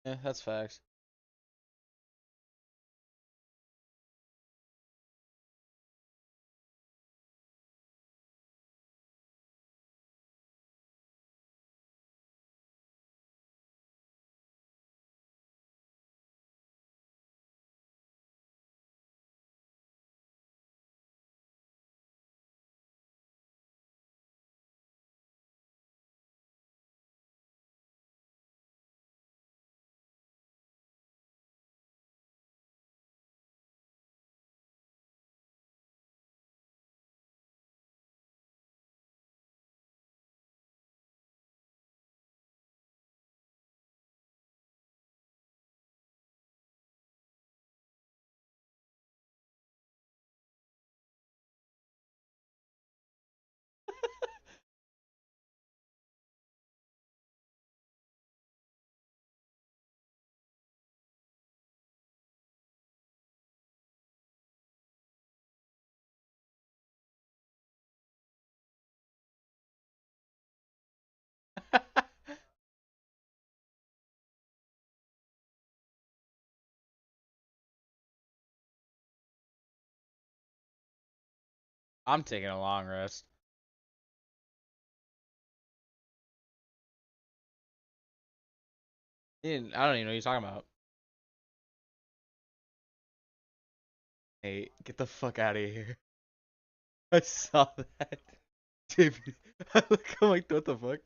Yeah, that's facts. I'm taking a long rest. I don't even know what you're talking about. Hey, get the fuck out of here. I saw that. Dude, I'm like, what the fuck?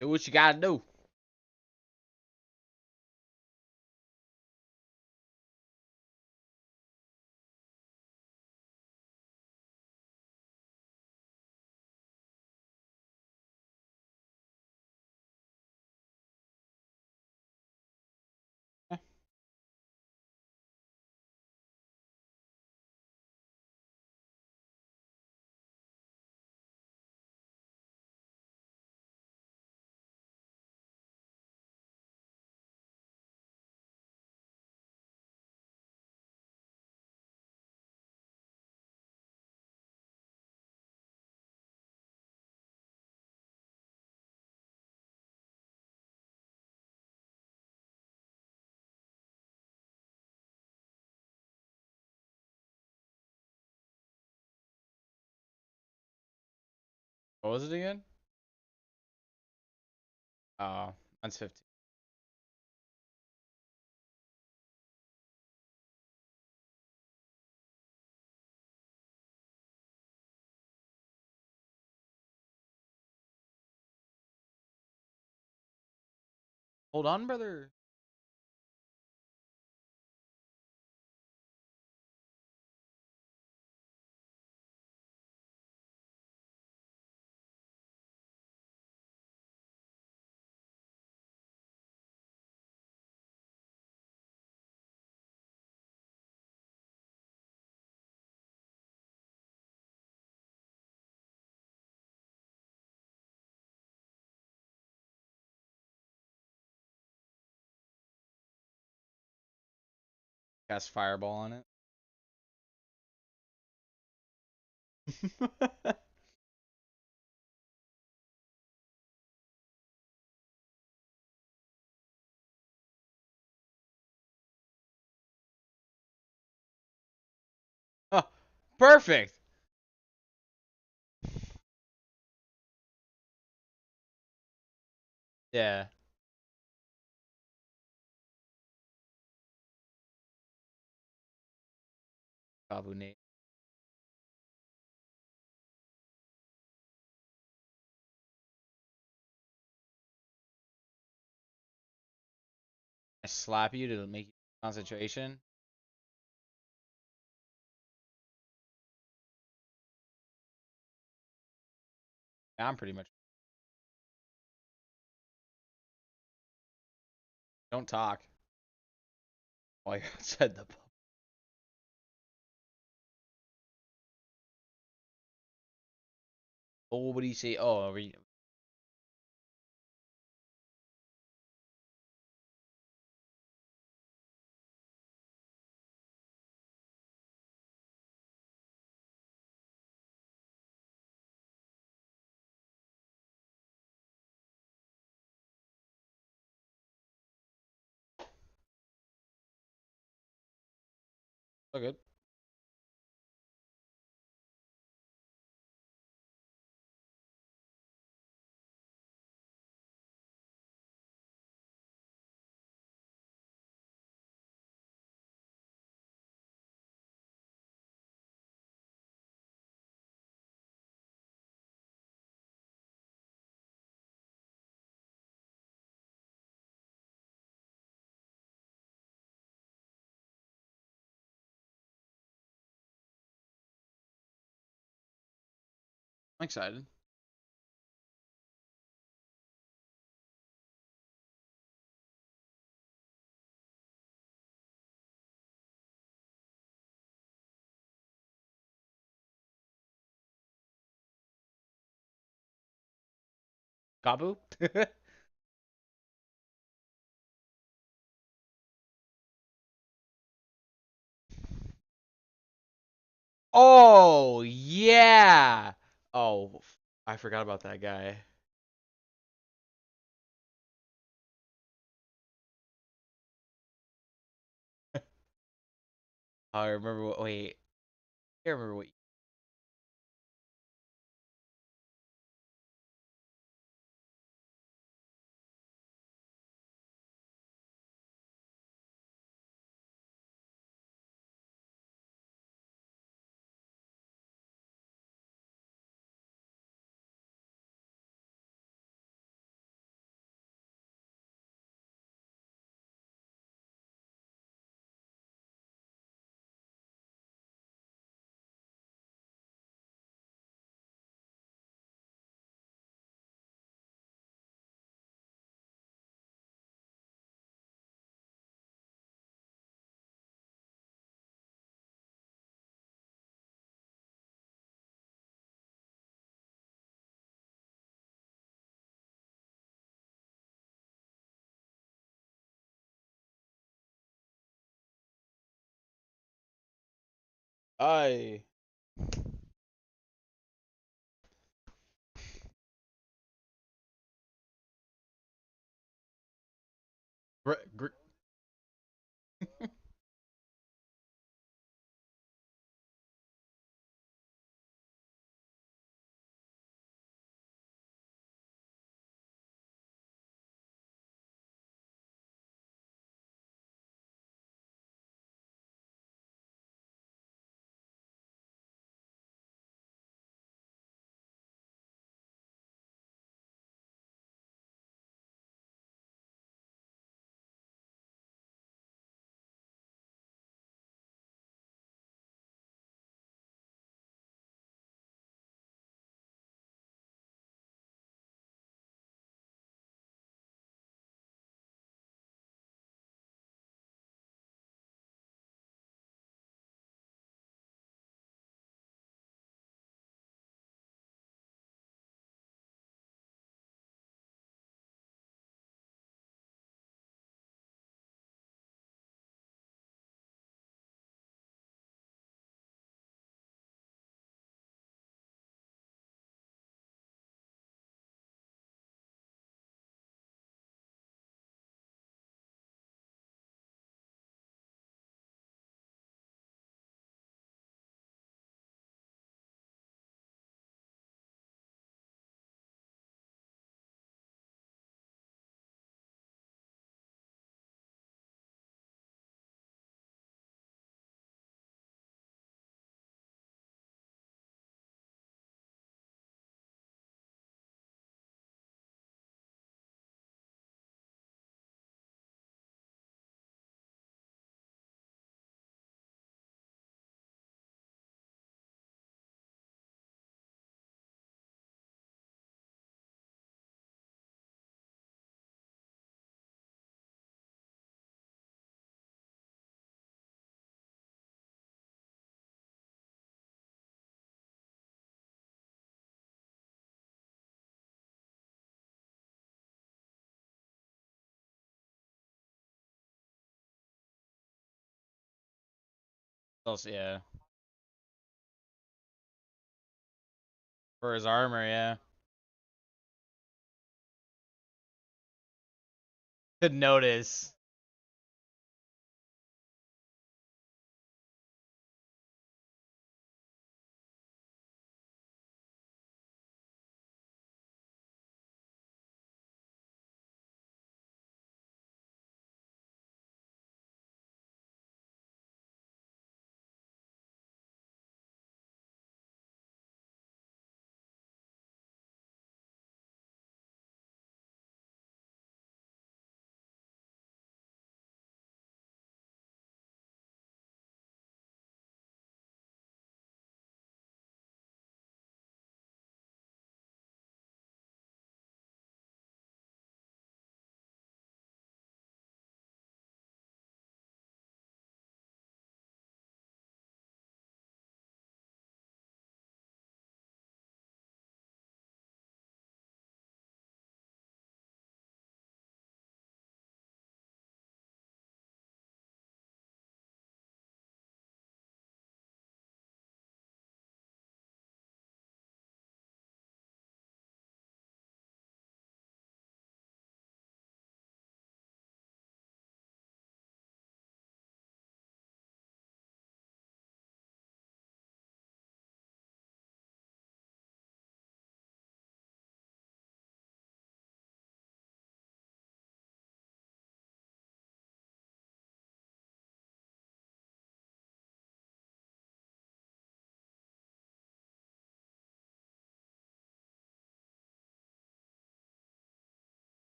Do what you gotta do. What was it again? Mine's 15. Hold on, brother. Cast fireball on it. Oh, perfect. Yeah. Kabu Nate. I slap you to make you concentration. I'm pretty much. Don't talk. While you're outside the pub. Oh, what do you say? Oh, so good. I'm excited. Kabu? Oh, yeah. Oh, I forgot about that guy. I remember what. Wait, I can't remember what. I. Gr- gr- Also, yeah. For his armor, yeah. To notice.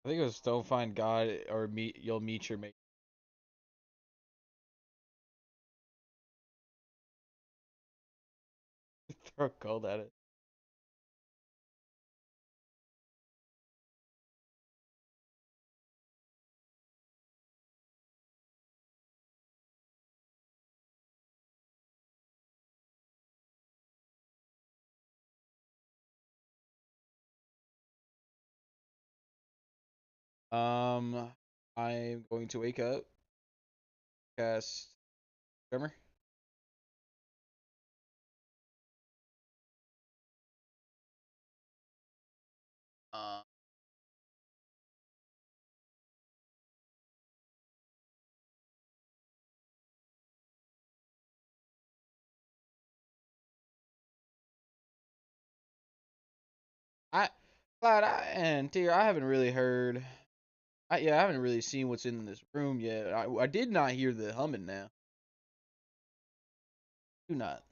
I think it was don't find God or you'll meet your mate. Throw cold at it. Um, I'm going to wake up, cast Tremor. Uh, I, Clyde, and dear, I haven't really heard. I haven't really seen what's in this room yet. I did not hear the humming now. Do not.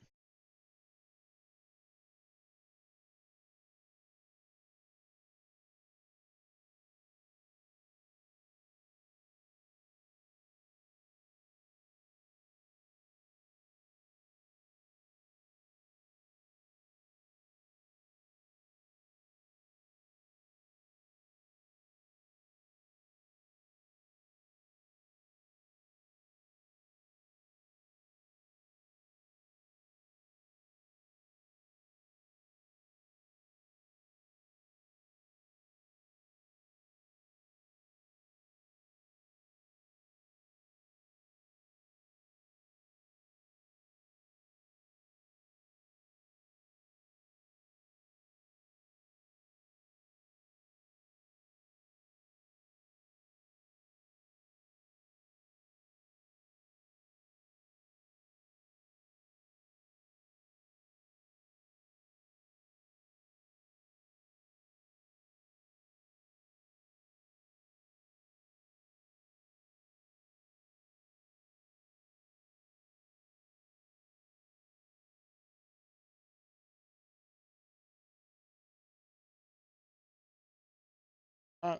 Uh,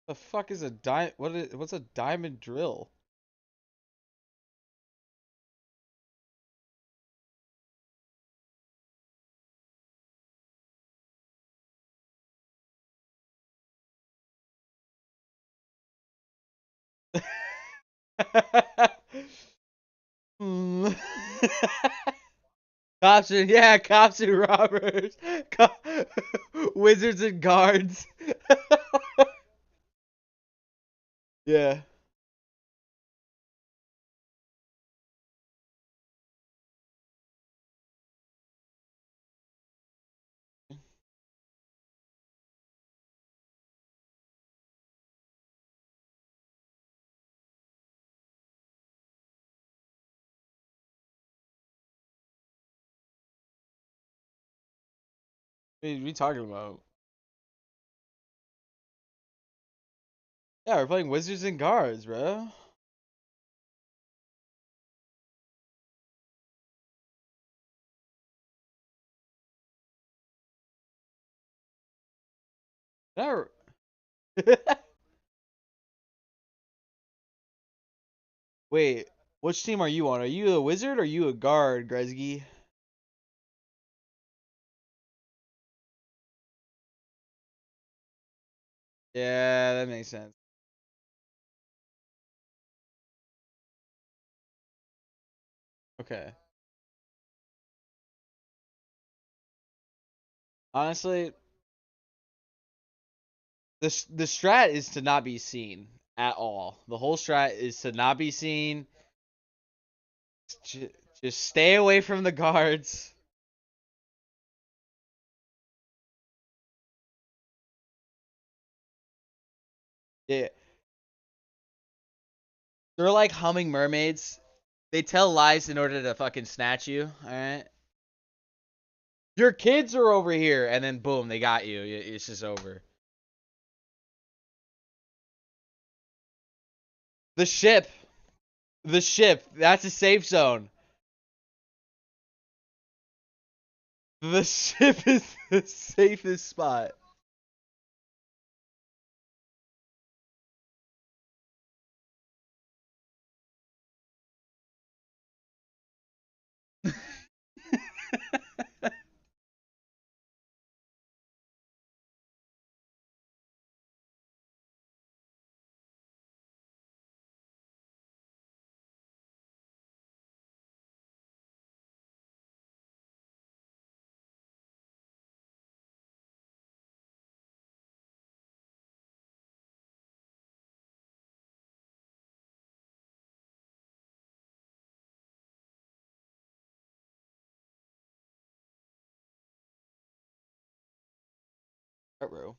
the fuck is a what's a diamond drill? Hmm. Cops and yeah, cops and robbers, wizards and guards. Yeah. What are we talking about? Yeah, we're playing wizards and guards, bro. Never. Wait, which team are you on? Are you a wizard or are you a guard, Gretzky? Yeah, that makes sense. Okay. Honestly, the strat is to not be seen at all. The whole strat is to not be seen. J- Just stay away from the guards. Yeah, they're like humming mermaids. They tell lies in order to fucking snatch you. All right. Your kids are over here, and then boom, they got you. It's just over. The ship, the ship. That's a safe zone. The ship is the safest spot. Bro.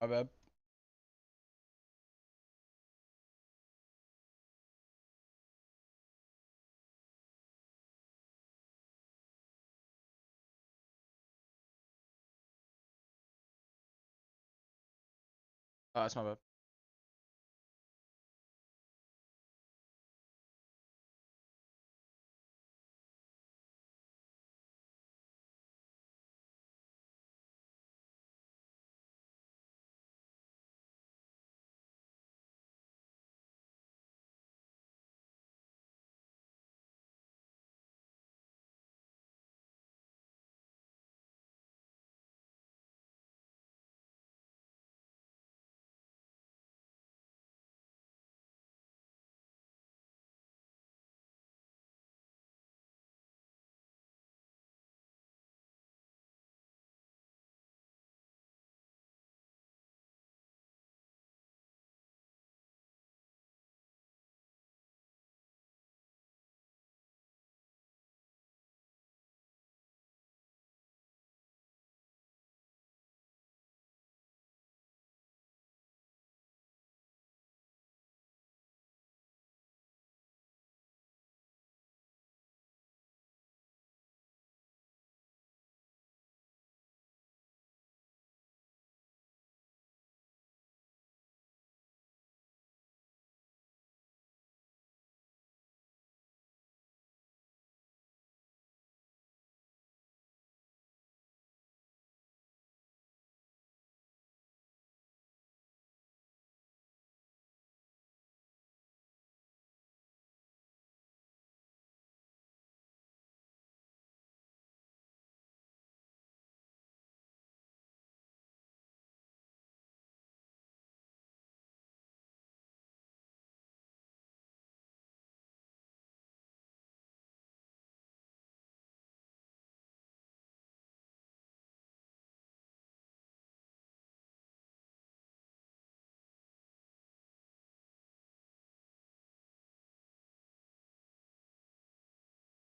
My bad. Oh, that's my bad.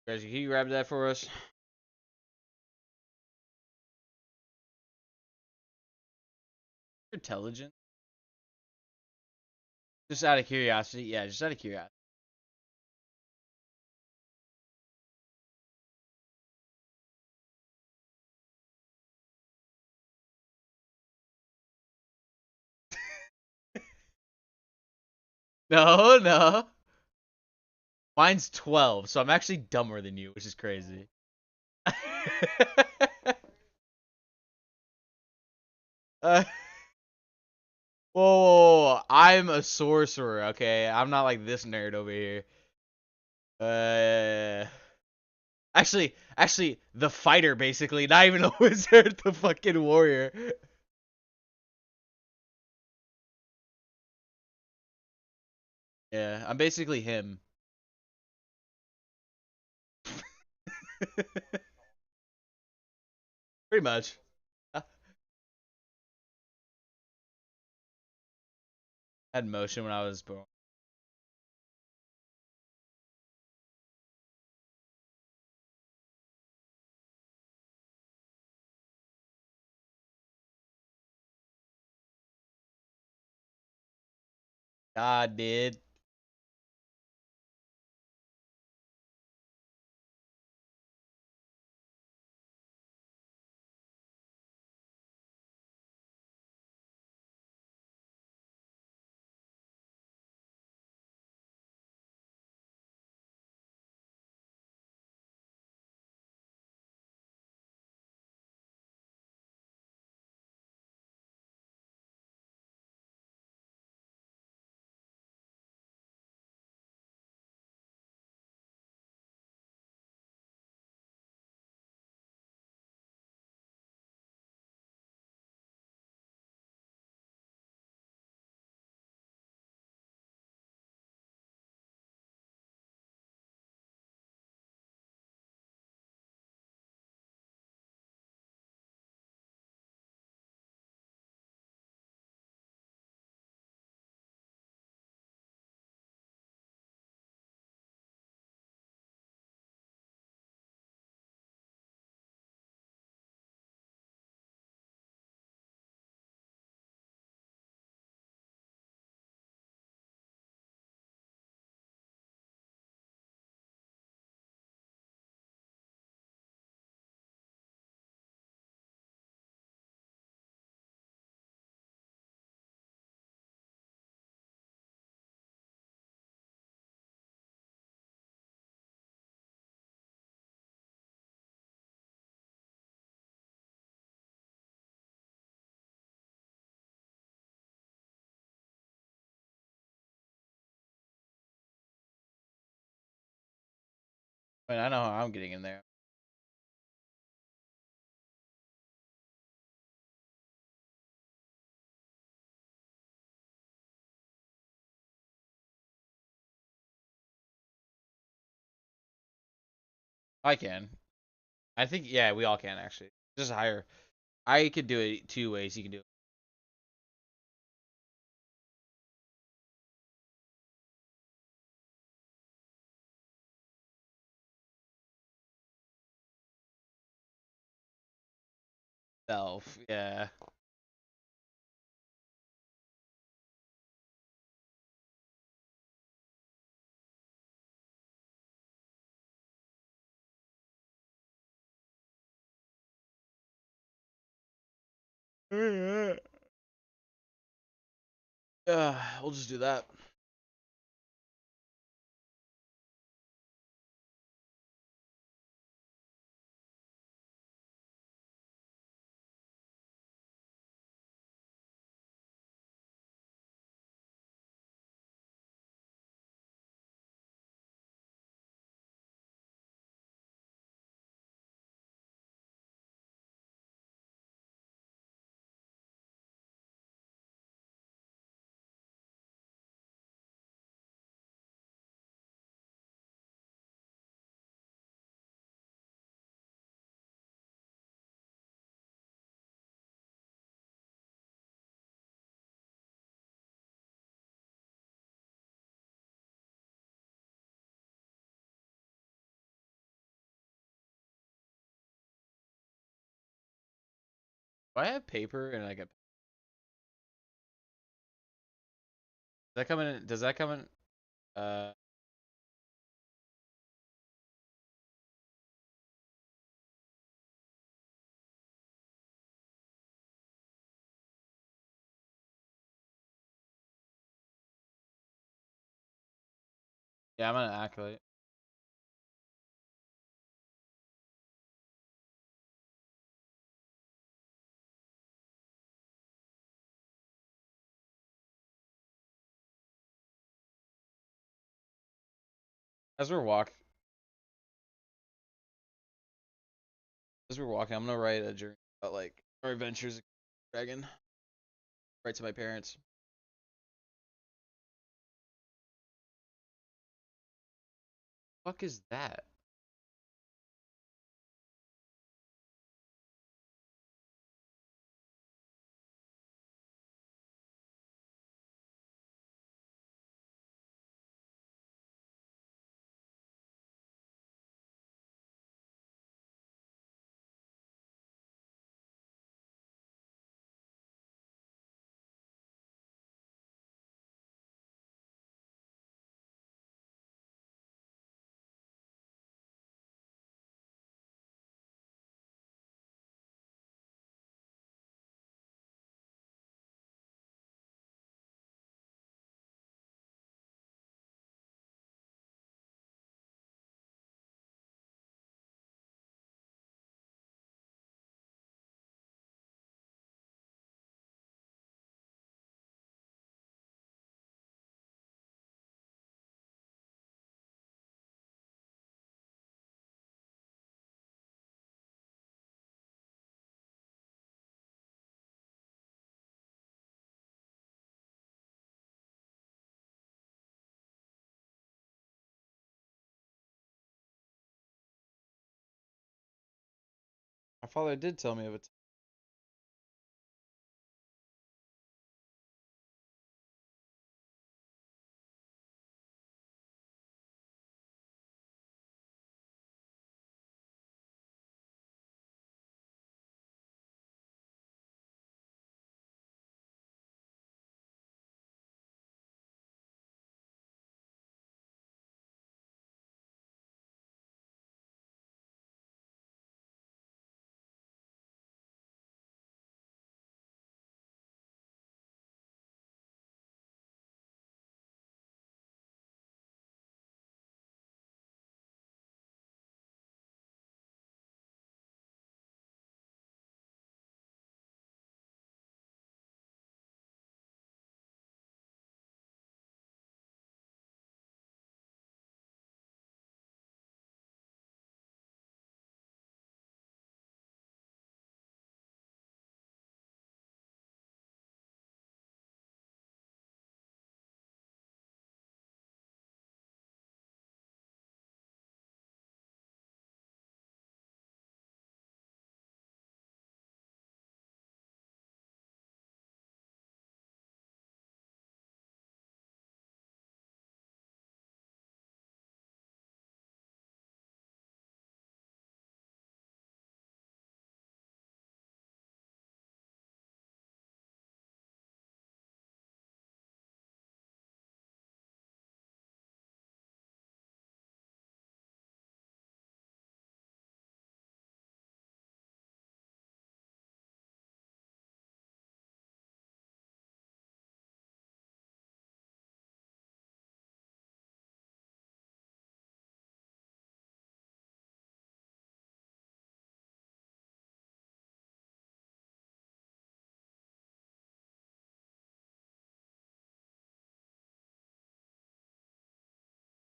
Guys, can you grab that for us? Intelligent. Just out of curiosity. Yeah, just out of curiosity. No, no. Mine's 12, so I'm actually dumber than you, which is crazy. uh, whoa, I'm a sorcerer, okay? I'm not like this nerd over here. Uh, actually, the fighter, basically. Not even a wizard, the fucking warrior. Yeah, I'm basically him. Pretty much. I had motion when I was born. God did. I mean, I know how I'm getting in there. I can. I think, yeah, we all can, actually. Just higher. I could do it 2 ways. You can do it. Self. Yeah. We'll just do that. I have paper and I get. Does that come in? Does that come in? Uh, yeah, I'm gonna accolade. As we're walk, as we're walking, I'm gonna write a journal about like our adventures with Dragon. Write to my parents. Fuck is that? My father did tell me of it.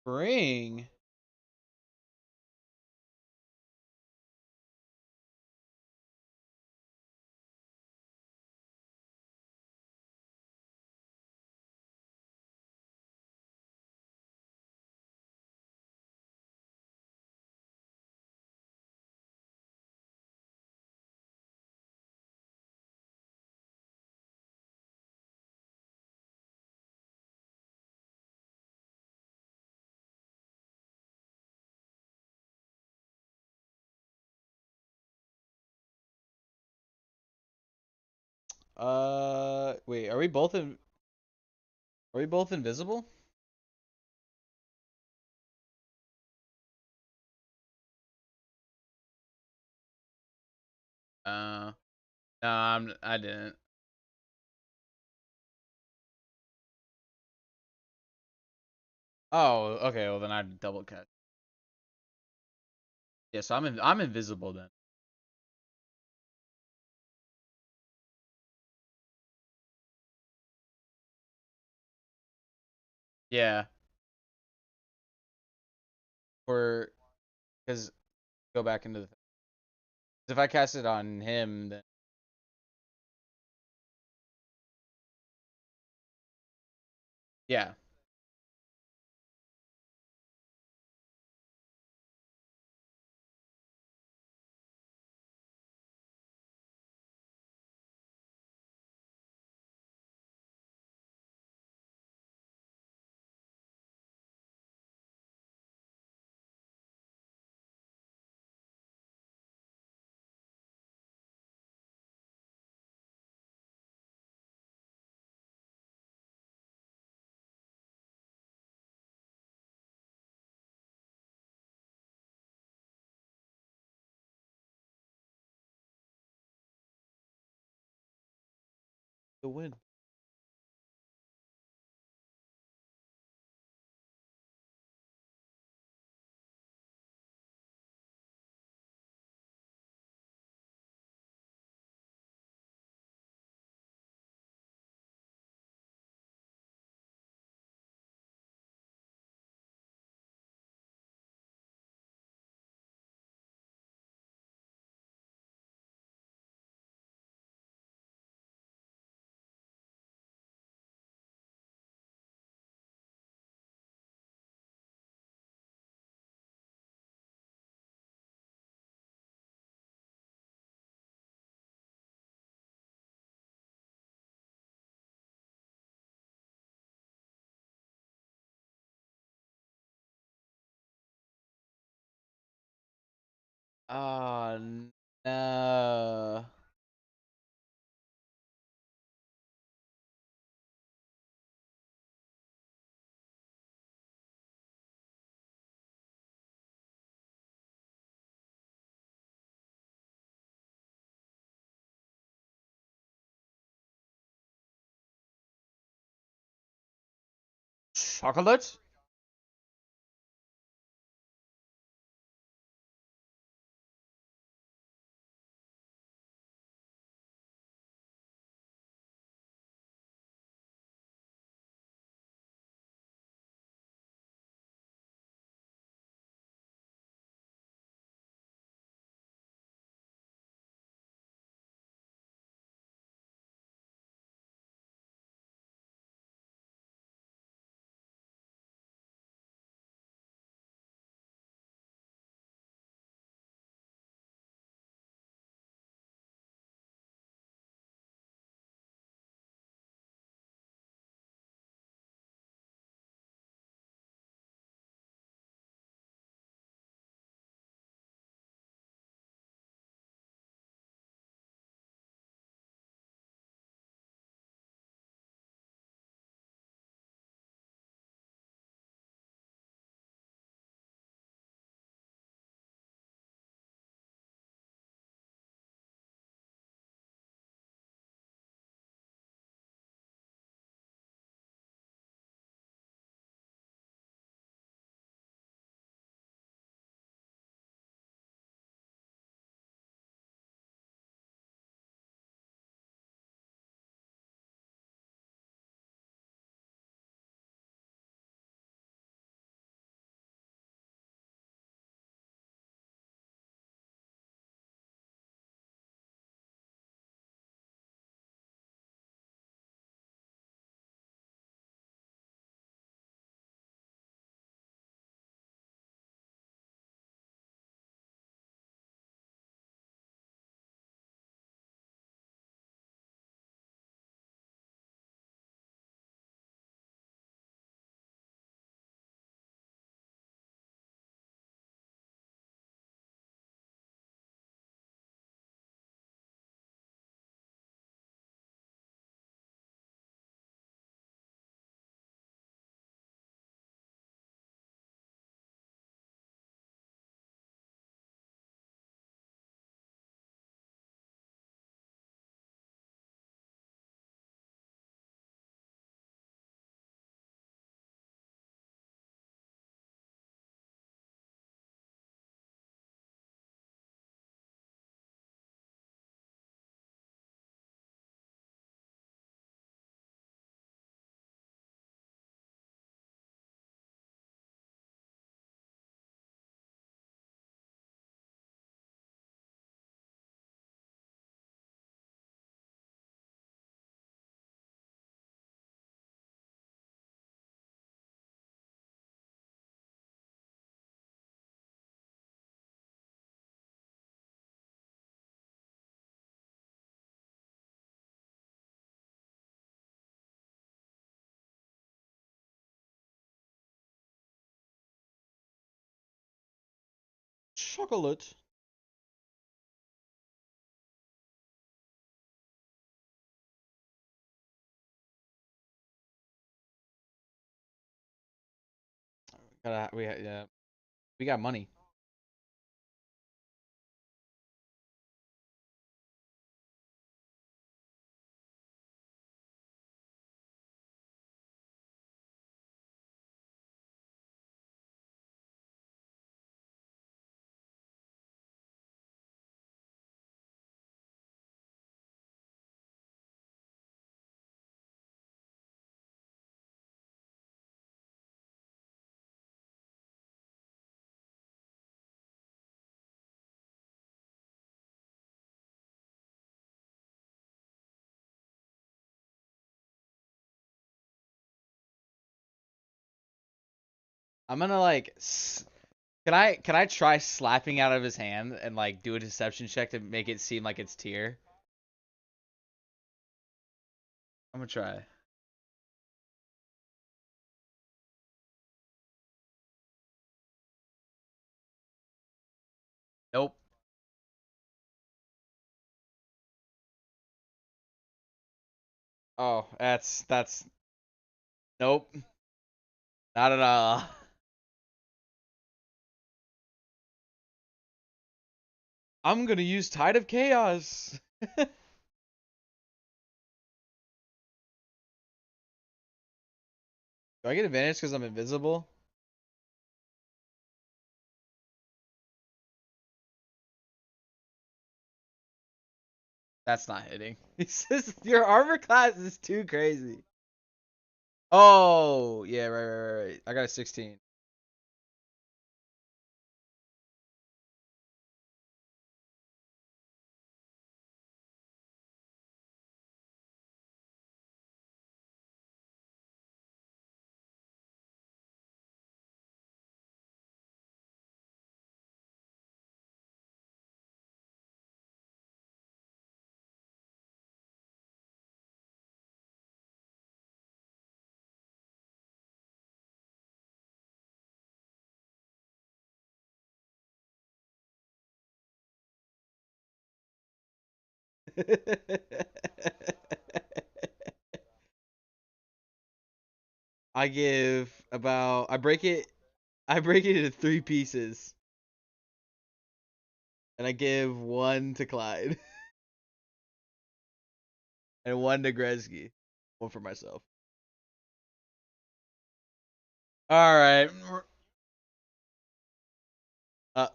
Spring. Wait, are we both in? Are we both invisible? Uh, no, I didn't. Oh, okay. Well, then I double catch. Yeah, so I'm invisible then. Yeah, or because go back into the. If I cast it on him, then yeah. The win. Oh no. Chocolate? chocolate. Yeah, we got money. I'm gonna like. Can I try slapping out of his hand and like do a deception check to make it seem like it's Tyr? I'm gonna try. Nope. Oh, that's nope. Not at all. I'm gonna use Tide of Chaos. Do I get advantage because I'm invisible? That's not hitting. Your armor class is too crazy. Oh, yeah, right. I got a 16. I break it into three pieces, and I give one to Clyde and one to Gretzky, one for myself. All right. Uh,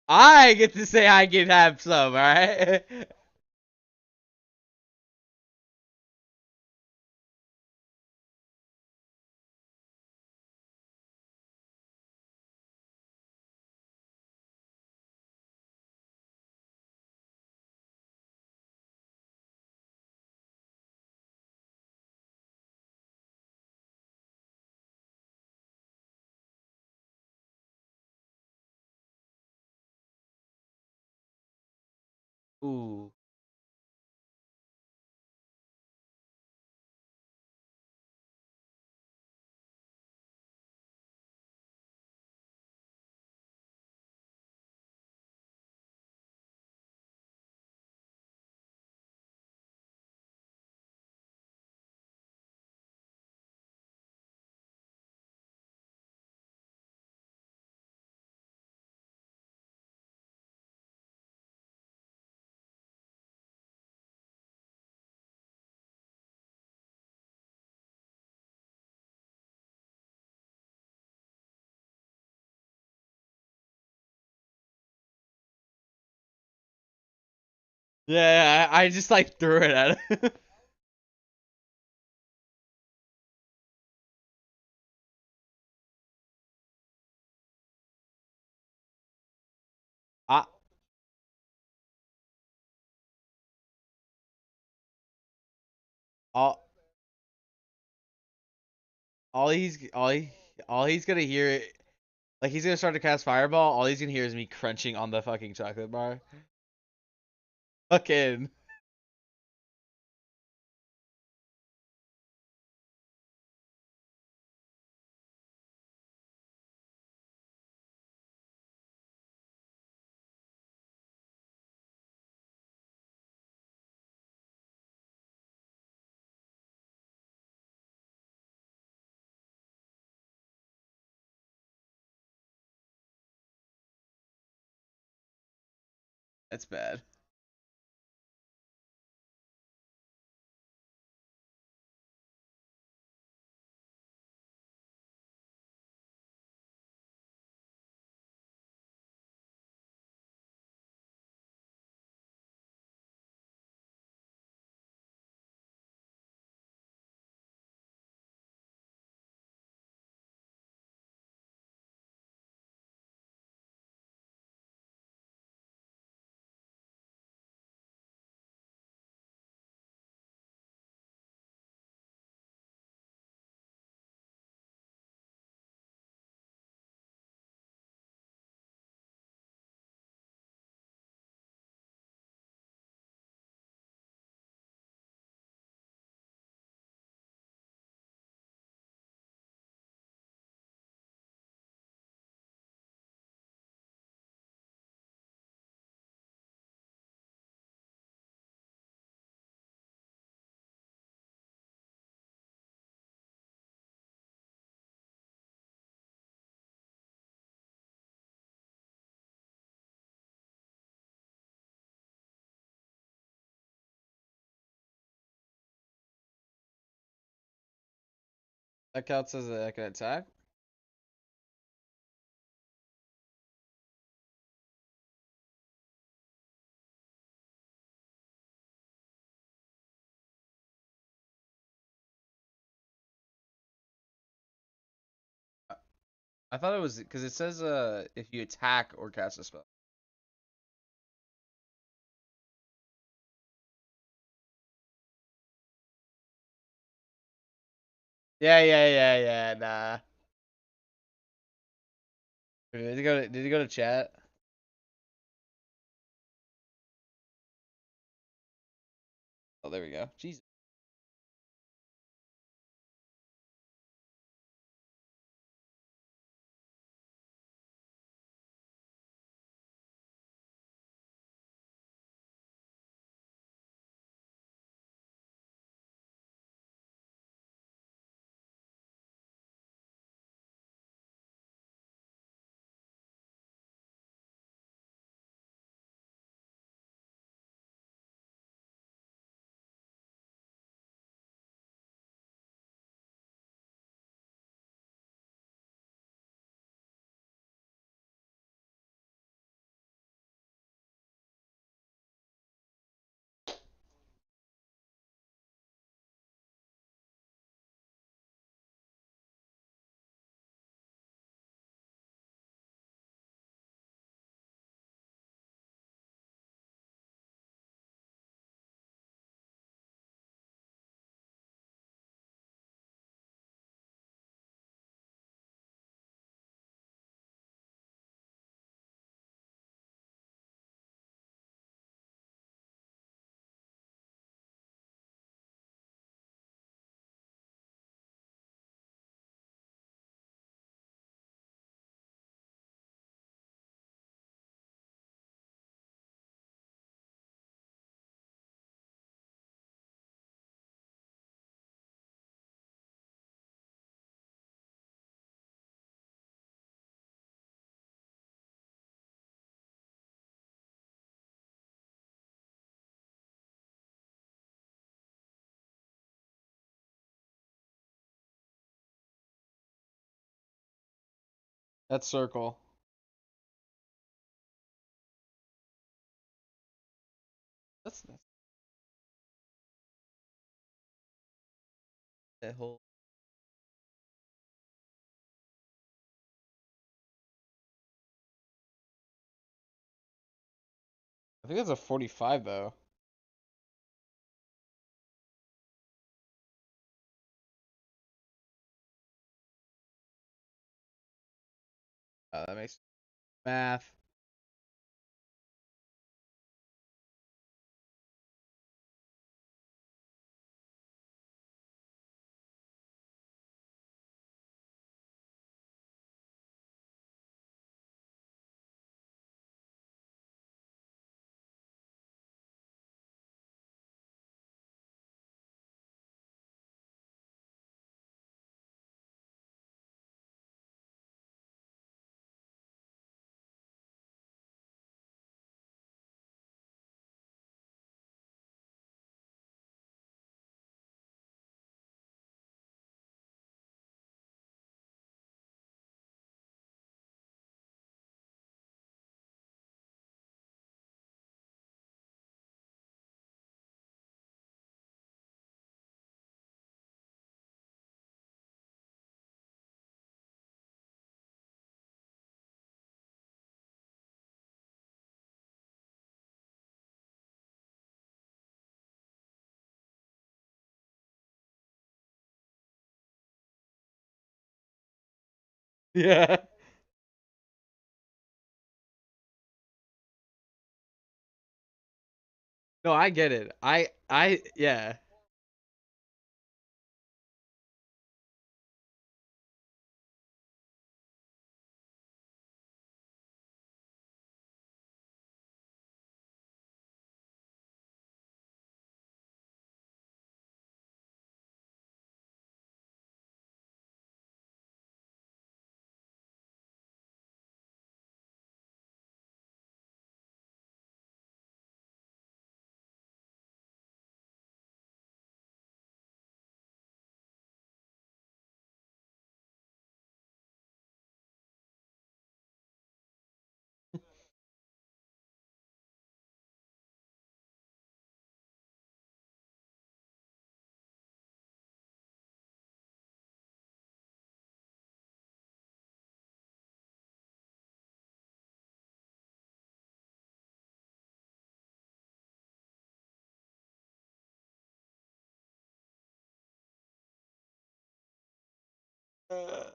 I get to say I can have some. All right. Ooh. Yeah, I just like threw it at him. I, all, all he's gonna hear, like he's gonna start to cast fireball. All he's gonna hear is me crunching on the fucking chocolate bar. Fucking. That's bad. That counts as like an attack. I thought it was because it says if you attack or cast a spell. Yeah. Nah. Did he go to chat? Oh, there we go. Jesus. That's circle. That's that whole. I think that's a 45 though. That makes math. Yeah. No, I get it. Yeah. Uh,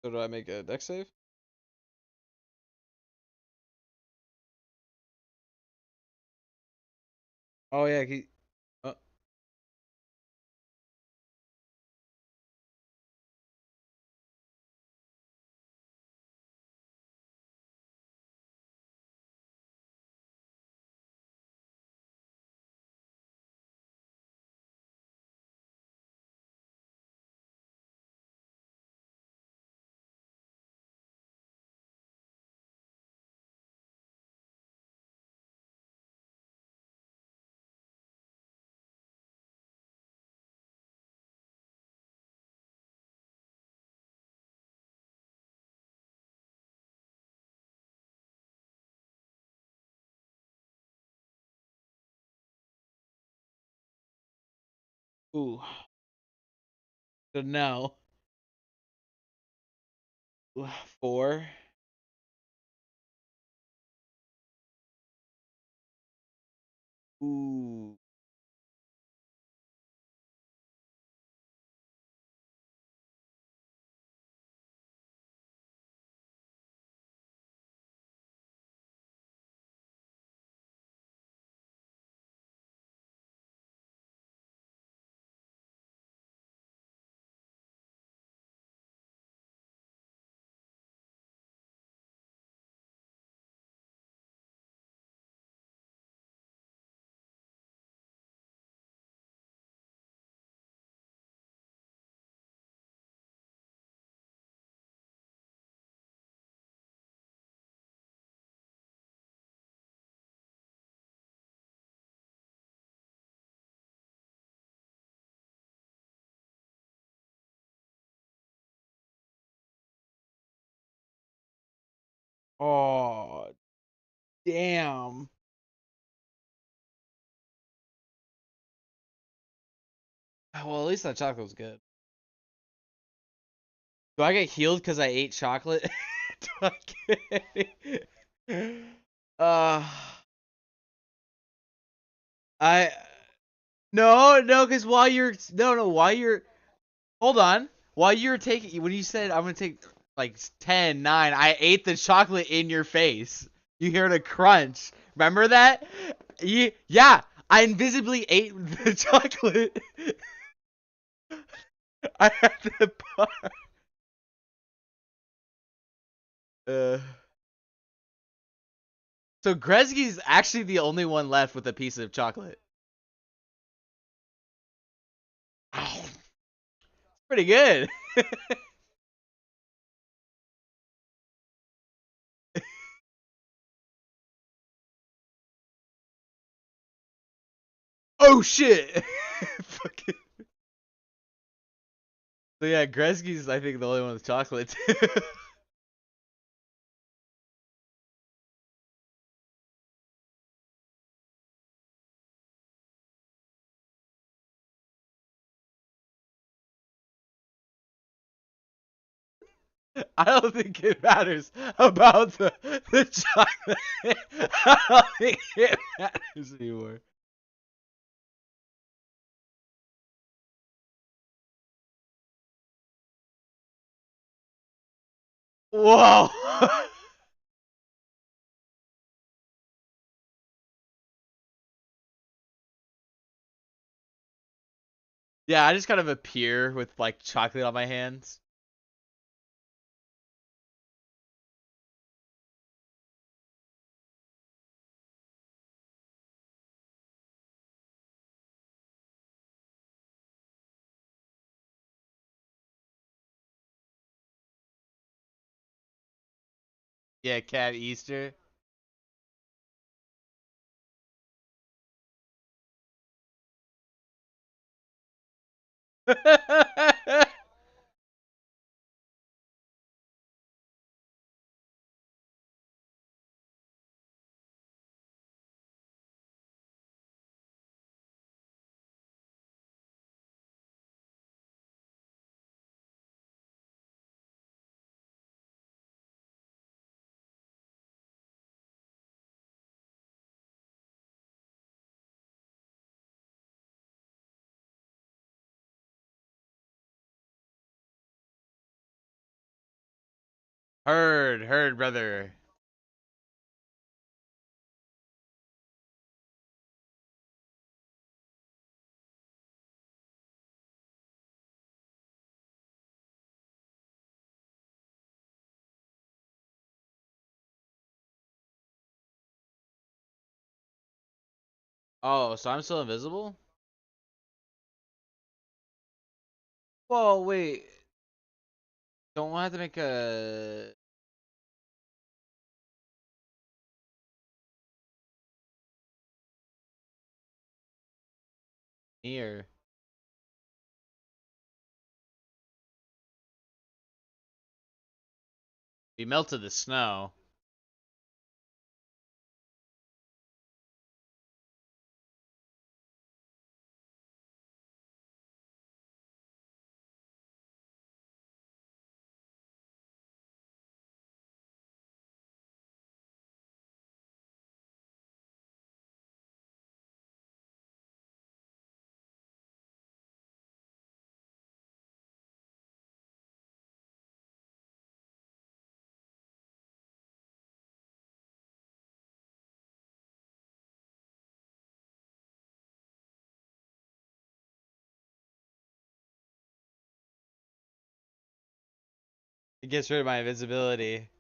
So do I make a deck save? Oh yeah, uh, ooh. So now, four. Ooh. Oh, damn. Well, at least that chocolate was good. Do I get healed because I ate chocolate? Do I get... Uh, I no, because while you're while you're hold on, while you're taking when you said I'm gonna take like 10, 9, I ate the chocolate in your face. You heard a crunch. Remember that? Yeah, I invisibly ate the chocolate. I had the bar. Uh, So Gretzky's actually the only one left with a piece of chocolate. Pretty good. Oh shit. Fucking. So yeah, Gretzky's I think the only one with chocolate. I don't think it matters about the chocolate. I don't think it matters anymore. Whoa. Yeah, I just kind of appear with like chocolate on my hands. Yeah, Cat Easter. Heard, brother. Oh, so I'm still invisible? Whoa, wait. Don't I have to make a near? We melted the snow. It gets rid of my invisibility.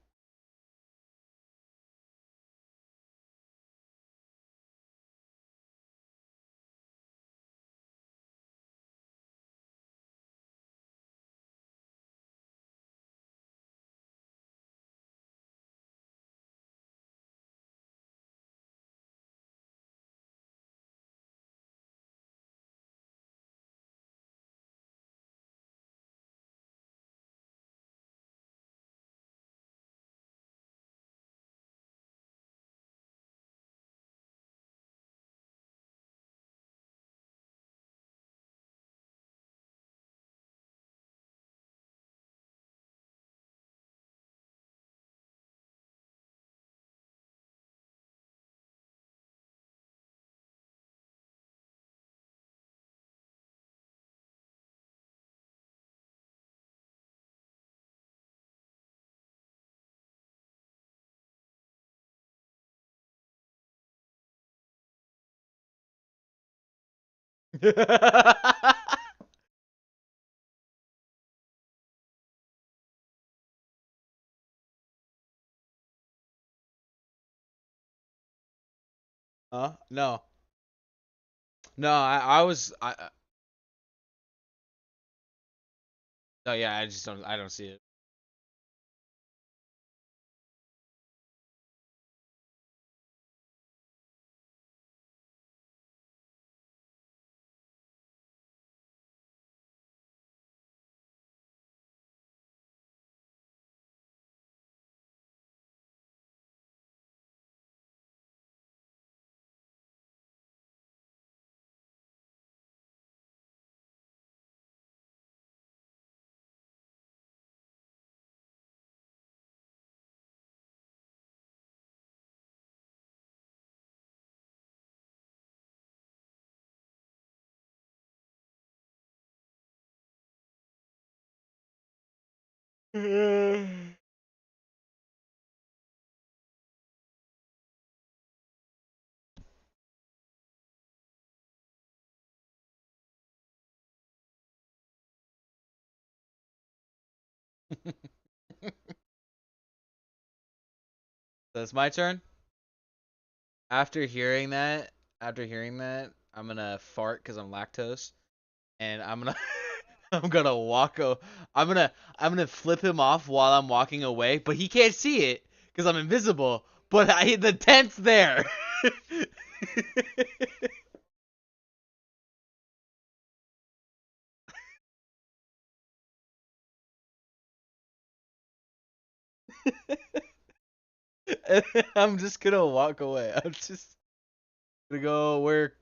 No. No, I was no, yeah, I don't see it. So it's my turn. After hearing that, I'm gonna fart because I'm lactose, and I'm gonna I'm gonna I'm gonna flip him off while I'm walking away, but he can't see it because I'm invisible. But the tent's there. And I'm just gonna walk away. I'm just gonna go where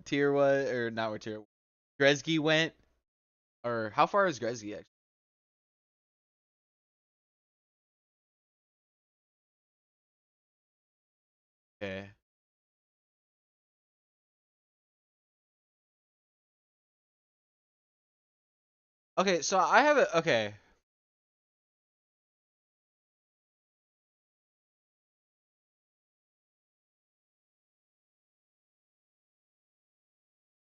tier was or not where tier Gretzky went, or how far is Gretzky actually? Okay. Okay, so I have a okay.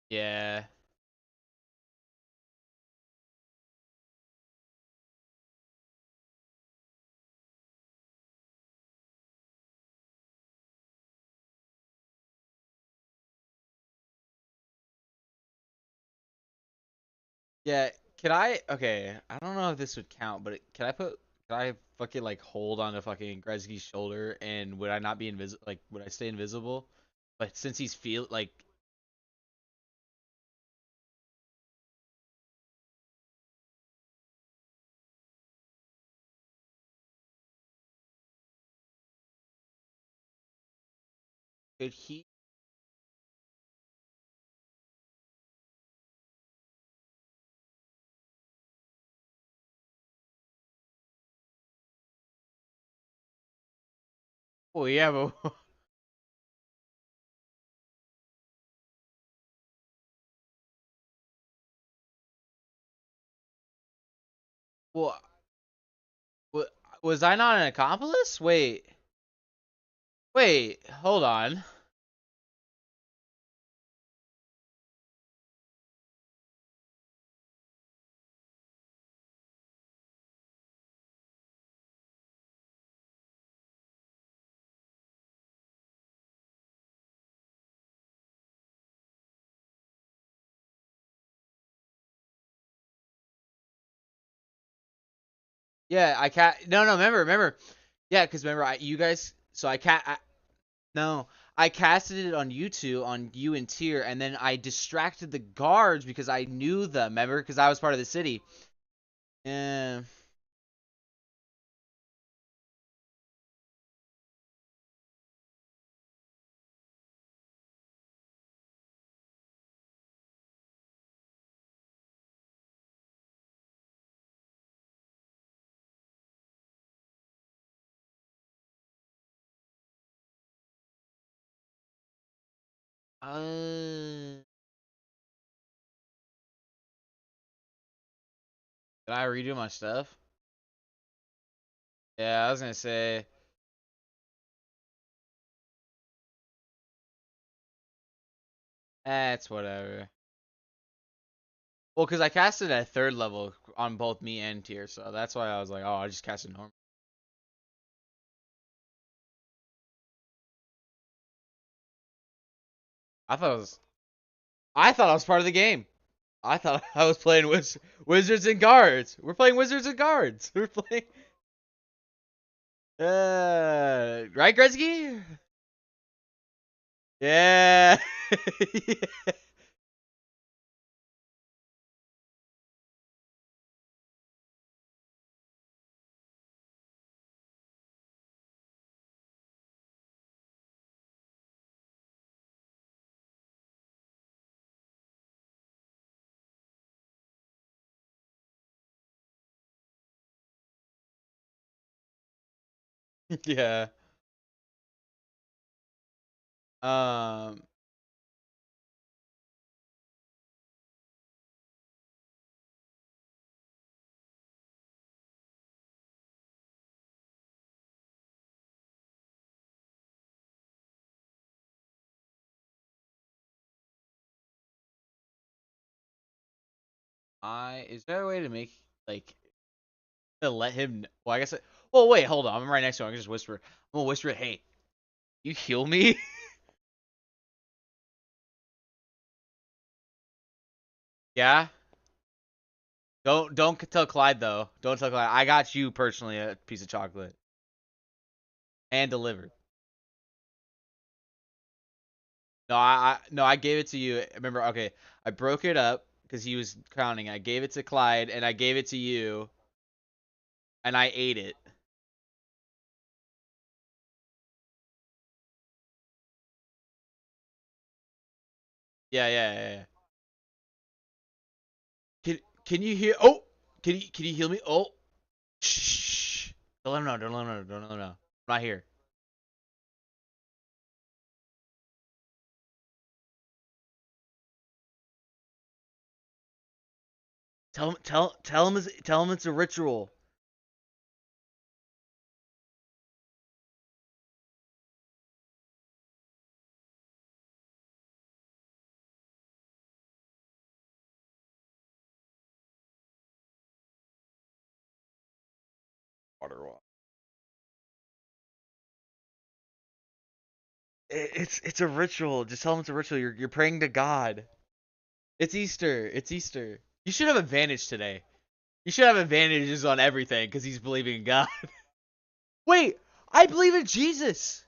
Yeah. Yeah, can I? Okay, I don't know if this would count, but can I fucking like hold on to fucking Gretzky's shoulder and would I not be invisible? Like, would I stay invisible? But since he's feel like, could he? Oh yeah, but well, was I not an accomplice? Wait, hold on. Yeah, I can't. No, no, remember. Yeah, because remember, you guys. So I can't. No, I casted it on you two, on you and Tier, and then I distracted the guards because I knew them. Remember, because I was part of the city. Yeah. Did I redo my stuff? Yeah, I was gonna say. It's whatever. Well, because I casted at third level on both me and Tier, so that's why I was like, oh, I just casted normal. I thought it was. I thought I was part of the game. I thought I was playing Wizards and Guards. We're playing Wizards and Guards. We're playing. Right, Gretzky? Yeah. Yeah. Um. Is there a way to make like to let him? Well, I guess. Well, wait, hold on. I'm right next to him. I can just whisper. I'm gonna whisper. Hey, you heal me? Yeah. Don't tell Clyde though. Don't tell Clyde. I got you personally a piece of chocolate and delivered. No, I gave it to you. Remember? Okay, I broke it up because he was counting. I gave it to Clyde and I gave it to you, and I ate it. Yeah. Can you hear? Oh, can you heal me? Oh, shh. Don't let him know. Don't let him know. Don't let him know. I'm not here. Tell him it's a ritual. Water wall. It's a ritual. Just tell him it's a ritual. You're praying to God. It's Easter. It's Easter. You should have advantage today. You should have advantages on everything because he's believing in God. Wait, I believe in Jesus.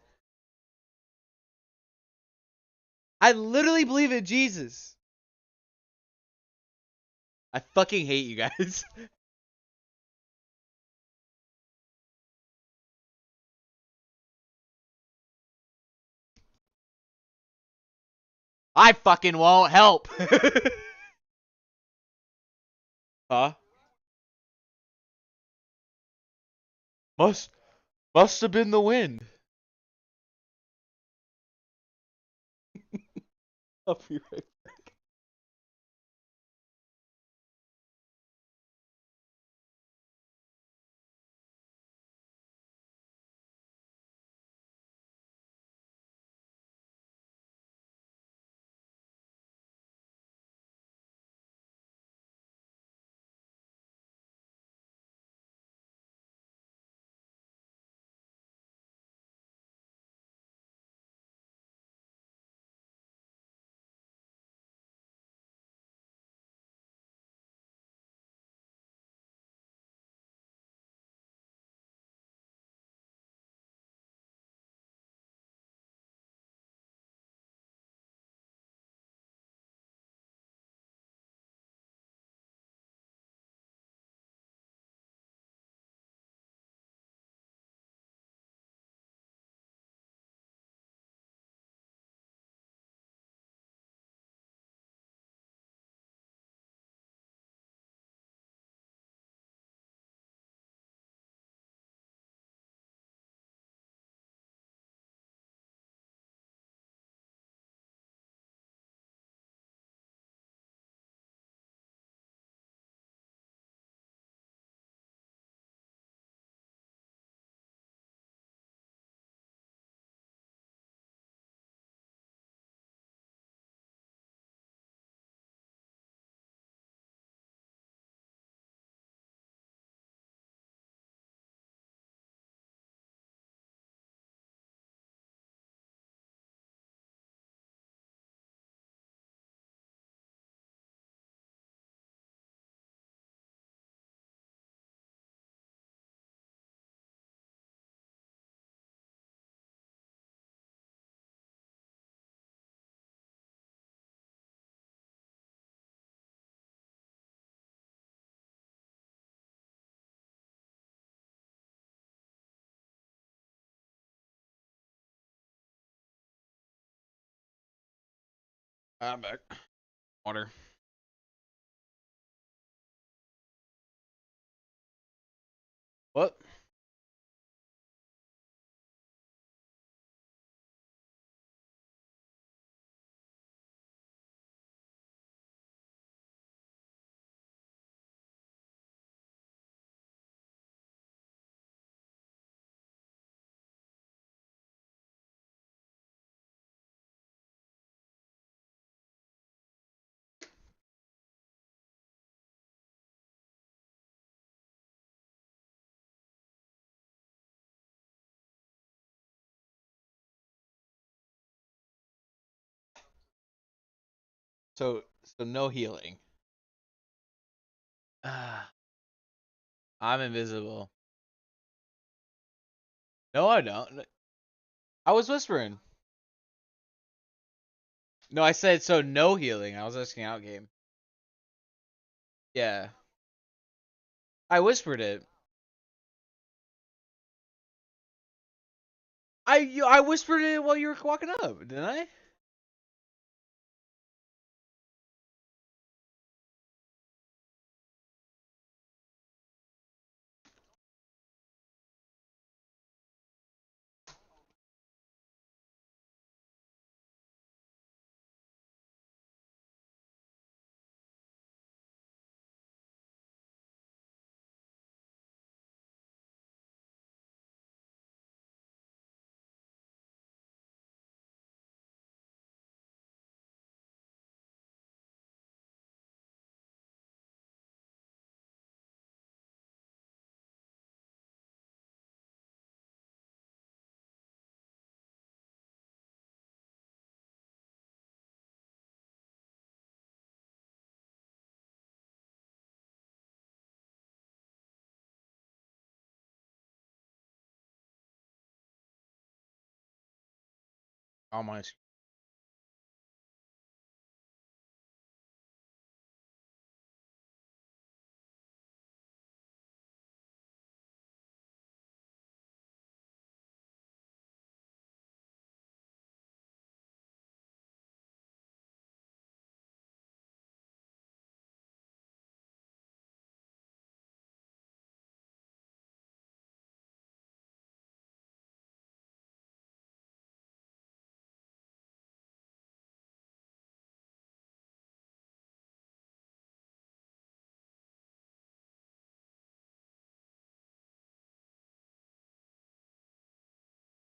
I literally believe in Jesus. I fucking hate you guys. I fucking won't help. Huh? Must must have been the wind. I'll be right I'm back. Water. What? So no healing. I'm invisible. No, I don't. I was whispering. No, I said so no healing. I was asking out game. Yeah. I whispered it. I whispered it while you were walking up, didn't I? On my screen.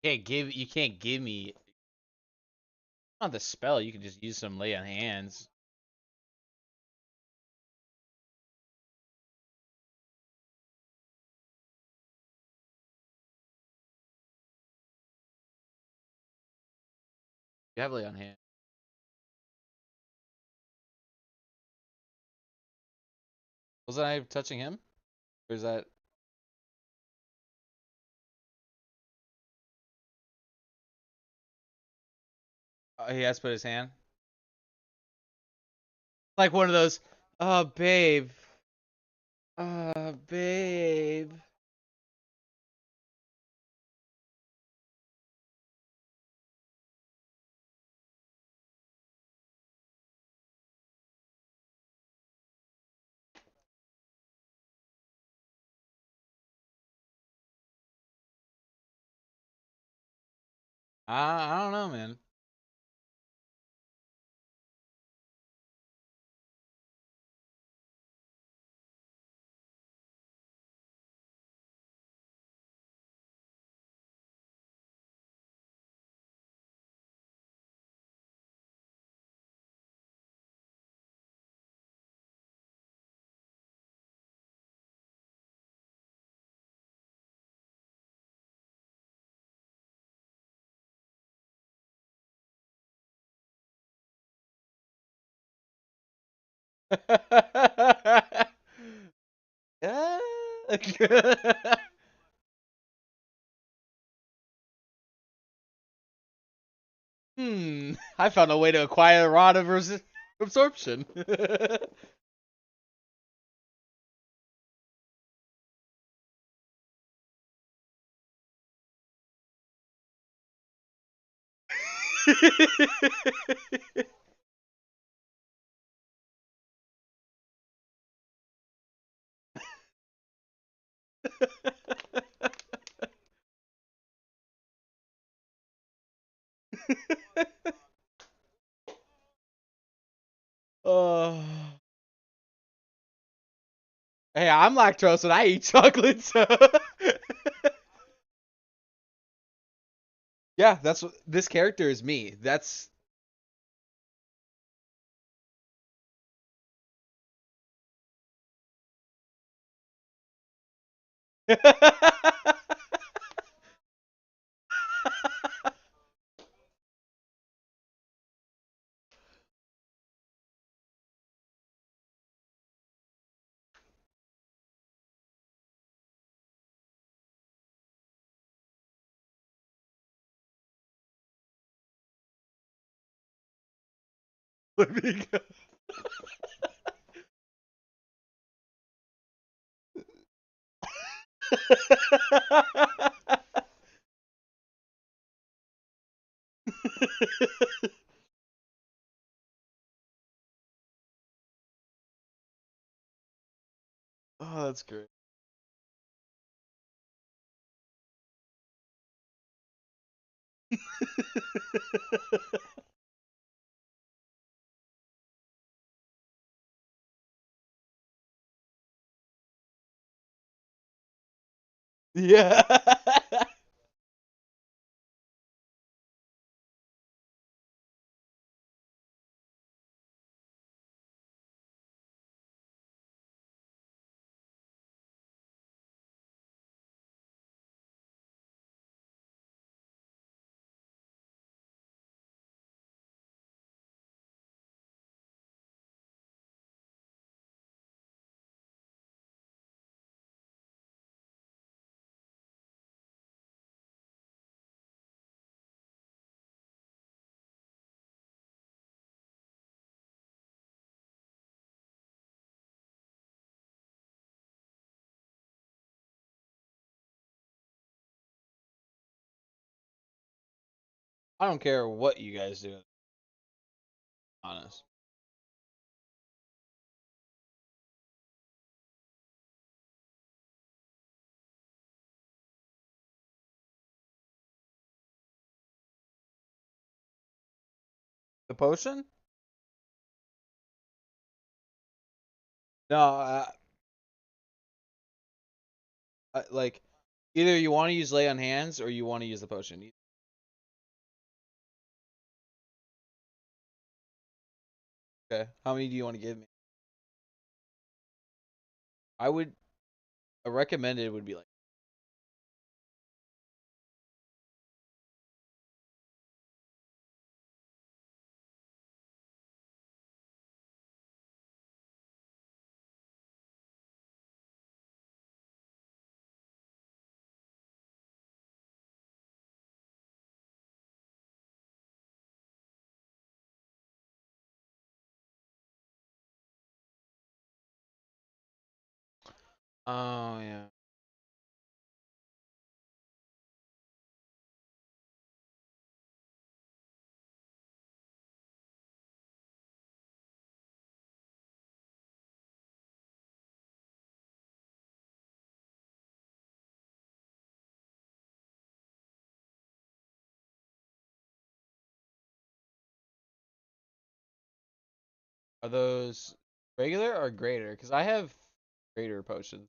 You can't give me not the spell. You can just use some lay on hands. You have lay on hand. Wasn't I touching him? Or is that? He has to put his hand. Like one of those. Oh, babe. Babe. I don't know, man. I found a way to acquire a rod of absorption. Oh. Hey, I'm lactose and I eat chocolate, so. Yeah, that's what this character is me. That's. Let me go. Oh, that's great. Yeah. I don't care what you guys do. Honest. The potion? No, like either you want to use lay on hands or you want to use the potion. Okay. How many do you want to give me? I would a recommended would be like oh yeah. Are those regular or greater? Because I have greater potions.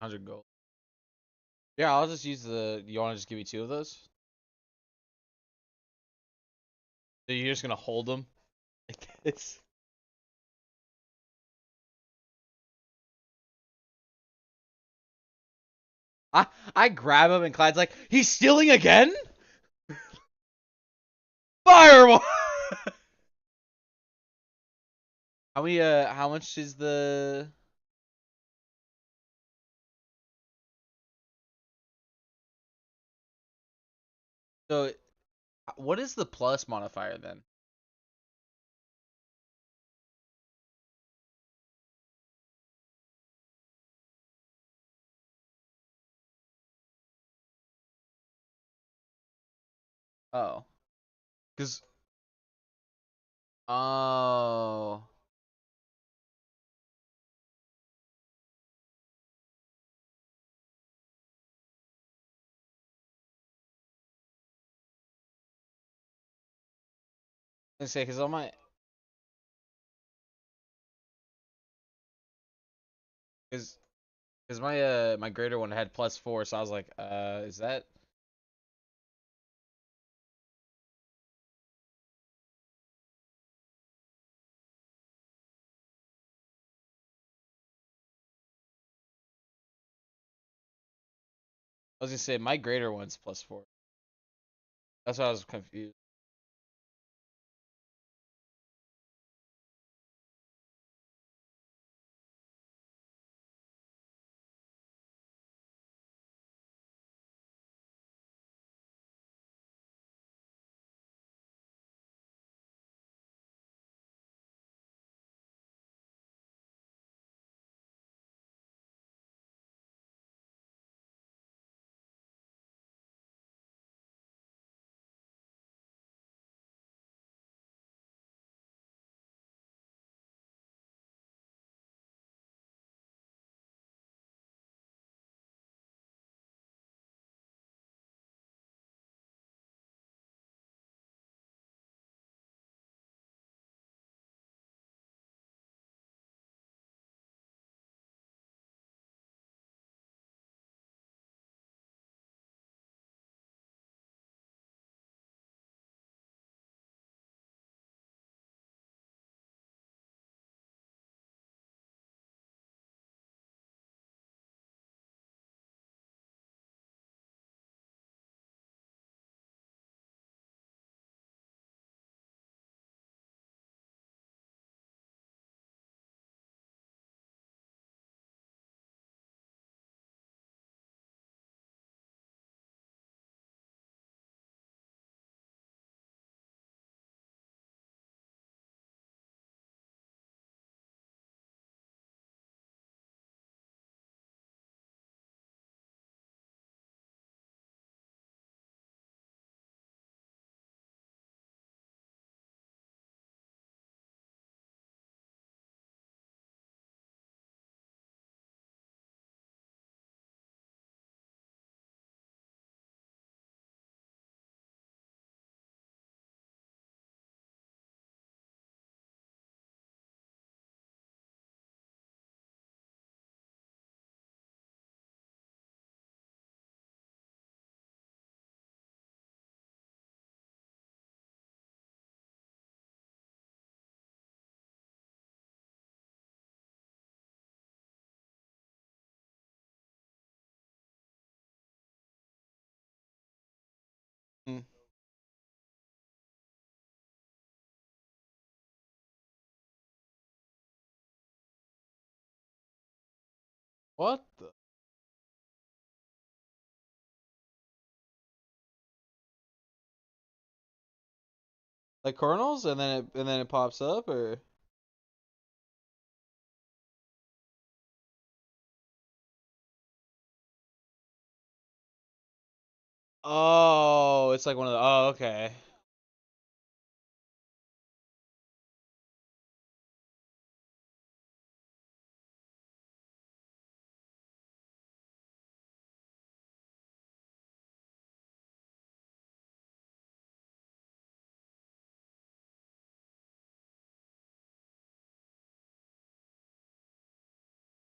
$100 gold. Yeah, I'll just use the. You want to just give me two of those? So you're just gonna hold them like this? I I grab him and Clyde's like, he's stealing again? Fireball! How many? How much is the? So, what is the plus modifier then? Oh. Cause oh. I say because all my because my greater one had +4, so I was like, is that? I was gonna say my greater one's +4. That's why I was confused. Hmm. What the? Like Cardinals, and then it pops up, or oh, it's like one of the. Oh, okay.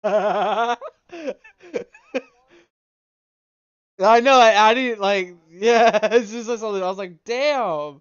I know. I didn't like. Yeah, it's just like something. I was like, damn.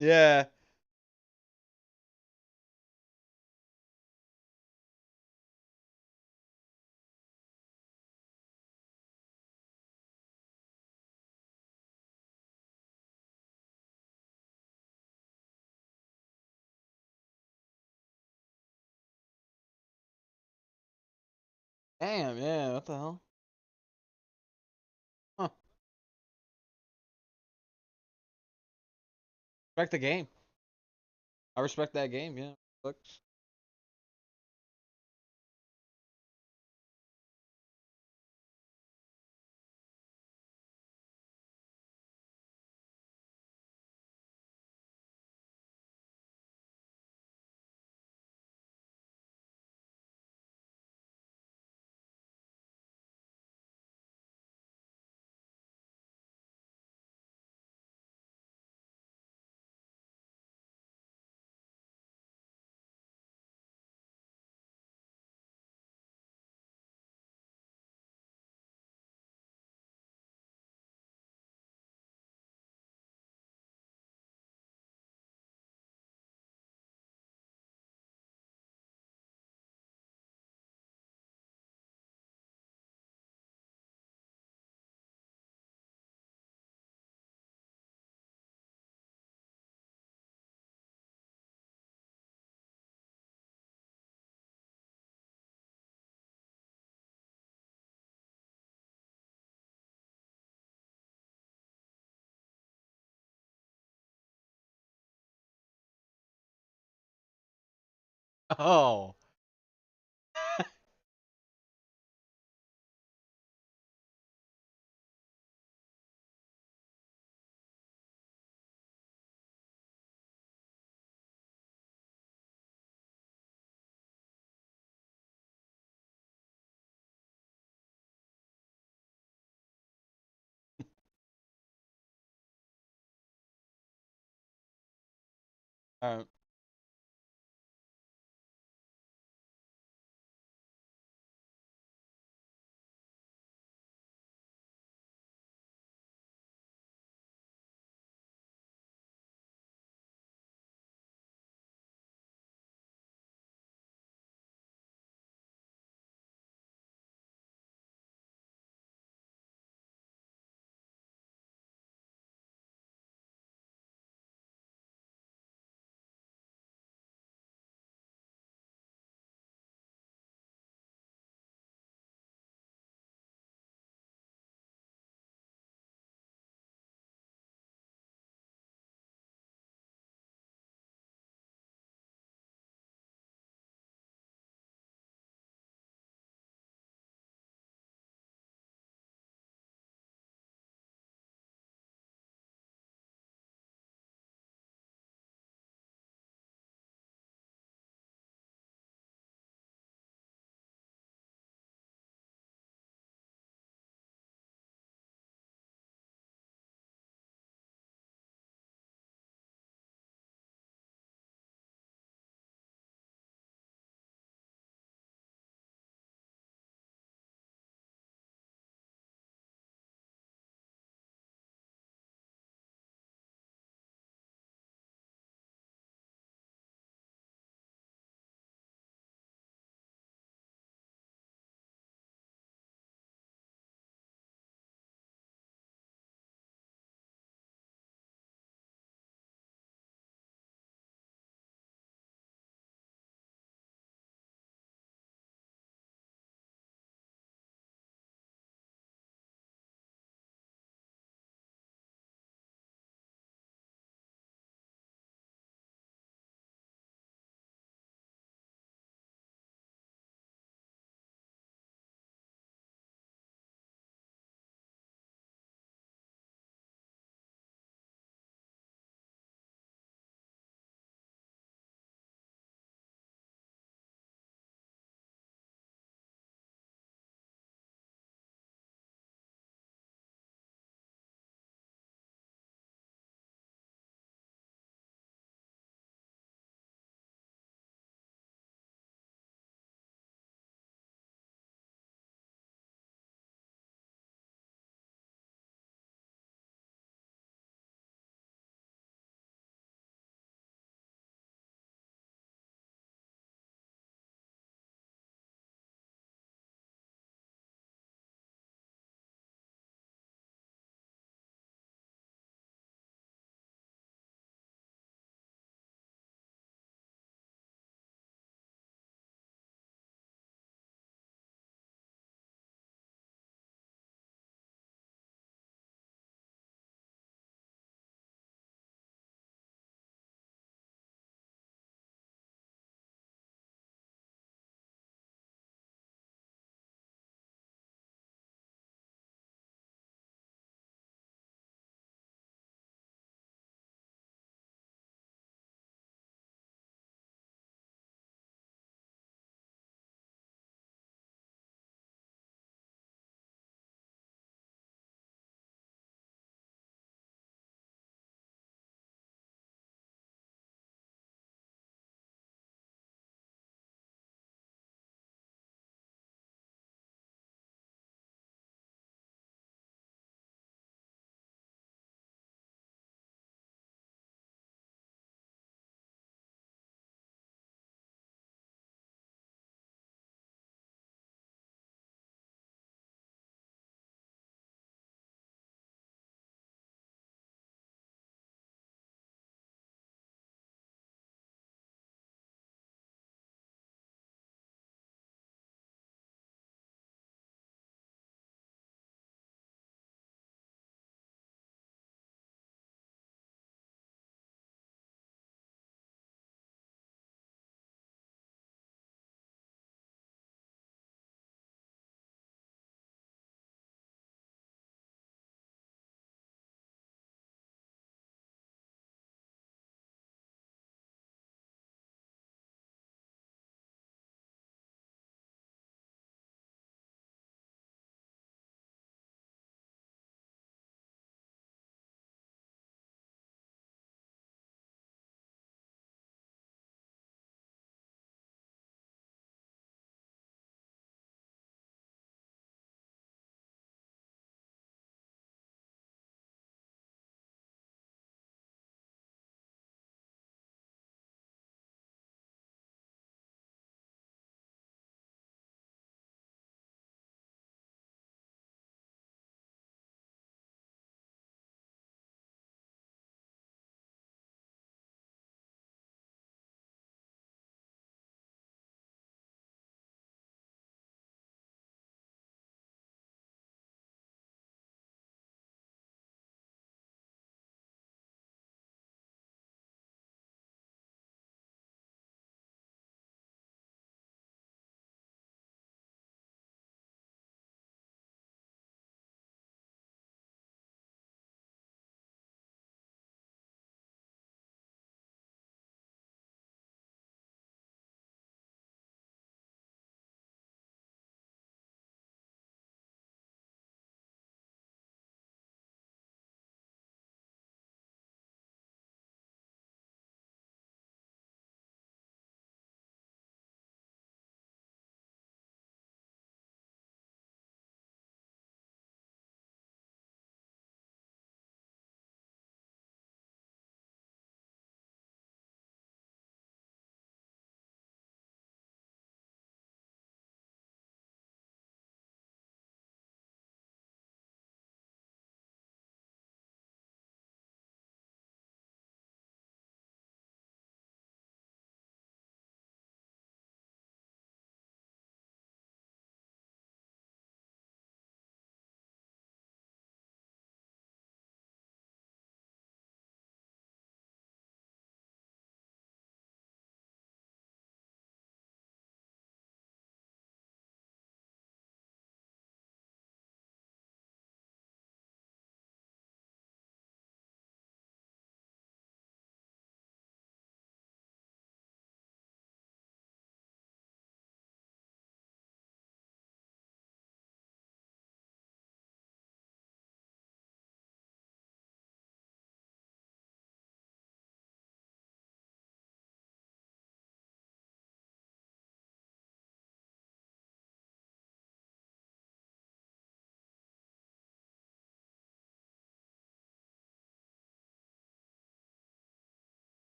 Yeah. Damn, yeah, what the hell? Huh. Respect the game. I respect that game, yeah. Looks. Oh. Alright.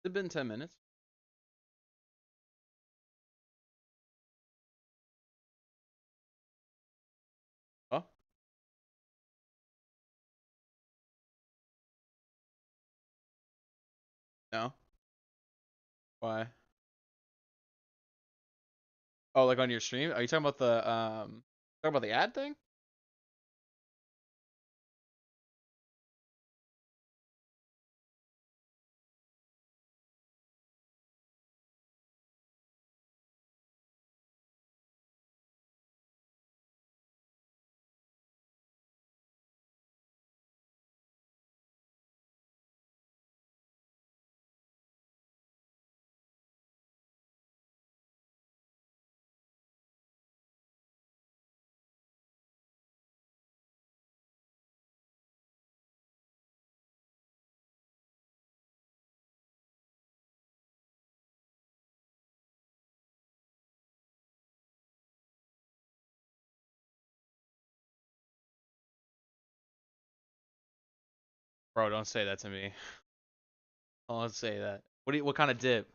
It's been 10 minutes. Oh, no. Why? Oh, like on your stream? Are you talking about the ad thing? Bro, don't say that to me. Don't say that. What kind of dip?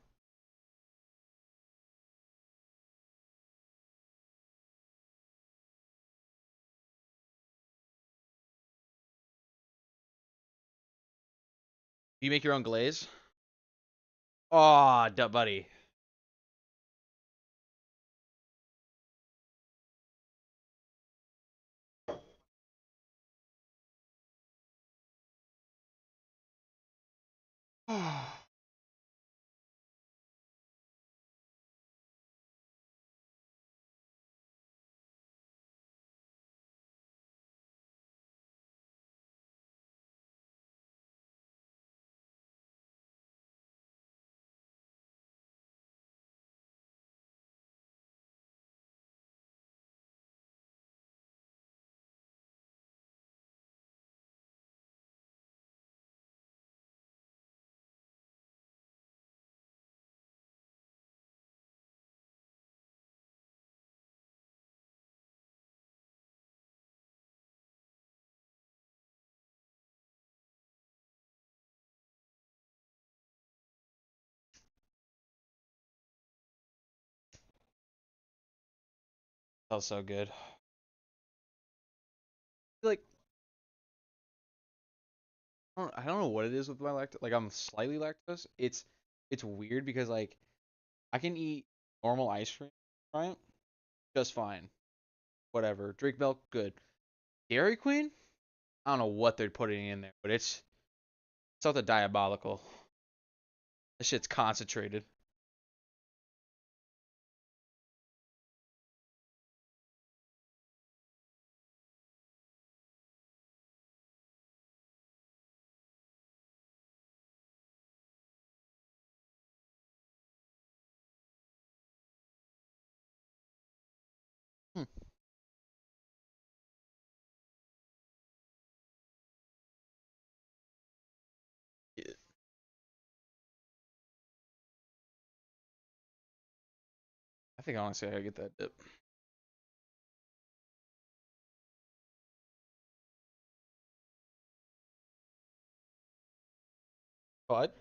Do you make your own glaze? Oh, buddy. Felt so good. Like I don't know what it is with my lactose. Like I'm slightly lactose. It's weird because like I can eat normal ice cream, right? Just fine. Whatever. Drink milk, good. Dairy Queen? I don't know what they're putting in there, but it's something diabolical. This shit's concentrated. Hmm. Yeah. I think honestly I gotta get that dip. But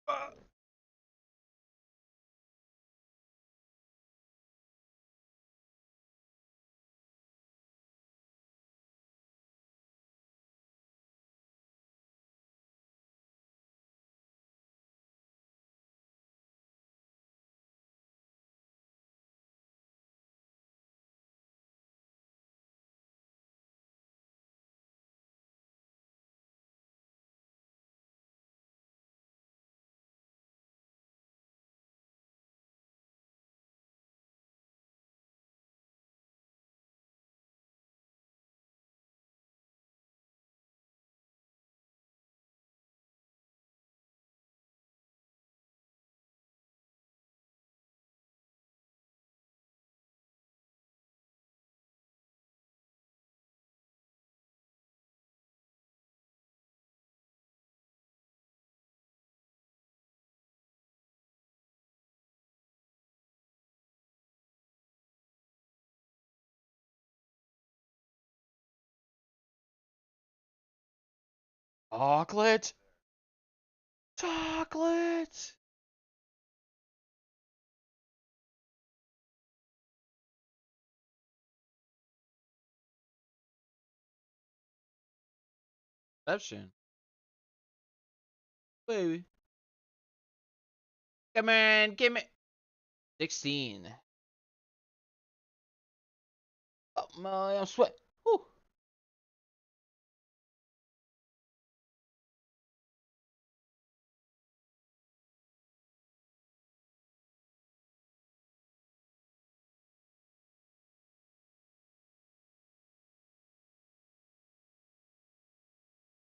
uh, Chocolate. Chocolate. Perception. Baby. Come on, give me 16. Oh my, I'm sweating. Whew.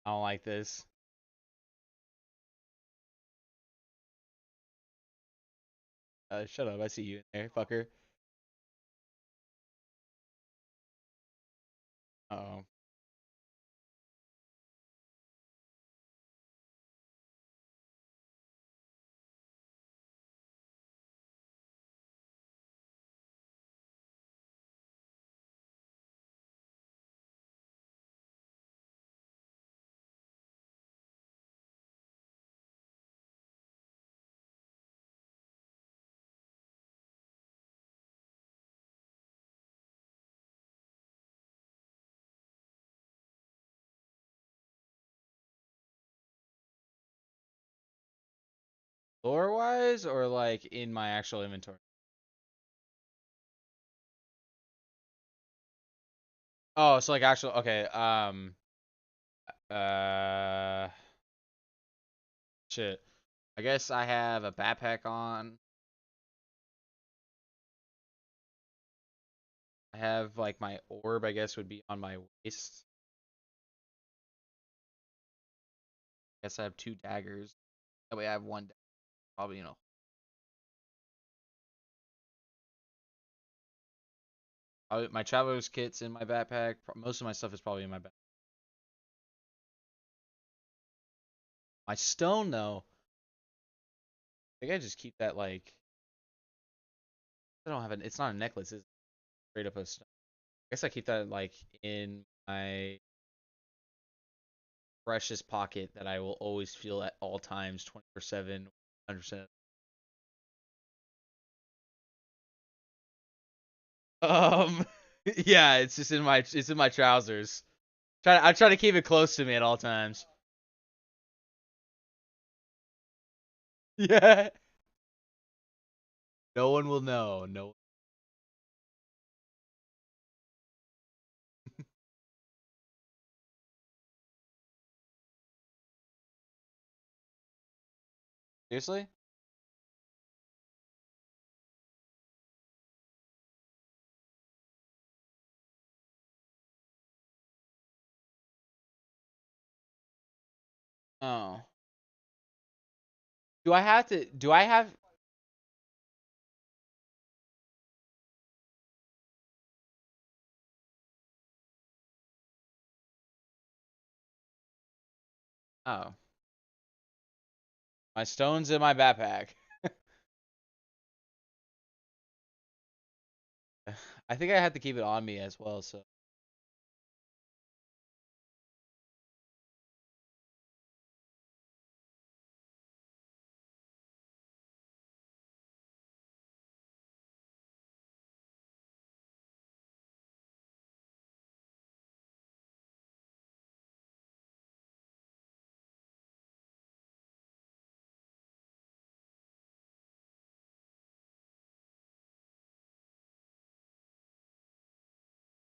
I don't like this. Shut up. I see you in there, fucker. Uh-oh. Lore wise or like in my actual inventory? Oh, so like actual okay, uh shit. I guess I have a backpack on. I have like my orb, I guess would be on my waist. I guess I have two daggers. That way I have one dagger. Probably, my traveler's kit's in my backpack. Most of my stuff is probably in my backpack. My stone though, I think I just keep that like I don't have it. It's not a necklace, it's straight up a stone. I guess I keep that like in my precious pocket that I will always feel at all times, 24/7, 100%. Um, yeah, it's just it's in my trousers. I try to keep it close to me at all times. Yeah. No one will know. No. Seriously? Oh. Do I have Oh. My stone's in my backpack. I think I have to keep it on me as well, so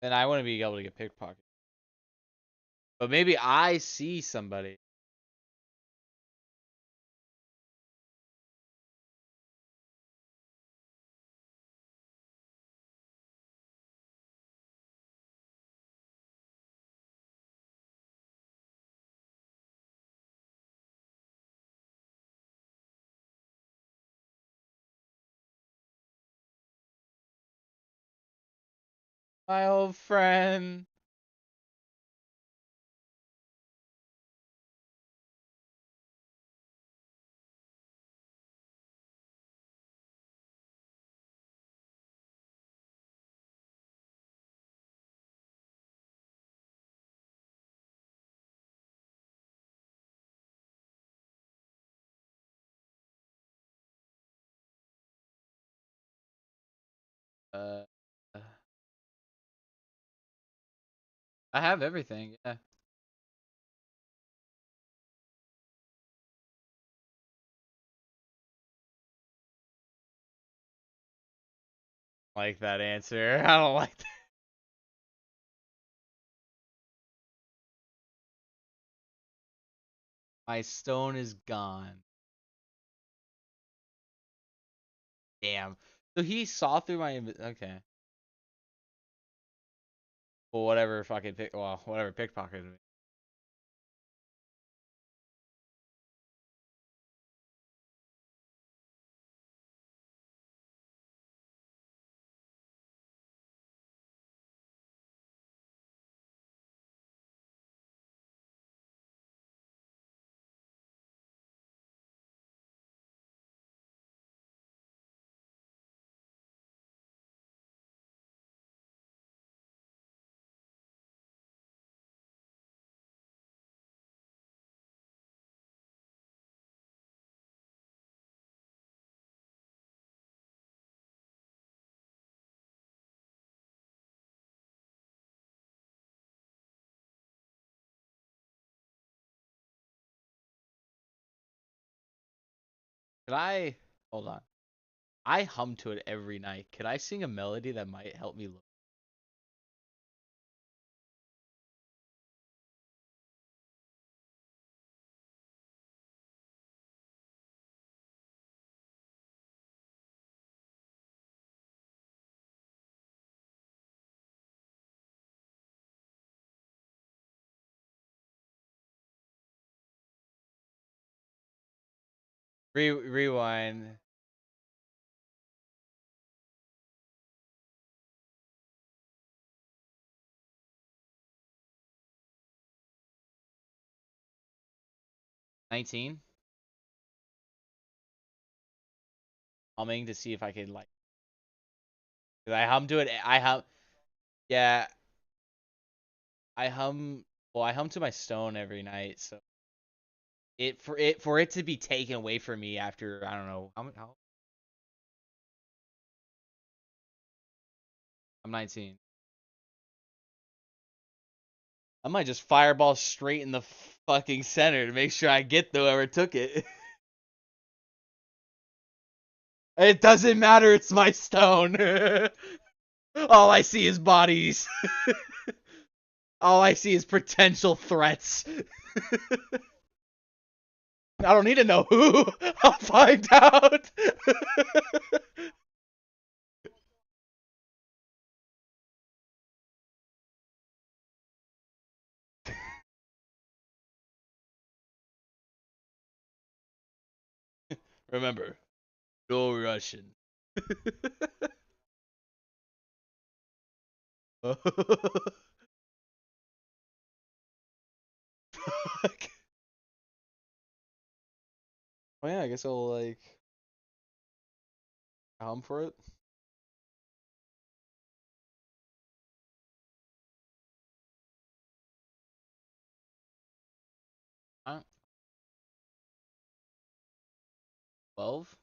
then I wouldn't be able to get pickpocketed. But maybe I see somebody. My old friend. Uh, I have everything. Yeah. Like that answer. I don't like that. My stone is gone. Damn. So he saw through my okay. Well, whatever fucking pick. Well, whatever pickpocketed me. Could I hold on? I hum to it every night. Could I sing a melody that might help me look? Rewind. 19. Humming to see if I can like. 'Cause I hum to it. I hum. Yeah, I hum. Well, I hum to my stone every night, so for it to be taken away from me after I don't know how I'm 19. I might just fireball straight in the fucking center to make sure I get whoever took it. It doesn't matter. It's my stone. All I see is bodies. All I see is potential threats. I don't need to know who. I'll find out. Remember, no Russian. Fuck. Oh yeah, I guess I'll like hum for it. 12.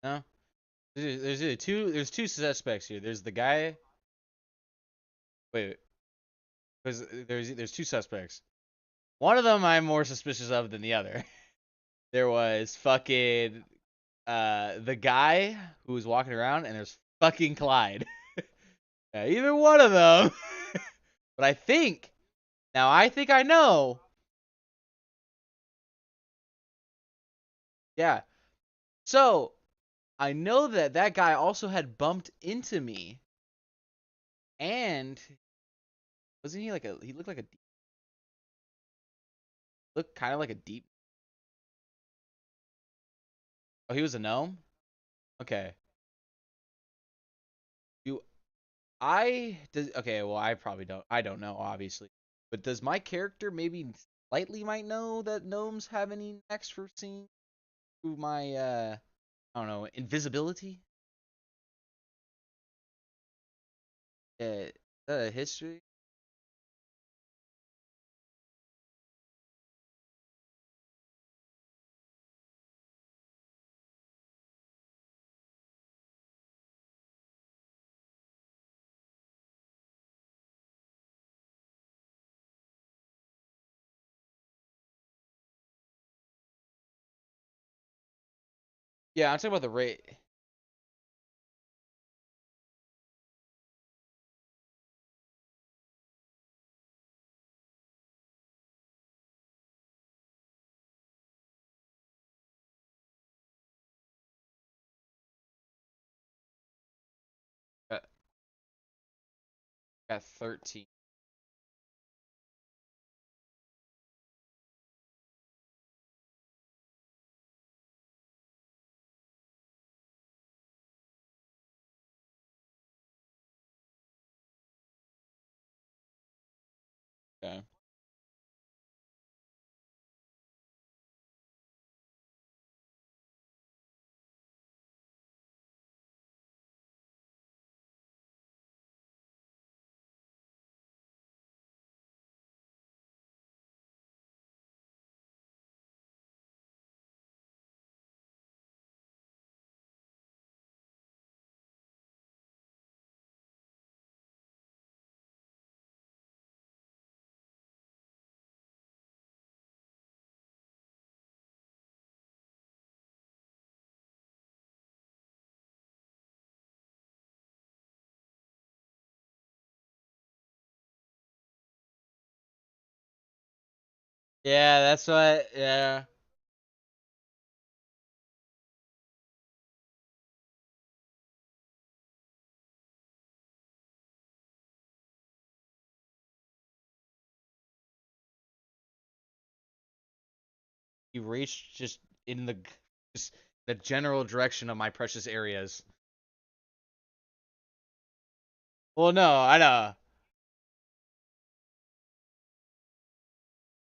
No, there's two suspects here. There's the guy. Wait, because there's two suspects. One of them I'm more suspicious of than the other. There was fucking the guy who was walking around, and there's fucking Clyde. Yeah, either one of them. But I think I know. Yeah. So I know that that guy also had bumped into me, and wasn't he like a? He looked like a looked kind of like a deep. Oh, he was a gnome. Okay. You I does okay. Well, I probably don't. I don't know, obviously. But does my character maybe slightly might know that gnomes have any next for seeing through my I don't know, invisibility? History. Yeah, I'm talking about the rate. Got, got 13. Okay. Yeah, that's what. Yeah. He reached just in the just the general direction of my precious areas. Well, no, I know.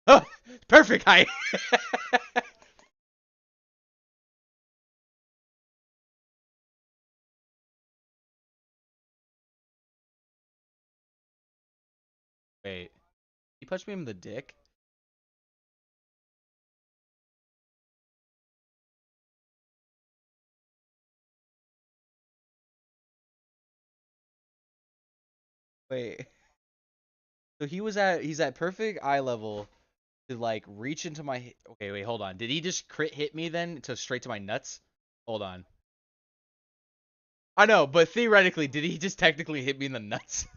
Oh, perfect height. Wait, he punched me in the dick. Wait. So he's at perfect eye level to like reach into my. Okay, wait, hold on. Did he just crit hit me then to straight to my nuts? Hold on. I know, but theoretically, did he just technically hit me in the nuts?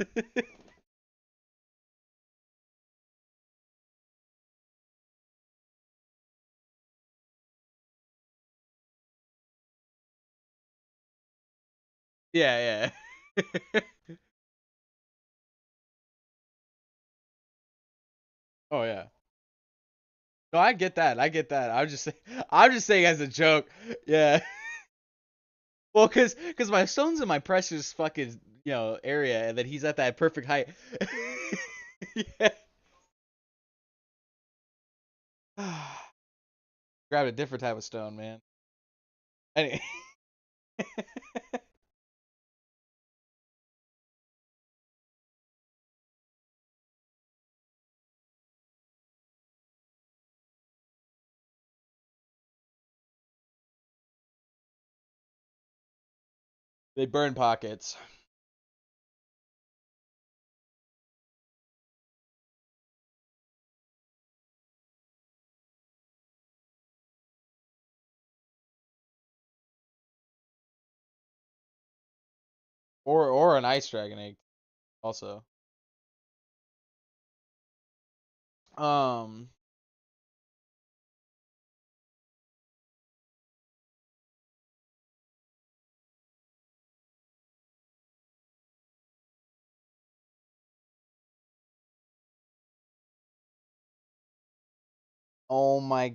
Yeah, yeah. Oh yeah. No, I get that. I get that. I'm just saying as a joke. Yeah. Well, cause my stone's in my precious fucking area, and then he's at that perfect height. Yeah. Grabbed a different type of stone, man. Anyway, they burn pockets. Or an ice dragon egg also. Um, Oh my.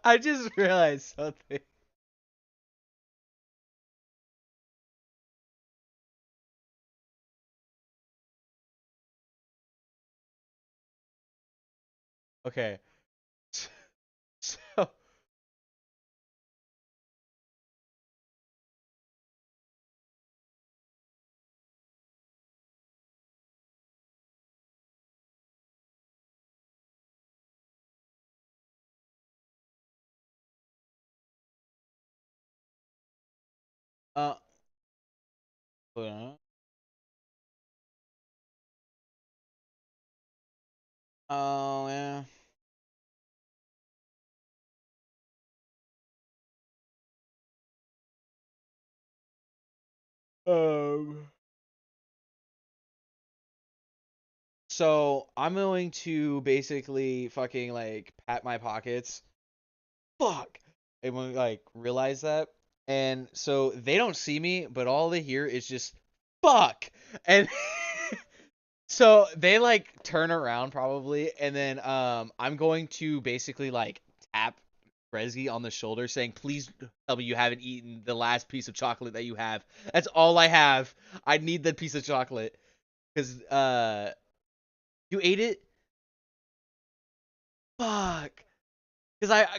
I just realized something. Okay. So, uh, uh, oh yeah. Um. So I'm going to basically fucking like pat my pockets. Fuck. And when like realize that, and so they don't see me, but all they hear is just fuck, and so they like turn around probably, and then I'm going to basically like tap Bresky on the shoulder, saying, "Please tell me you haven't eaten the last piece of chocolate that you have. That's all I have. I need that piece of chocolate because you ate it. Fuck.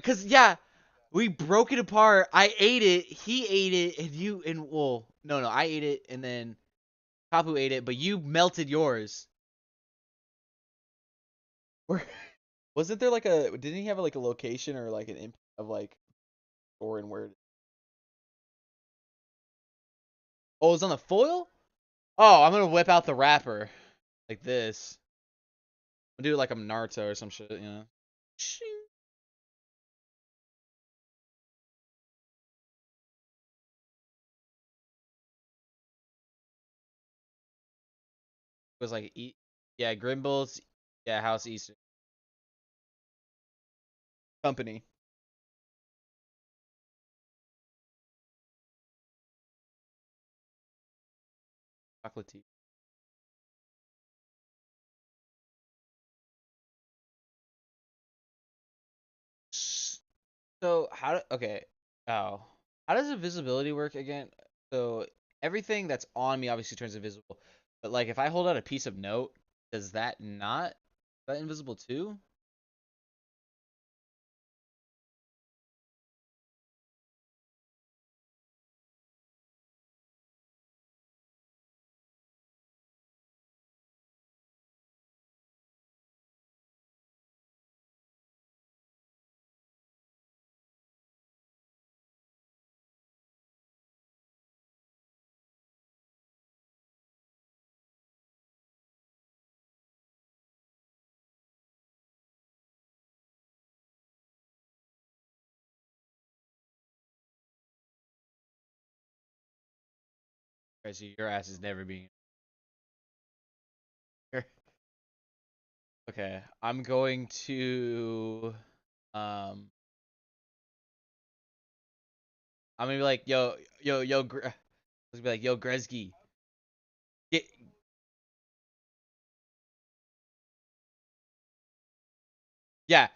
Cause yeah, we broke it apart. I ate it. He ate it, and you and well, no, I ate it, and then Kapu ate it, but you melted yours. Where wasn't there like a? Didn't he have like a location or like an imp of like store and where? Oh, it was on the foil. Oh, I'm gonna whip out the wrapper like this. I'm gonna do it like I'm Naruto or some shit, you know. Shing. It was like yeah, Grimbles, yeah, House Eastern Company, chocolate tea. So okay. Oh. How does invisibility work again? So everything that's on me obviously turns invisible. But like if I hold out a piece of note, does that not is that invisible too? Okay, so your ass is never being here. Okay. I'm going to um I'm gonna be like, I'm gonna be like, yo, Gretzky, get yeah,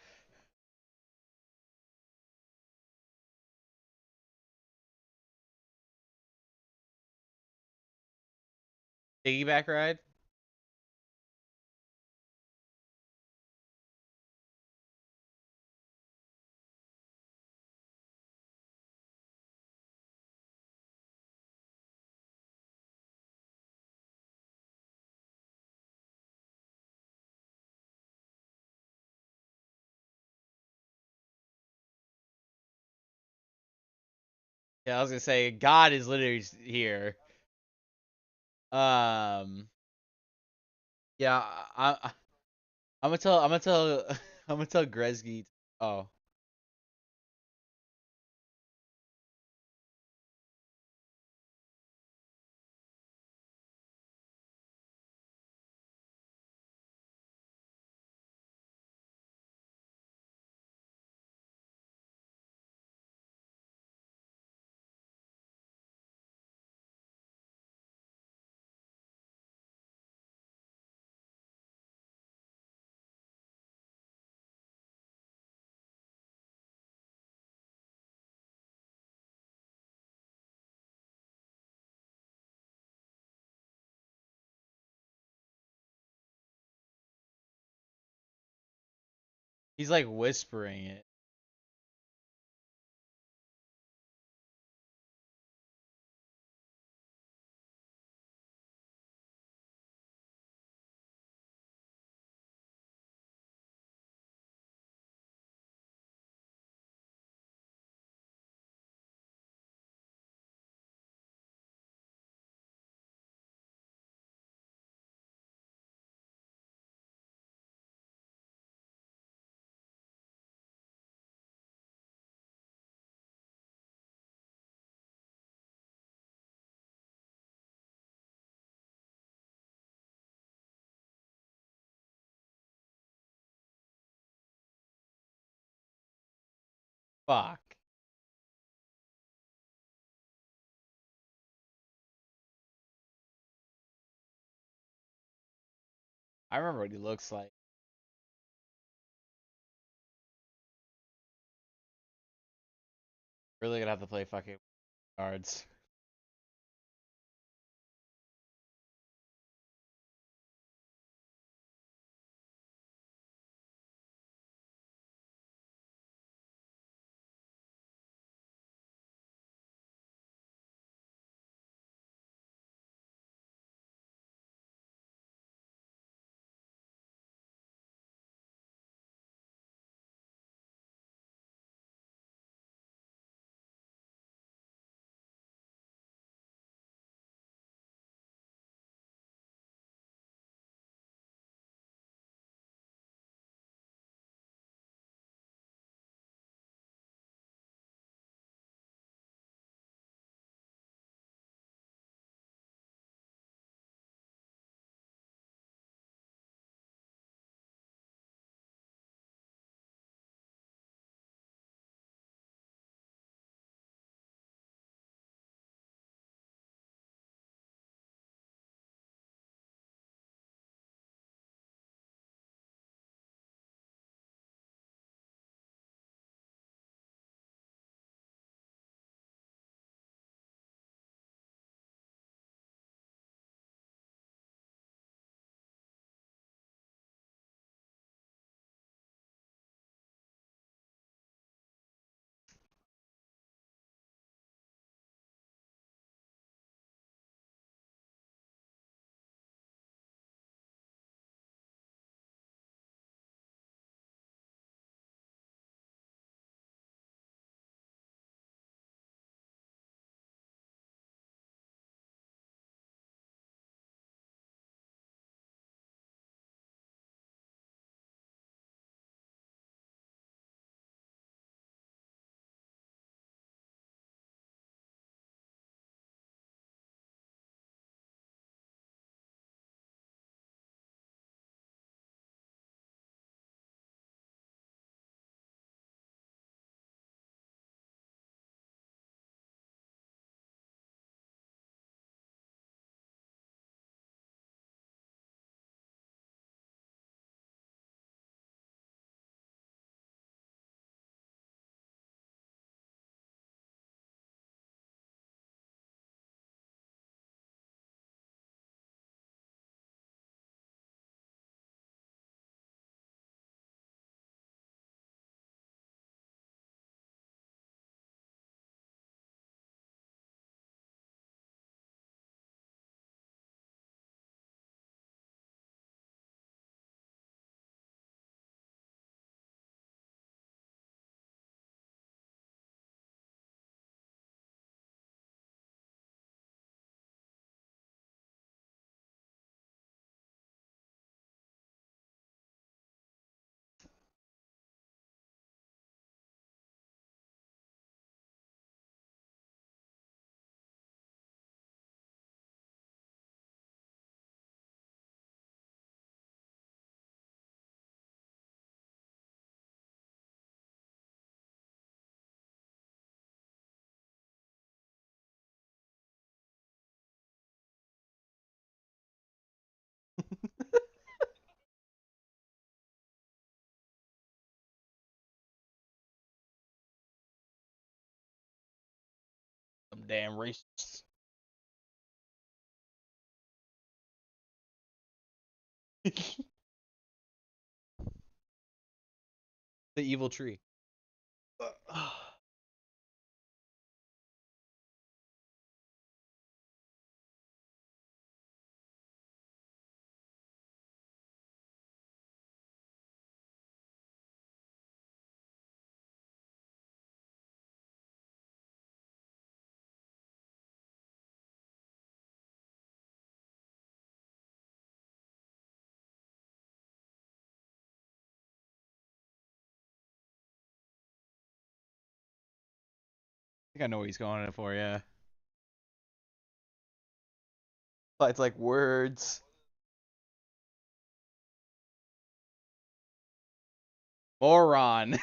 piggyback ride. Yeah, I was gonna say God is literally here. Um yeah, I'm gonna tell I'm gonna tell Gretzky. Oh, He's like whispering it. Fuck. I remember what he looks like. Really gonna have to play fucking cards. Some damn racists. The evil tree. I think I know what he's going in for, yeah. But it's like words. Moron.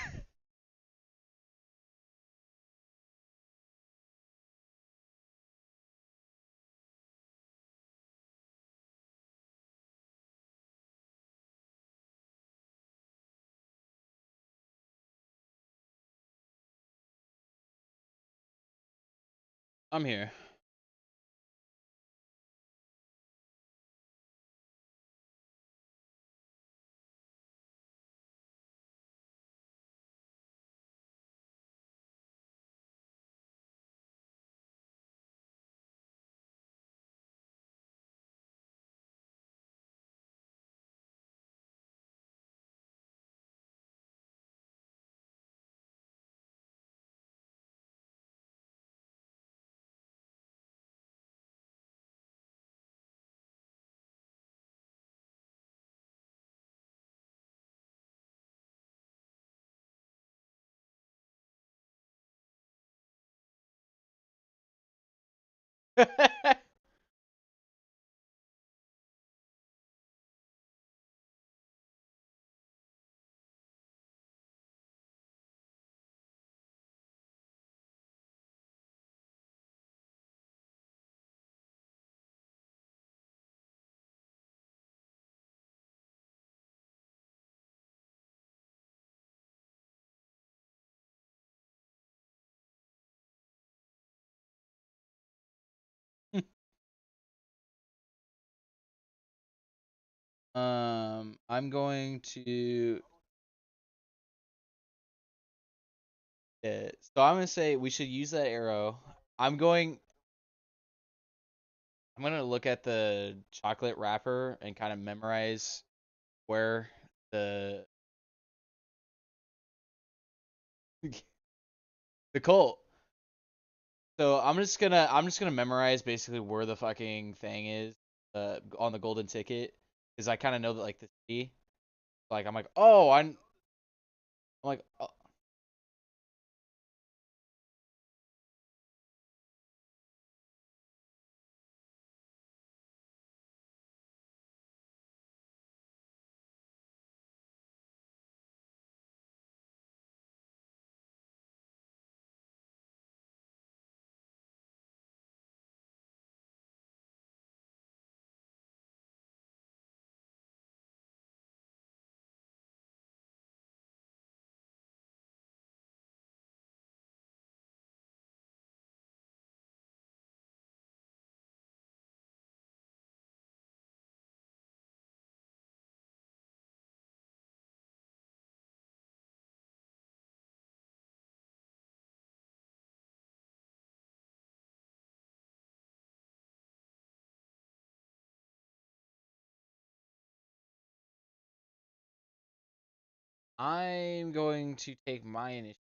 I'm here. I'm going to. So I'm gonna say we should use that arrow. I'm going. I'm gonna look at the chocolate wrapper and kind of memorize where the cult. So I'm just gonna memorize basically where the fucking thing is, on the golden ticket, because I kind of know that like the city. Like I'm like, oh, I'm like, oh. I'm going to take my initiative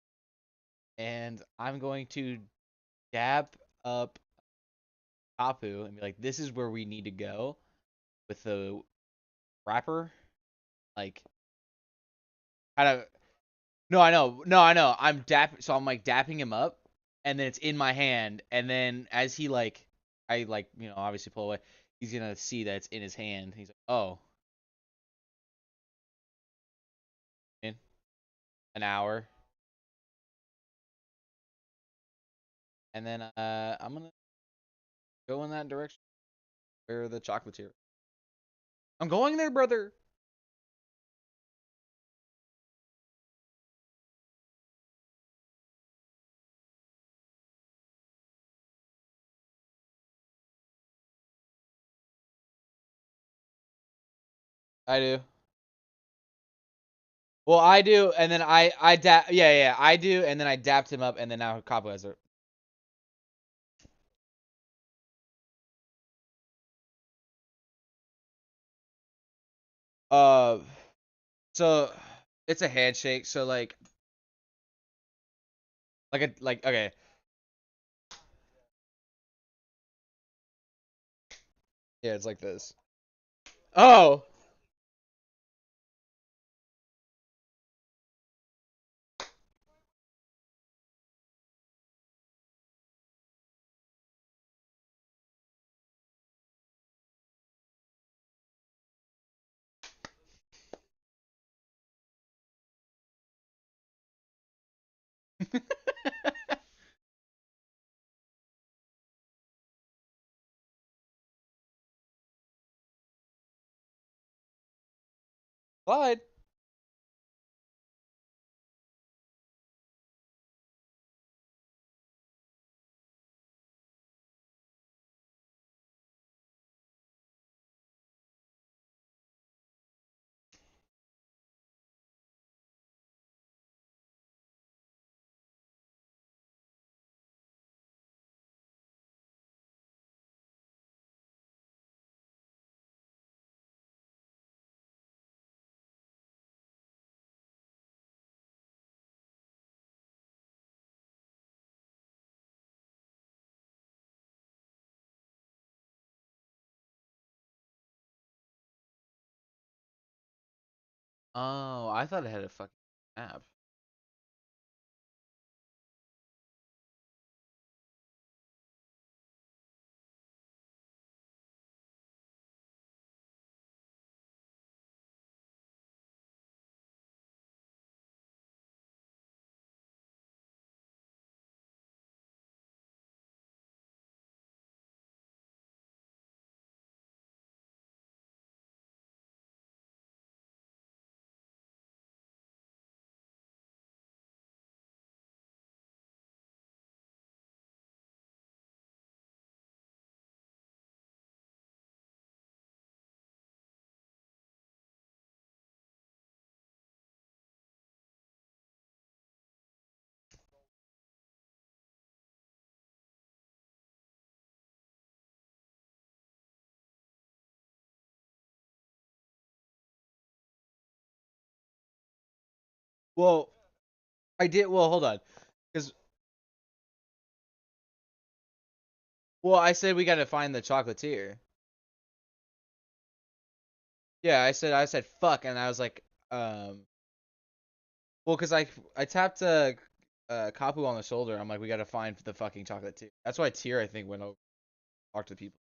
and I'm going to dap up Tapu and be like, this is where we need to go with the wrapper. Like, kind of. No, I know. No, I know. So I'm like dapping him up, and then it's in my hand, and then as he like, I like, obviously pull away. He's gonna see that it's in his hand. He's like, oh, in an hour, and then I'm gonna go in that direction where the chocolatier. I'm going there, brother. I do. Well, I do, and then I dap. Yeah, I do, and then I dapped him up, and then now Capo has it. Uh, so it's a handshake. So like okay. Yeah, it's like this. Oh. Clyde. Oh, I thought it had a fucking app. Well, I did. Well, hold on, because well, I said we gotta find the chocolatier. Yeah, I said fuck, and I was like, well, because I tapped Kapu on the shoulder. I'm like, we gotta find the fucking chocolatier. That's why Tier I think went over talked to people.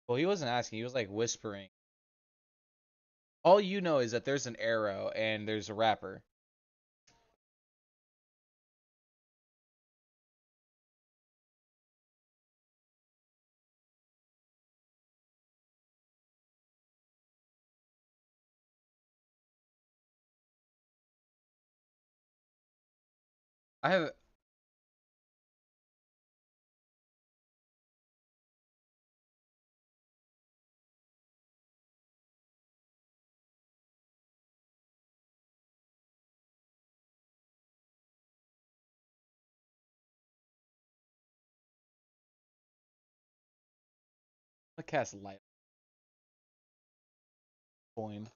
Well, he wasn't asking. He was like whispering. All you know is that there's an arrow and there's a wrapper. I have. I cast light coin.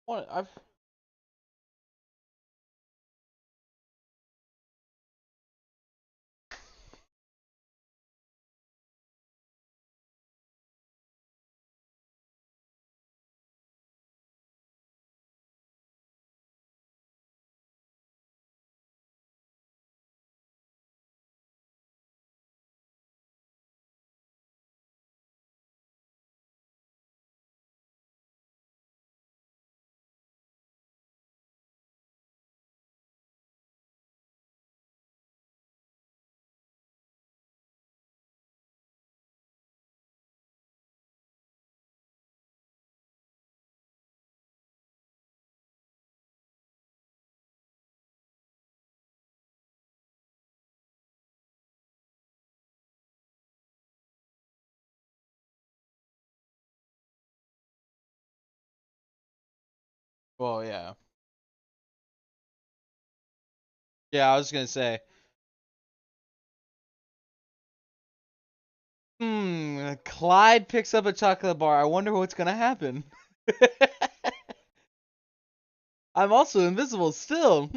What I've. Well, yeah. Yeah, I was gonna say. Clyde picks up a chocolate bar. I wonder what's gonna happen. I'm also invisible still.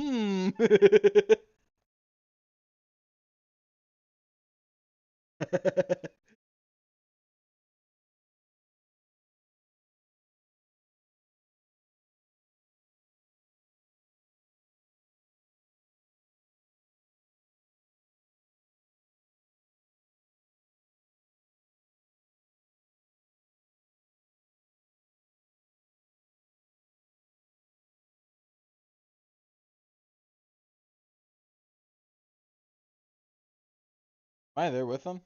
Am I there with them?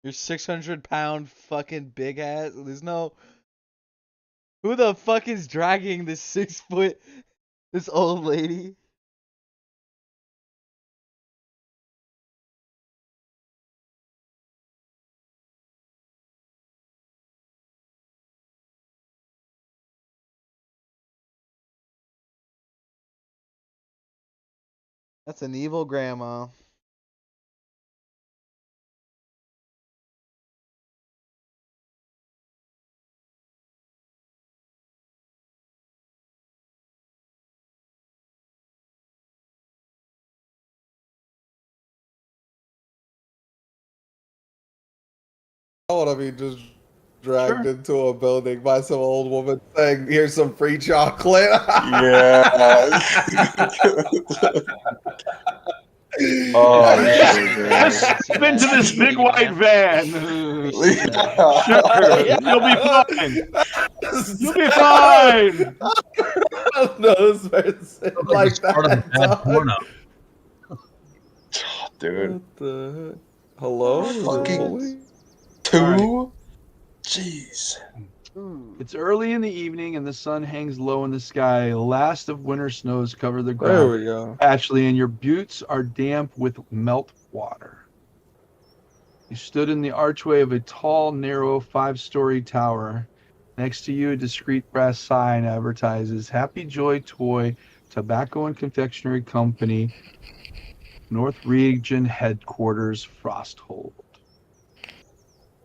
Your 600-pound fucking big ass. There's no. Who the fuck is dragging this 6 foot, this old lady? That's an evil grandma. I want to be just dragged Sure. into a building by some old woman saying, "Here's some free chocolate." Yeah. Oh, Just step into this big white van. Sure, you'll be fine. You'll be fine. No, this person like Part of the that. bad dog. porno. dude. What the heck? Hello? Fucking 2? Jeez. It's early in the evening and the sun hangs low in the sky. The last of winter snows cover the There ground. we go. Ashley, and your boots are damp with melt water. You stood in the archway of a tall, narrow, 5-story tower. Next to you, a discreet brass sign advertises Happy Joy Toy Tobacco and Confectionery Company, North Region Headquarters, Frosthold.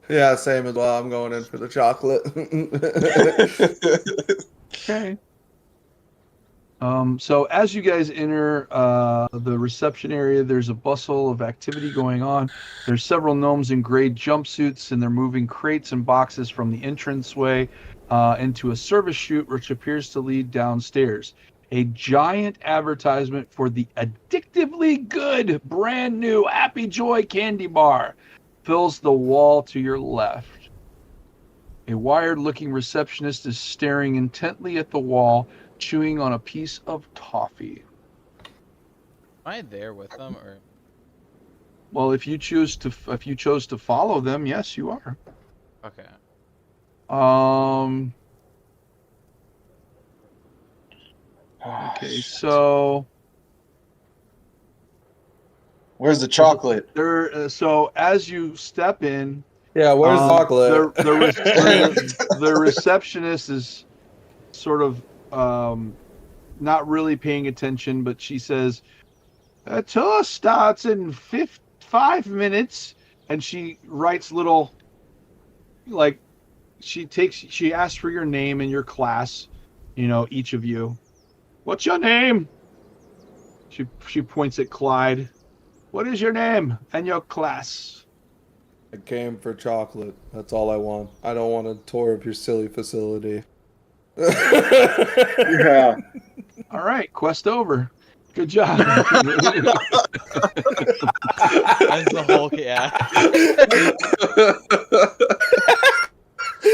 Yeah, same as well. I'm going in for the chocolate. Okay. So as you guys enter the reception area, there's a bustle of activity going on. There's several gnomes in gray jumpsuits, and they're moving crates and boxes from the entranceway into a service chute, which appears to lead downstairs. A giant advertisement for the addictively good, brand new Happy Joy candy bar fills the wall to your left. A wired-looking receptionist is staring intently at the wall, chewing on a piece of toffee. Am I there with them or? Well, if you chose to follow them, yes, you are. Okay. Okay, so Where's the chocolate? there. So as you step in, Yeah, where's chocolate? the receptionist is sort of not really paying attention, but she says, "A tour starts in 5 minutes," and she writes little, like, she asks for your name and your class, each of you. What's your name? She points at Clyde. What is your name and your class? I came for chocolate. That's all I want. I don't want a tour of your silly facility. Yeah. All right, quest over. Good job. That's the whole yeah.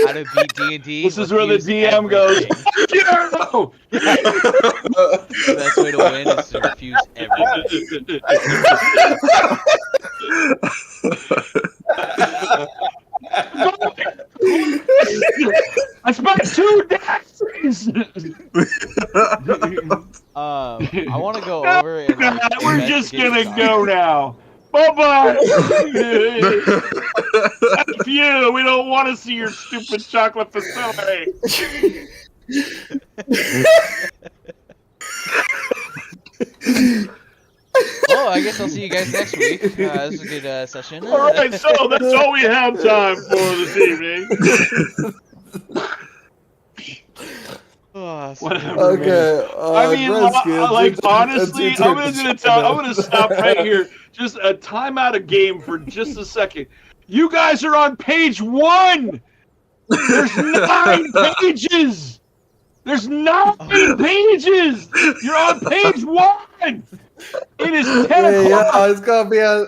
How to beat D&D. This is where the DM goes. The best way to win is to refuse everything. I spent 2 days. I want to go over and We're just gonna go now. Bye-bye. F you. We don't want to see your stupid chocolate facility. Well, I guess I'll see you guys next week. This was a good session. All right, so that's all we have time for this evening. Oh, Whatever. Okay. I mean, honestly, I'm gonna stop right here. Just a time out of game for just a second. You guys are on page 1. There's 9 pages. There's 9 pages. You're on page 1. It is 10 o'clock. Yeah,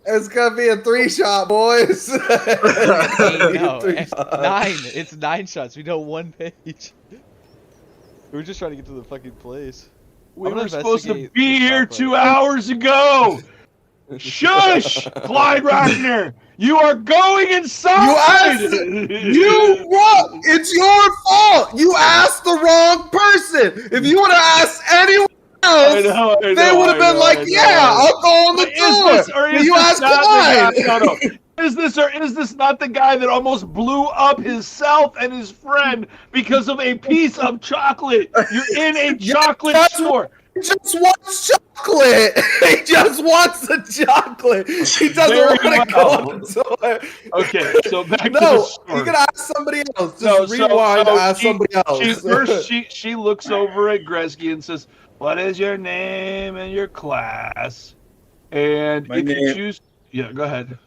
it's gonna be a 3-shot, boys. no, 9. It's 9 shots. We know 1 page. We're just trying to get to the fucking place. We were supposed to be here 2 hours ago. Shush, Clyde Ragnar. You are going inside. You what? It's your fault. You asked the wrong person. If you would have asked anyone else, they would have been like, "Yeah, I'll go on the tour." You asked Clyde. No. Is this not the guy that almost blew up himself and his friend because of a piece of chocolate? You're in a chocolate store. He just wants chocolate. He just wants the chocolate. He doesn't want to go on the tour. Okay, so back to the story. You can ask somebody else. Just rewind and ask somebody else. She looks over at Gretzky and says, "What is your name and your class?" And you choose, yeah, go ahead.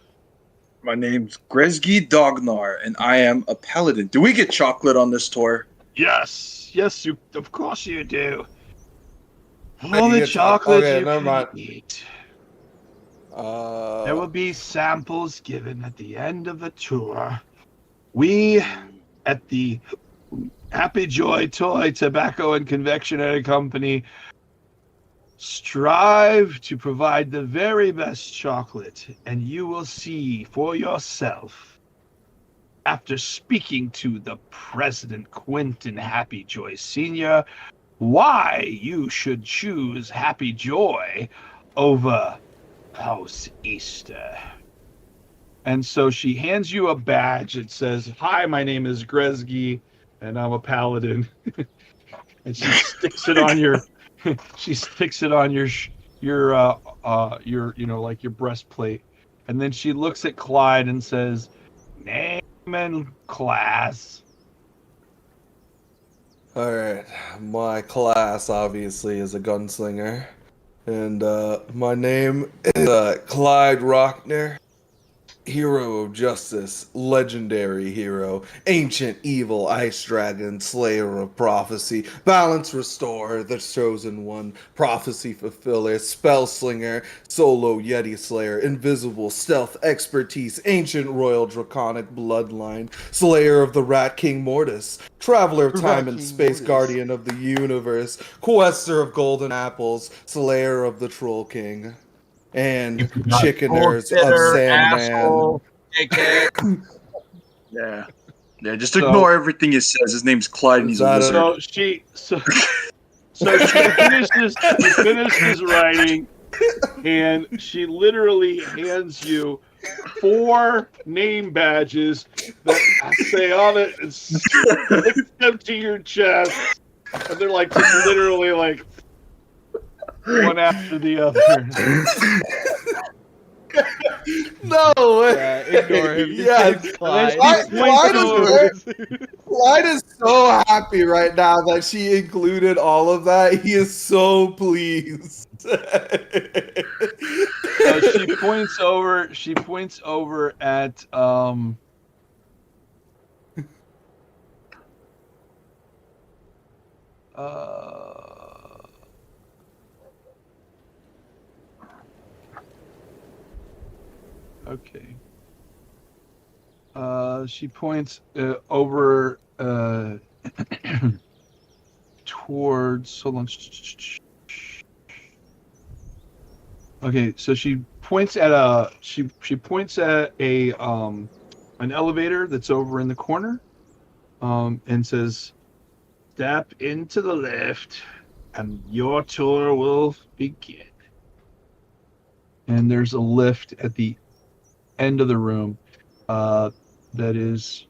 My name's Gresgy Dognar, and I am a paladin. Do we get chocolate on this tour? Yes, of course you do. All the chocolate you can eat. There will be samples given at the end of the tour. We at the Happy Joy Toy Tobacco and Confectionery Company strive to provide the very best chocolate, and you will see for yourself, after speaking to the President Quentin Happy Joy Sr., why you should choose Happy Joy over House Easter. And so she hands you a badge. It says, "Hi, my name is Gresgy, and I'm a paladin." And she sticks it on your like your breastplate. And then she looks at Clyde and says, "Name and class." All right, my class obviously is a gunslinger, and my name is Clyde Rockner. Hero of justice, legendary hero, ancient evil ice dragon, slayer of prophecy, balance restorer, the chosen one, prophecy fulfiller, spell slinger, solo yeti slayer, invisible stealth expertise, ancient royal draconic bloodline, slayer of the rat king Mortis, traveler of time and space, guardian of the universe, quester of golden apples, slayer of the troll king. And chickeners of Sandman. Yeah. Yeah, just ignore everything he says. His name's Clyde and he's a wizard. So she finishes writing, and she literally hands you 4 name badges that say on it and sticks them to your chest. And they're like literally like one after the other. No way. Ignore him. Yes, Clyde. Clyde is so happy right now that she included all of that. He is so pleased. She points over at okay. She points over towards. Hold on. Okay, so she points at a an elevator that's over in the corner, and says, "Step into the lift, and your tour will begin." And there's a lift at the end of the room that is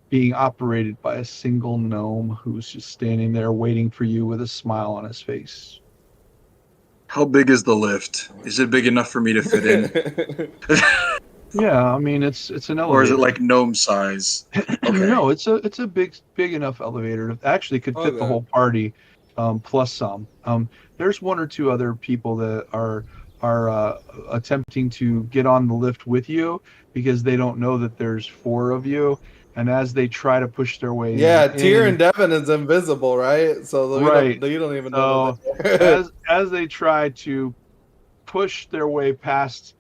being operated by a single gnome who's just standing there waiting for you with a smile on his face. How big is the lift? Is it big enough for me to fit in? Yeah, I mean it's an elevator. Or is it like gnome size? Okay. No, it's a big enough elevator. It actually could fit the whole party, plus some. There's 1 or 2 other people that are attempting to get on the lift with you because they don't know that there's 4 of you, and as they try to push their way Tyr and Devin is invisible, right? So you don't even know that. as they try to push their way past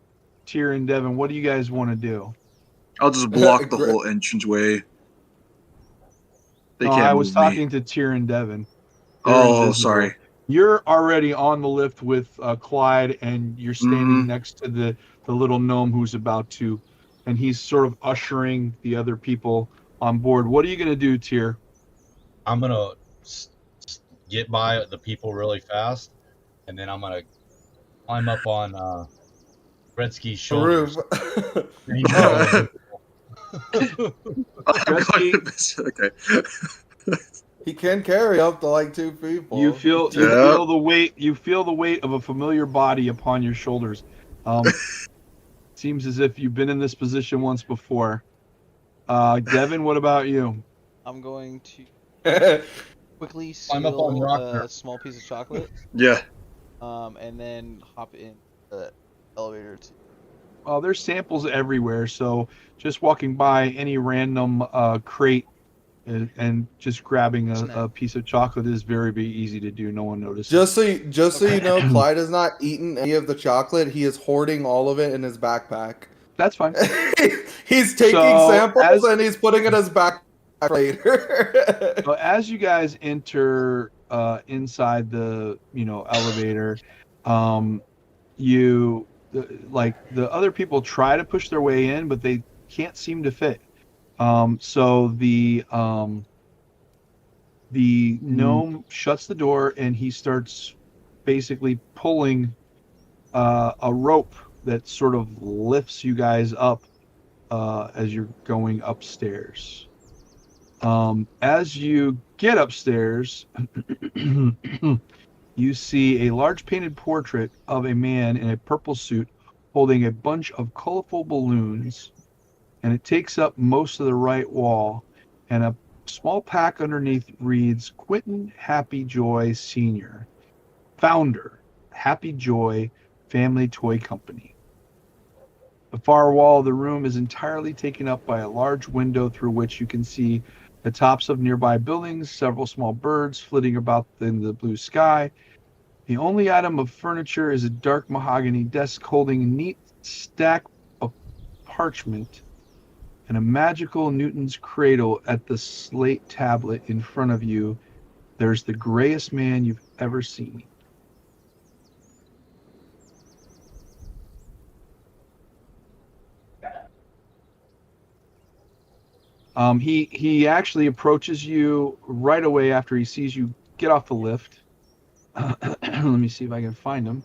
Tyr and Devin, what do you guys want to do? I'll just block the whole entranceway. I was talking to Tyr and Devin. Oh, sorry. You're already on the lift with Clyde, and you're standing next to the little gnome who's about to, and he's sort of ushering the other people on board. What are you going to do, Tyr? I'm going to get by the people really fast, and then I'm going to climb up on Gretzky's shoulders. Okay. He can carry up to like 2 people. You feel the weight. You feel the weight of a familiar body upon your shoulders. Seems as if you've been in this position once before. Devin, what about you? I'm going to quickly steal a small piece of chocolate. Yeah. And then hop in the elevator. Well, there's samples everywhere, so just walking by any random crate and just grabbing a piece of chocolate is very, very easy to do. No one notices. Just so you know, Clyde has not eaten any of the chocolate. He is hoarding all of it in his backpack. That's fine. He's taking samples and he's putting it in his backpack later. So as you guys enter inside the elevator, the other people try to push their way in, but they can't seem to fit. So the gnome shuts the door and he starts basically pulling a rope that sort of lifts you guys up as you're going upstairs. As you get upstairs, you see a large painted portrait of a man in a purple suit holding a bunch of colorful balloons, and it takes up most of the right wall, and a small plaque underneath reads Quentin Happy Joy Sr., founder, Happy Joy Family Toy Company. The far wall of the room is entirely taken up by a large window through which you can see the tops of nearby buildings, several small birds flitting about in the blue sky. The only item of furniture is a dark mahogany desk holding a neat stack of parchment and a magical Newton's cradle at the slate tablet in front of you. There's the grayest man you've ever seen. He actually approaches you right away after he sees you get off the lift. Let me see if I can find him.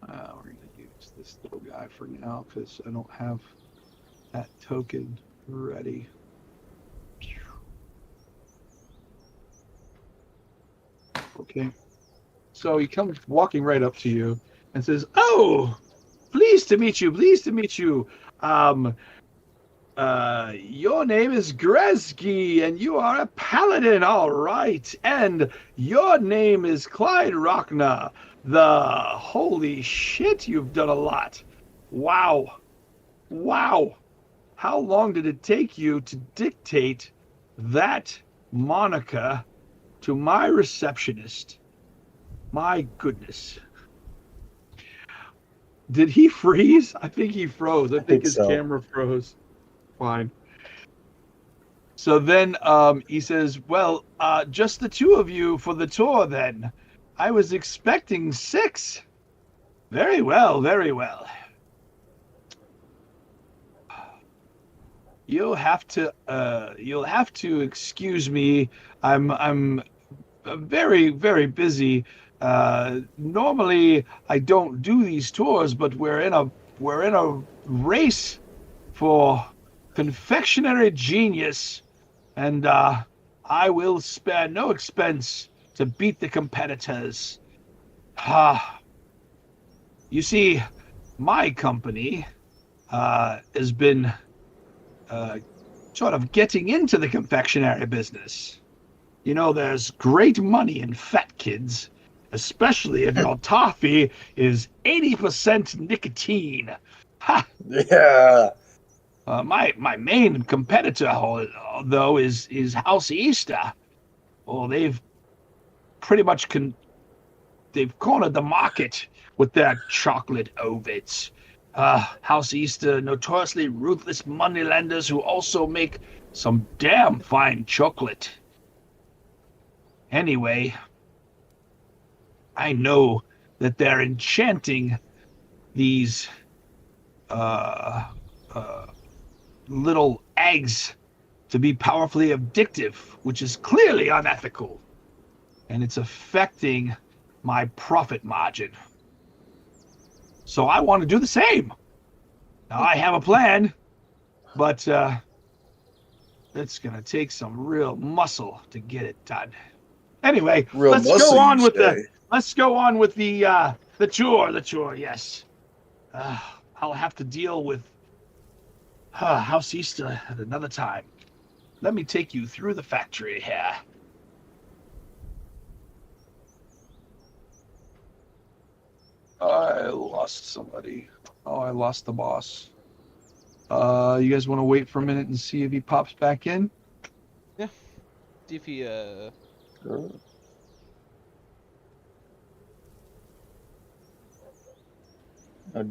We're going to use this little guy for now because I don't have that token ready. Okay. So he comes walking right up to you and says, "Oh, pleased to meet you. Pleased to meet you. Your name is Gresky, and you are a paladin, all right. And your name is Clyde Rockner. Holy shit, you've done a lot. Wow. How long did it take you to dictate that moniker to my receptionist? My goodness." Did he freeze? I think he froze. I think his camera froze. Fine. So then he says, "Well, just the two of you for the tour then. I was expecting 6. Very well, very well. You'll have to excuse me. I'm very, very busy. Normally I don't do these tours, but we're in a race for confectionery genius, and I will spare no expense to beat the competitors. You see, my company has been sort of getting into the confectionery business. You know, there's great money in fat kids, especially if your toffee is 80% nicotine. Ha! Yeah. My main competitor, though, is House Easter. Well, they've pretty much they've cornered the market with their chocolate ovids. House Easter, notoriously ruthless moneylenders who also make some damn fine chocolate. Anyway, I know that they're enchanting these little eggs to be powerfully addictive, which is clearly unethical, and it's affecting my profit margin. So I want to do the same. Now I have a plan, but it's gonna take some real muscle to get it done. Anyway, let's go on with the tour. The tour, yes. I'll have to deal with House Easter at another time. Let me take you through the factory here. I lost somebody. Oh, I lost the boss. You guys want to wait for a minute and see if he pops back in? Yeah. See if he Sure.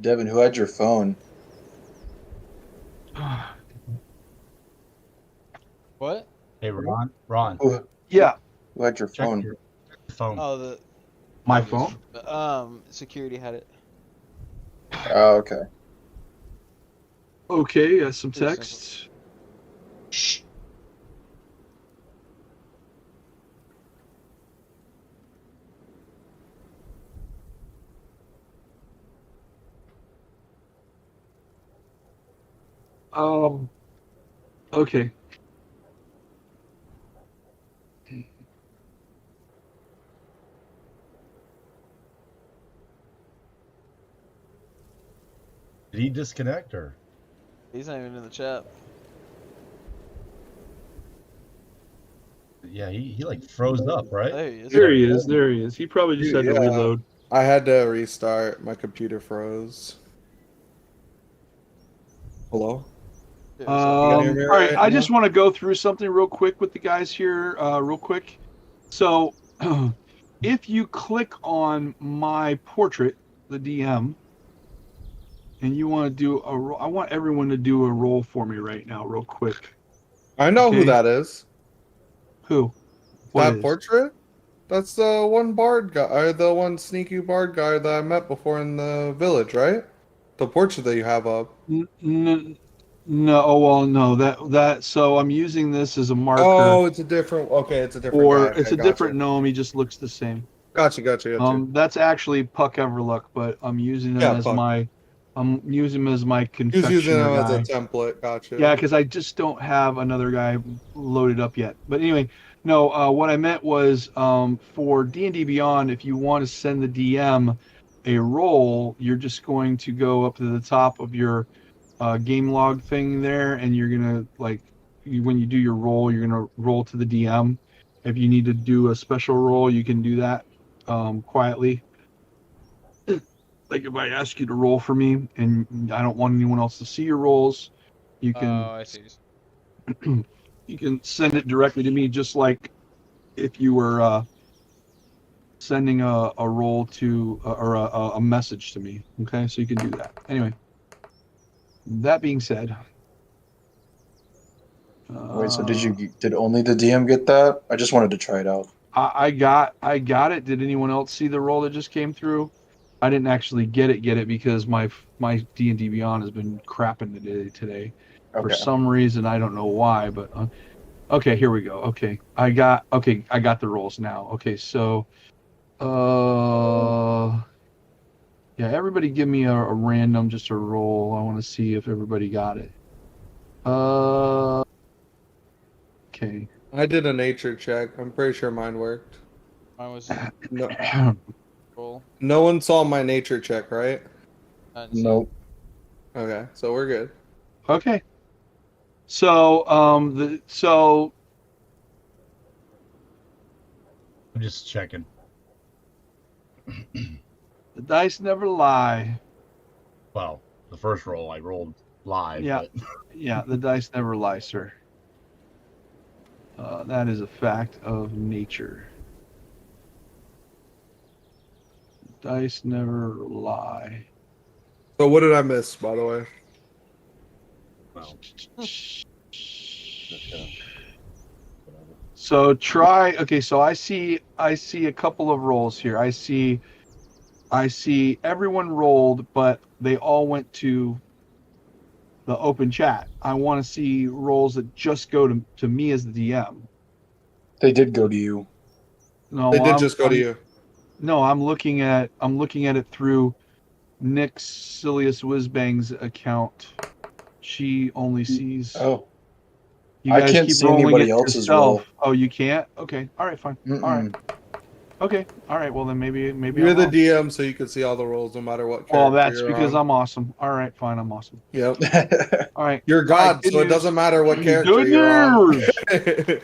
Devin, who had your phone? what? Hey, Ron, Yeah, Who had your check phone? your phone. Oh, my phone. Security had it. Oh, okay. Okay, some Pretty text. Shh. Okay. Did he disconnect or? He's not even in the chat. Yeah, he like froze up, right? There he is. There he is. There he is. He probably just had to Yeah. reload. I had to restart. My computer froze. Hello? All hear me right, right I now? just want to go through something real quick with the guys here, real quick. So, if you click on my portrait, the DM, and you want to do a roll, I want everyone to do a roll for me right now, real quick. I know who Okay. that is. Who? What That is? portrait? That's the one bard guy, or the one sneaky bard guy that I met before in the village, right? The portrait that you have up. No, oh, well, no, that. So I'm using this as a marker, Oh, it's a different. Okay, it's a different or guy. it's Okay, a different gotcha. gnome. He just looks the same. Gotcha. That's actually Puck Everluck, but I'm using him Yeah, as Puck. I'm using him as my He was using confectioner him as a guy. template. Gotcha. Yeah, because I just don't have another guy loaded up yet. But anyway, no. What I meant was for D&D Beyond, if you want to send the DM a roll, you're just going to go up to the top of your game log thing there, and you're gonna when you do your roll, you're gonna roll to the DM. If you need to do a special roll, you can do that quietly. Like if I ask you to roll for me, and I don't want anyone else to see your rolls, you can Oh, I see. you can send it directly to me, just like if you were sending a roll to or a message to me. Okay, so you can do that. Anyway, that being said, Wait, so did only the DM get that? I just wanted to try it out. I got it. Did anyone else see the roll that just came through? I didn't actually get it because my D&D Beyond has been crapping today. For Okay. some reason, I don't know why, but okay, here we go. Okay, I got the rolls now. Okay, so yeah, everybody give me a random, just a roll. I want to see if everybody got it. Okay. I did a nature check. I'm pretty sure mine worked. Mine was No, roll. no one saw my nature check, right? Nope. Okay, so we're good. Okay. So I'm just checking. the dice never lie. Well, the first roll I rolled live. Yeah. But... Yeah, the dice never lie, sir. That is a fact of nature. Dice never lie. So what did I miss, by the way? Well, so try. Okay, so I see a couple of rolls here. I see everyone rolled, but they all went to the open chat. I want to see rolls that just go to me as the DM. They did go to you. No, They did just go to you. No, I'm looking at it through Nick Silius Whizbang's account. She only sees. Oh. You guys I can't keep see rolling anybody it else's yourself. roll. Oh, you can't? Okay. All right, fine. Mm-mm. All right. Okay. All right. Well, then maybe You're I'm the wrong. DM, so you can see all the rolls no matter what character Well, that's you're because on. I'm awesome. All right, fine. I'm awesome. Yep. All right. You're All right, God, good so it news. doesn't matter what character Good you're on. news.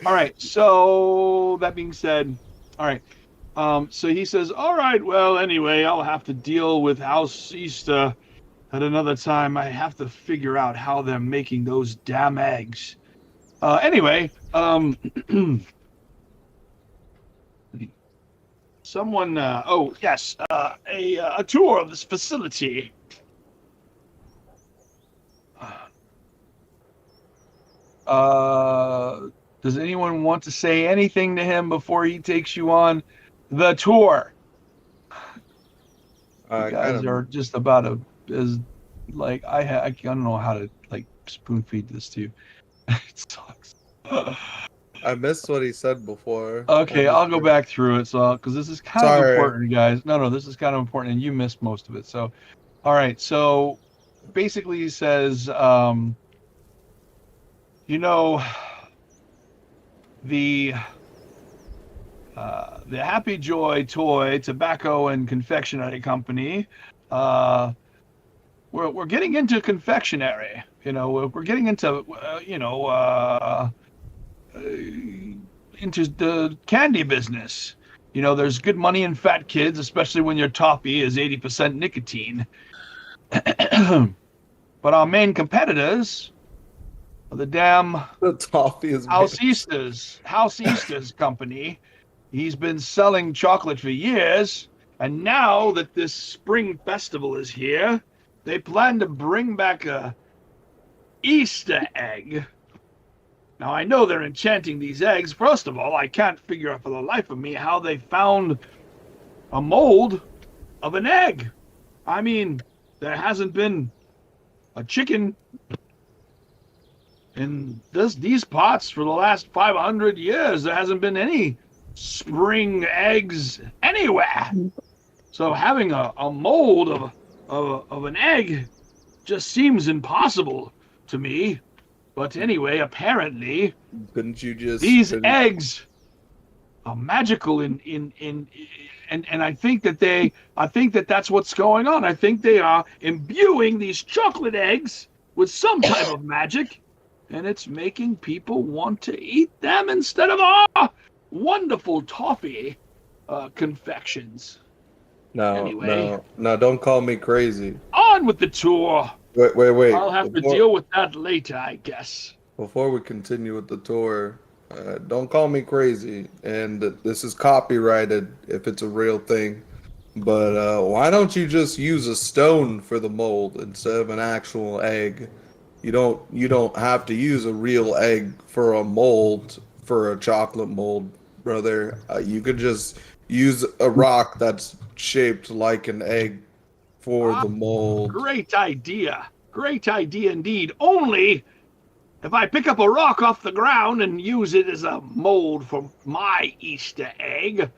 All right. So that being said, all right. So he says, all right, well, anyway, I'll have to deal with House East at another time. I have to figure out how they're making those damn eggs. Anyway, someone. Oh yes, a tour of this facility. Does anyone want to say anything to him before he takes you on the tour? You guys are just about as like I don't know how to like spoon feed this to you. It sucks. I missed what he said before. Okay, I'll go back through it. So, because this is kind of important, guys. No, this is kind of important, and you missed most of it. So, all right. So, basically, he says, you know, the Happy Joy Toy Tobacco and Confectionery Company. We're getting into confectionery. You know, we're getting into into the candy business. You know, there's good money in fat kids, especially when your toffee is 80% nicotine. But our main competitors are the damn toffee is House Easters company. He's been selling chocolate for years, and now that this spring festival is here, they plan to bring back a Easter egg. Now, I know they're enchanting these eggs. First of all, I can't figure out for the life of me how they found a mold of an egg. I mean, there hasn't been a chicken in these parts for the last 500 years. There hasn't been any spring eggs anywhere. So having a mold of an egg just seems impossible to me. But anyway, apparently, couldn't you just these eggs are magical and I think that that's what's going on. I think they are imbuing these chocolate eggs with some type of magic, and it's making people want to eat them instead of our wonderful toffee confections. No, don't call me crazy. On with the tour. Wait. I'll have to deal with that later, I guess. Before we continue with the tour, don't call me crazy. And this is copyrighted if it's a real thing. But why don't you just use a stone for the mold instead of an actual egg? You don't have to use a real egg for a mold, for a chocolate mold, brother. You could just use a rock that's shaped like an egg for the mold. Great idea indeed. Only if I pick up a rock off the ground and use it as a mold for my Easter egg,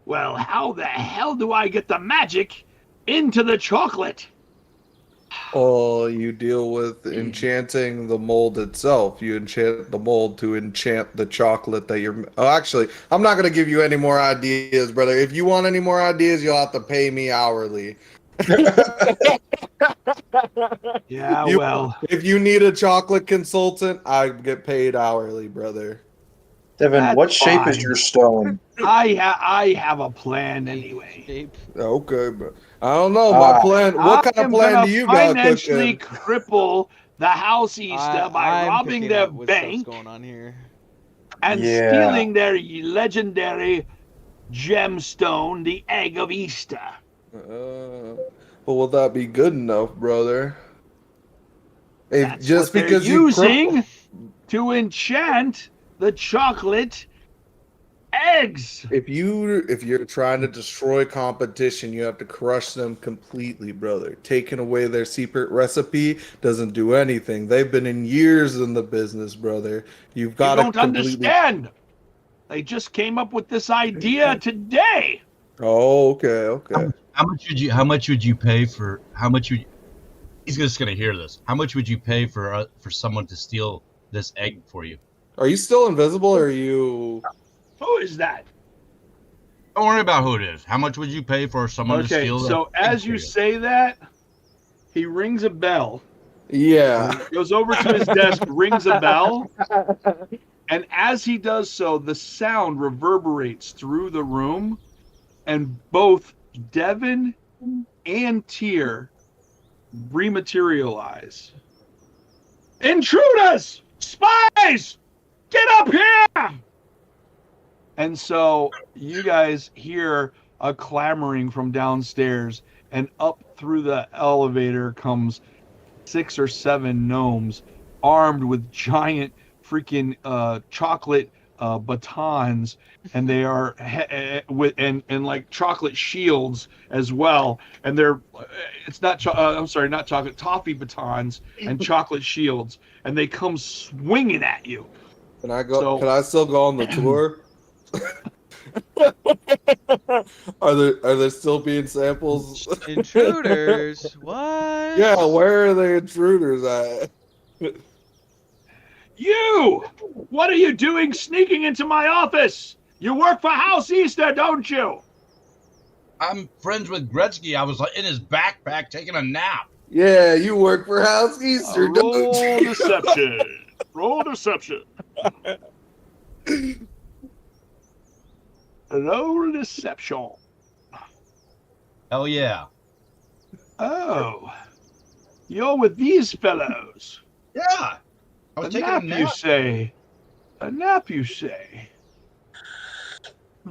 well, how the hell do I get the magic into the chocolate? Oh, you deal with enchanting the mold itself. You enchant the mold to enchant the chocolate that you're... Oh, actually, I'm not going to give you any more ideas, brother. If you want any more ideas, you'll have to pay me hourly. Yeah, well... If you need a chocolate consultant, I get paid hourly, brother. Devin, what shape is your stone? I have a plan anyway. Okay, but I don't know my plan. What kind of plan do you got? Financially cripple the House Easter by robbing their bank going on here. and stealing their legendary gemstone, the Egg of Easter. But will that be good enough, brother? That's just what because they're using to enchant the chocolate eggs. If you're trying to destroy competition, you have to crush them completely, brother. Taking away their secret recipe doesn't do anything. They've been in years in the business, brother. You don't understand. They just came up with this idea today. Oh, okay. How much would you pay for? He's just gonna hear this. How much would you pay for someone to steal this egg for you? Are you still invisible, or are you? Who is that? Don't worry about who it is. How much would you pay for someone to steal? Okay, so as you say that, he rings a bell. Yeah. Goes over to his desk, rings a bell, and as he does so, the sound reverberates through the room, and both Devin and Tyr rematerialize. Intruders! Spies! Get up here! And so you guys hear a clamoring from downstairs, and up through the elevator comes 6 or 7 gnomes armed with giant freaking chocolate batons, and they are with and like chocolate shields as well, and they're it's not I'm sorry, not chocolate, toffee batons and chocolate shields, and they come swinging at you. Can I go? So, can I still go on the tour? Are there still being samples? Intruders? What? Yeah, where are the intruders at? You! What are you doing sneaking into my office? You work for House Easter, don't you? I'm friends with Gretzky. I was in his backpack taking a nap. Yeah, you work for House Easter, don't roll you? Deception. Roll deception. Roll deception. Hell yeah. Oh. You're with these fellows. Yeah. I was taking a nap. You say. A nap, you say.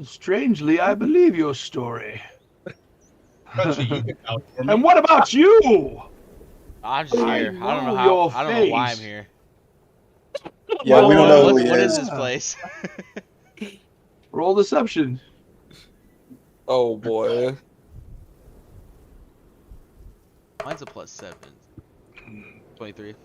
Strangely, I believe your story. And what about you? I'm just here. I don't know how. I don't know why I'm here. Yeah, we don't know who he what is. is this place? Roll deception. Oh boy. Mine's a +7. 23.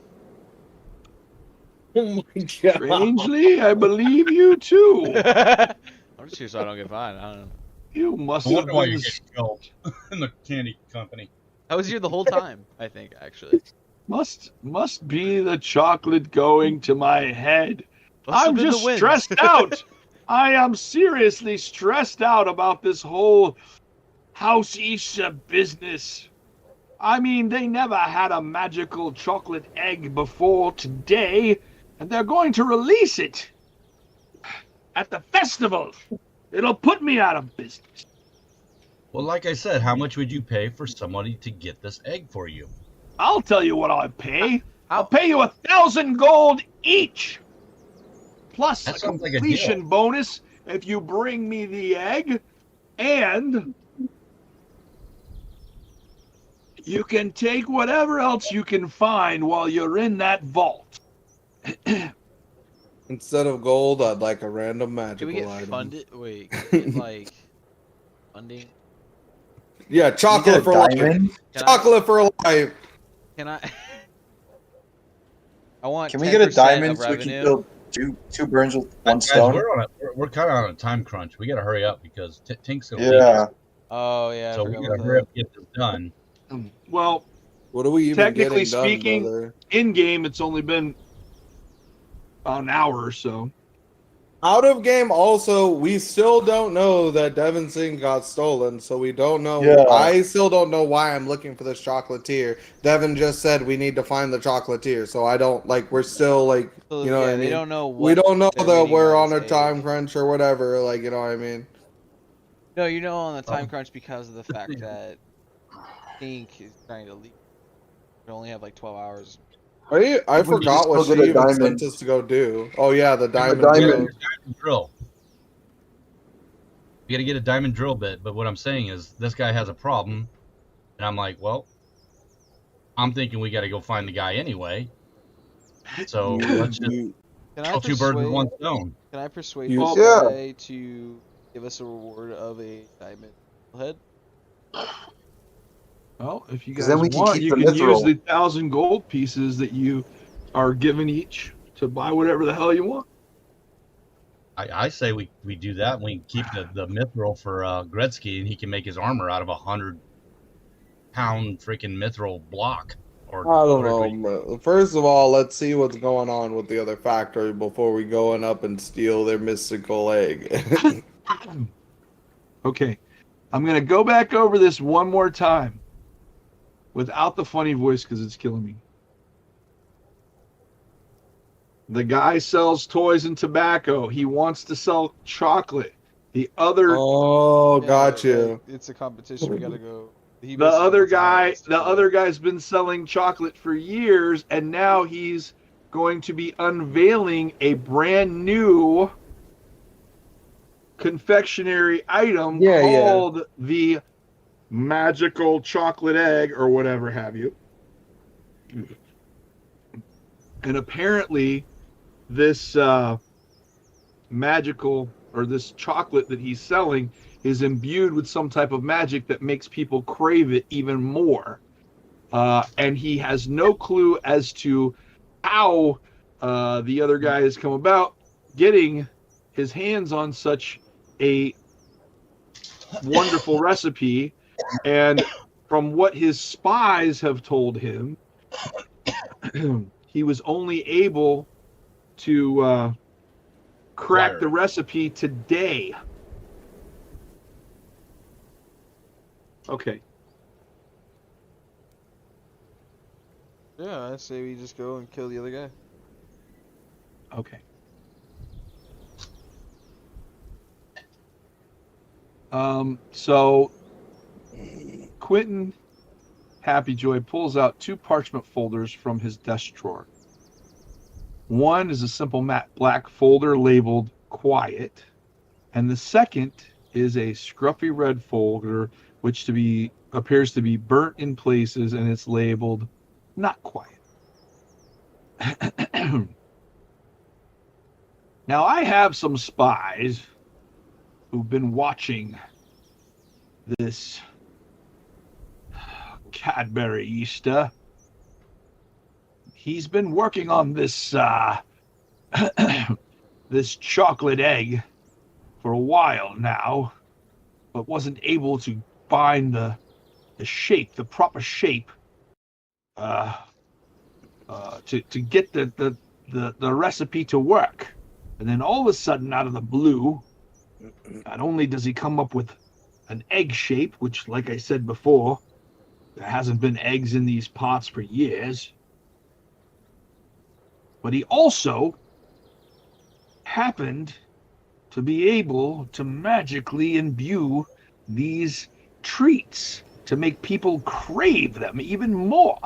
Oh my god. Strangely, I believe you too. I'm just here so I don't get fined. I don't know. You must I have wonder why been you're getting killed in the candy company. I was here the whole time, I think, actually. Must be the chocolate going to my head. Must have I'm been just the wind. stressed out. I am seriously stressed out about this whole House Easter business. I mean, they never had a magical chocolate egg before today, and they're going to release it at the festival. It'll put me out of business. Well, like I said, how much would you pay for somebody to get this egg for you? I'll tell you what I'll pay. I'll pay you 1,000 gold each. Plus That a sounds like a completion bonus if you bring me the egg, and you can take whatever else you can find while you're in that vault. Instead of gold, I'd like a random Can magical we get item. funded? Wait, can we get, like, funding? Yeah, chocolate for life. Chocolate for life. Can I? I want. Can we get a 10% diamond of so we can revenue. build two birds with one Guys, stone? we're kind of on a time crunch. We got to hurry up because Tink's gonna leave Yeah. us. Oh yeah. I So we forgot got to about hurry that. up and get this done. Well, What are we even technically getting done, speaking, brother? in game, it's only been about an hour or so. Out of game, also, we still don't know that Devin Singh got stolen, so we don't know. Yeah. I still don't know why I'm looking for this chocolatier. Devin just said we need to find the chocolatier, so I don't, like, we're still, like, So, you know yeah, what I they mean? don't know. We What don't know they're that waiting we're on a this time egg. crunch or whatever, like, you know what I mean? No, you know on the time crunch because of the fact that Tink is trying to leave. We only have like 12 hours. I We forgot just what go she get a even diamond. sent us to go do. Oh, yeah, the diamond. diamond. drill. Drill. You got to get a diamond drill bit, but what I'm saying is this guy has a problem, and I'm like, well, I'm thinking we got to go find the guy anyway. So let's just Can I kill two birds with one persuade? stone. Can I persuade You- this Yeah. guy to give us a reward of a diamond head? Well, if you 'Cause guys then we can want, keep you the can use mithril. the 1,000 gold pieces that you are given each to buy whatever the hell you want. I say we do that. We can keep the mithril for Gretzky, and he can make his armor out of 100-pound freaking mithril block. Or I don't whatever know, bro. First of all, let's see what's going on with the other factory before we go up and steal their mystical egg. Okay, I'm going to go back over this one more time without the funny voice because it's killing me. The guy sells toys and tobacco. He wants to sell chocolate. The other Oh, got Yeah, you. It's a competition. We gotta go. The other guy's been selling chocolate for years, and now he's going to be unveiling a brand new confectionery item called the magical chocolate egg or whatever have you. And apparently this magical or this chocolate that he's selling is imbued with some type of magic that makes people crave it even more. And he has no clue as to how the other guy has come about getting his hands on such a wonderful recipe. And from what his spies have told him, he was only able to crack the recipe today. Okay. Yeah, I say we just go and kill the other guy. Okay. So Quentin Happyjoy pulls out 2 parchment folders from his desk drawer. One is a simple matte black folder labeled Quiet, and the second is a scruffy red folder which appears to be burnt in places, and it's labeled Not Quiet. Now, I have some spies who've been watching this Cadbury Easter. He's been working on this this chocolate egg for a while now, but wasn't able to find the proper shape to get the recipe to work. And then all of a sudden, out of the blue, not only does he come up with an egg shape, which, like I said before, there hasn't been eggs in these pots for years, but he also happened to be able to magically imbue these treats to make people crave them even more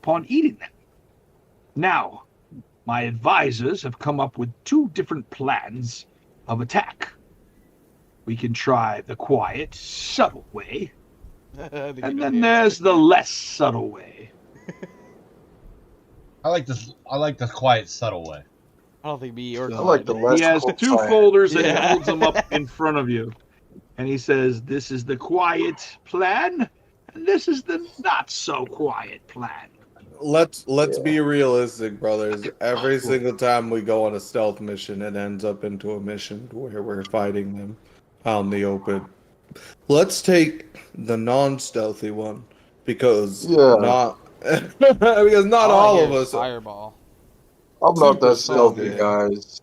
upon eating them. Now, my advisors have come up with 2 different plans of attack. We can try the quiet, subtle way, and then there's the less subtle way. I like the quiet, subtle way. I don't think me or I like the less. He has 2 folders and he holds them up in front of you. And he says, this is the quiet plan, and this is the not so quiet plan. Let's be realistic, brothers. Every single time we go on a stealth mission, it ends up into a mission where we're fighting them out in the open. Let's take the non-stealthy one because not all of us. Fireball. I'm not that stealthy, guys.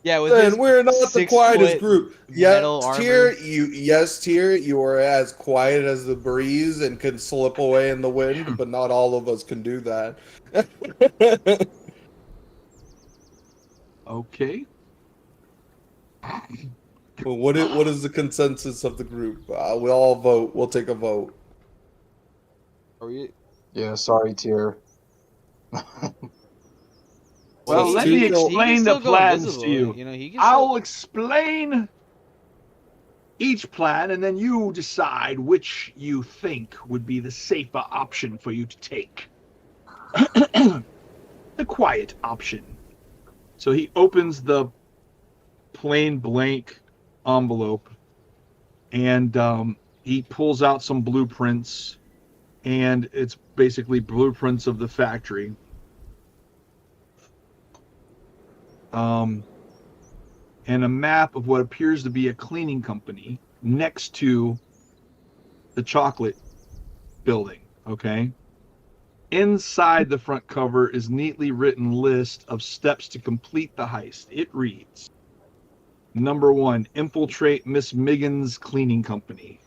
Yeah, then we're not the quietest group. Yes, Tyr, you are as quiet as the breeze and can slip away in the wind, but not all of us can do that. Okay. Well, what is the consensus of the group? We'll all vote. We'll take a vote. Are we? Yeah, sorry, Tyr. Well, let me explain the plans to you. I'll explain each plan, and then you decide which you think would be the safer option for you to take. The quiet option. So he opens the plain blank envelope, and he pulls out some blueprints, and it's basically blueprints of the factory. And a map of what appears to be a cleaning company next to the chocolate building, okay? Inside the front cover is neatly written list of steps to complete the heist. It reads, number 1, infiltrate Miss Miggin's cleaning company.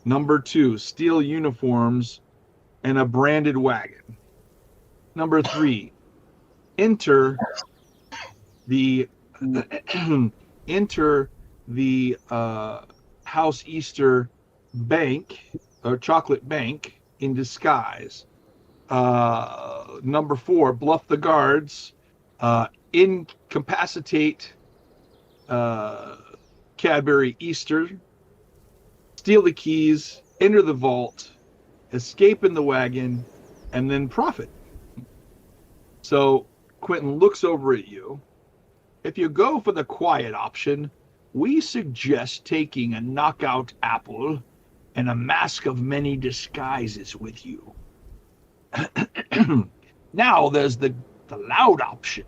Number 2, steal uniforms and a branded wagon. Number 3, enter the House Easter bank, or chocolate bank, in disguise. Number 4, bluff the guards, incapacitate Cadbury Easter, steal the keys, enter the vault, escape in the wagon, and then profit. So Quentin looks over at you. If you go for the quiet option, we suggest taking a knockout apple and a mask of many disguises with you. Now there's the loud option.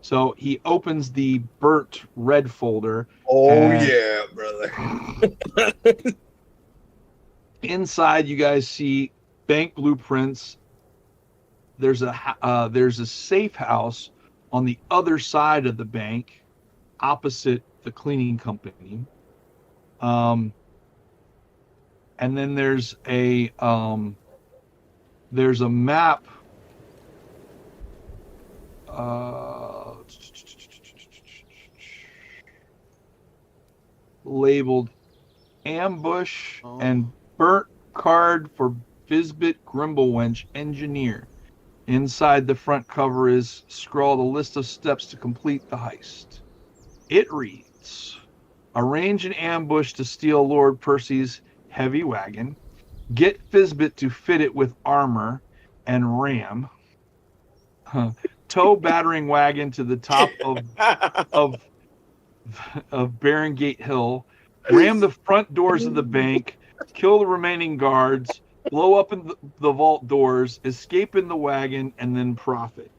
So he opens the burnt red folder. Oh, yeah, brother. Inside, you guys see bank blueprints. There's a safe house on the other side of the bank, opposite the cleaning company. And then there's a map. Labeled ambush and burnt card for Fizbit Grimblewench engineer. Inside the front cover is scrawled a list of steps to complete the heist. It reads: arrange an ambush to steal Lord Percy's heavy wagon, get Fizbit to fit it with armor and ram, tow battering wagon to the top of Barongate Hill, ram the front doors of the bank, kill the remaining guards, blow up in the vault doors, escape in the wagon, and then profit.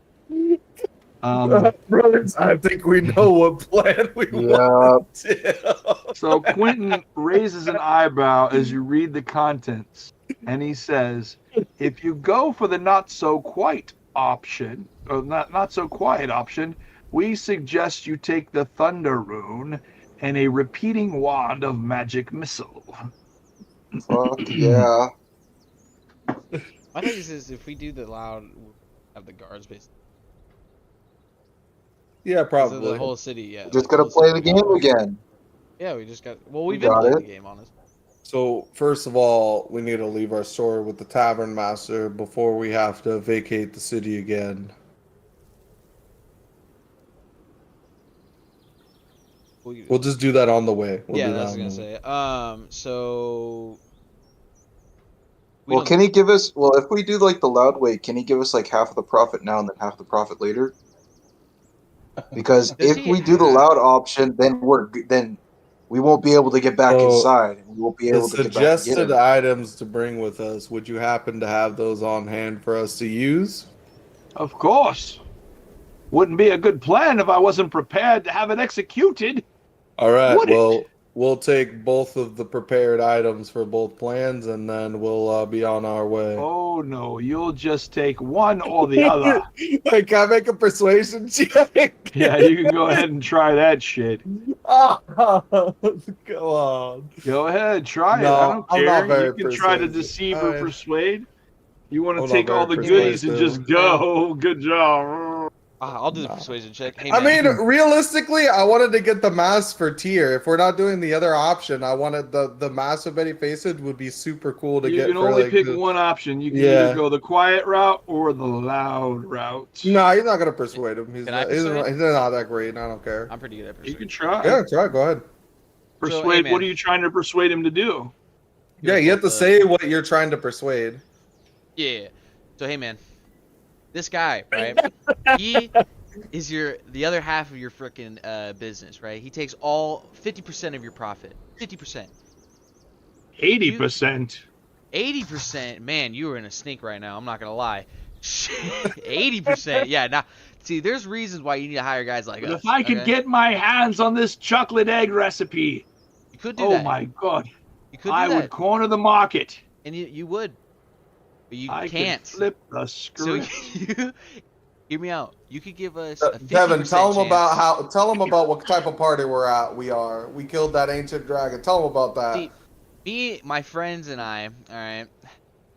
Brothers, I think we know what plan we want to. So Quentin raises an eyebrow as you read the contents, and he says, if you go for the not so quiet option, we suggest you take the Thunder Rune and a repeating wand of magic missile. Fuck yeah. I think this is if we do the loud, we'll have the guards basically. Yeah, probably. The whole city, yeah. Just gotta play the game again. Yeah, we just got. Well, we've been playing the game, honestly. So first of all, we need to leave our store with the tavern master before we have to vacate the city again. We'll just do that on the way. Yeah, that's what I was gonna say. So. Well, can he give us? Well, if we do like the loud way, can he give us like half of the profit now and then half the profit later? Because if we do the loud option, then we won't be able to get back inside. We won't be able to get back. The suggested items to bring with us. Would you happen to have those on hand for us to use? Of course. Wouldn't be a good plan if I wasn't prepared to have it executed. All right. Well, we'll take both of the prepared items for both plans, and then we'll be on our way. Oh no, you'll just take one or the other. Wait, can I make a persuasion check? Yeah, you can go ahead and try that shit. Oh, go on. Go ahead, try it. I don't care. I'm not very you can try to deceive or persuade. You want to take all the goodies and just go. Good job. I'll do the persuasion check. Hey, I mean, realistically, I wanted to get the mask for tier. If we're not doing the other option, I wanted the mask of many faces would be super cool to get. You can only pick one option. You can either go the quiet route or the loud route. No, you're not gonna persuade him. He's not that great. I don't care. I'm pretty good at persuading. You can try. Yeah, try. Go ahead. Persuade. What are you trying to persuade him to do? Yeah, you have to say what you're trying to persuade. Yeah. So hey, man. This guy, right? He is the other half of your freaking business, right? He takes all 50% of your profit. 50%. 80%. 80%. Man, you are in a snake right now. I'm not gonna lie. 80%. Yeah. Now, see, there's reasons why you need to hire guys like us. If I could get my hands on this chocolate egg recipe, you could do that. Oh my god! You could. I would corner the market. And you would. But you I can't. Flip the script. So hear me out. You could give us a 50% Devin, tell him chance. about what type of party we're at. We killed that ancient dragon. Tell him about that. See, me, my friends, and I. All right.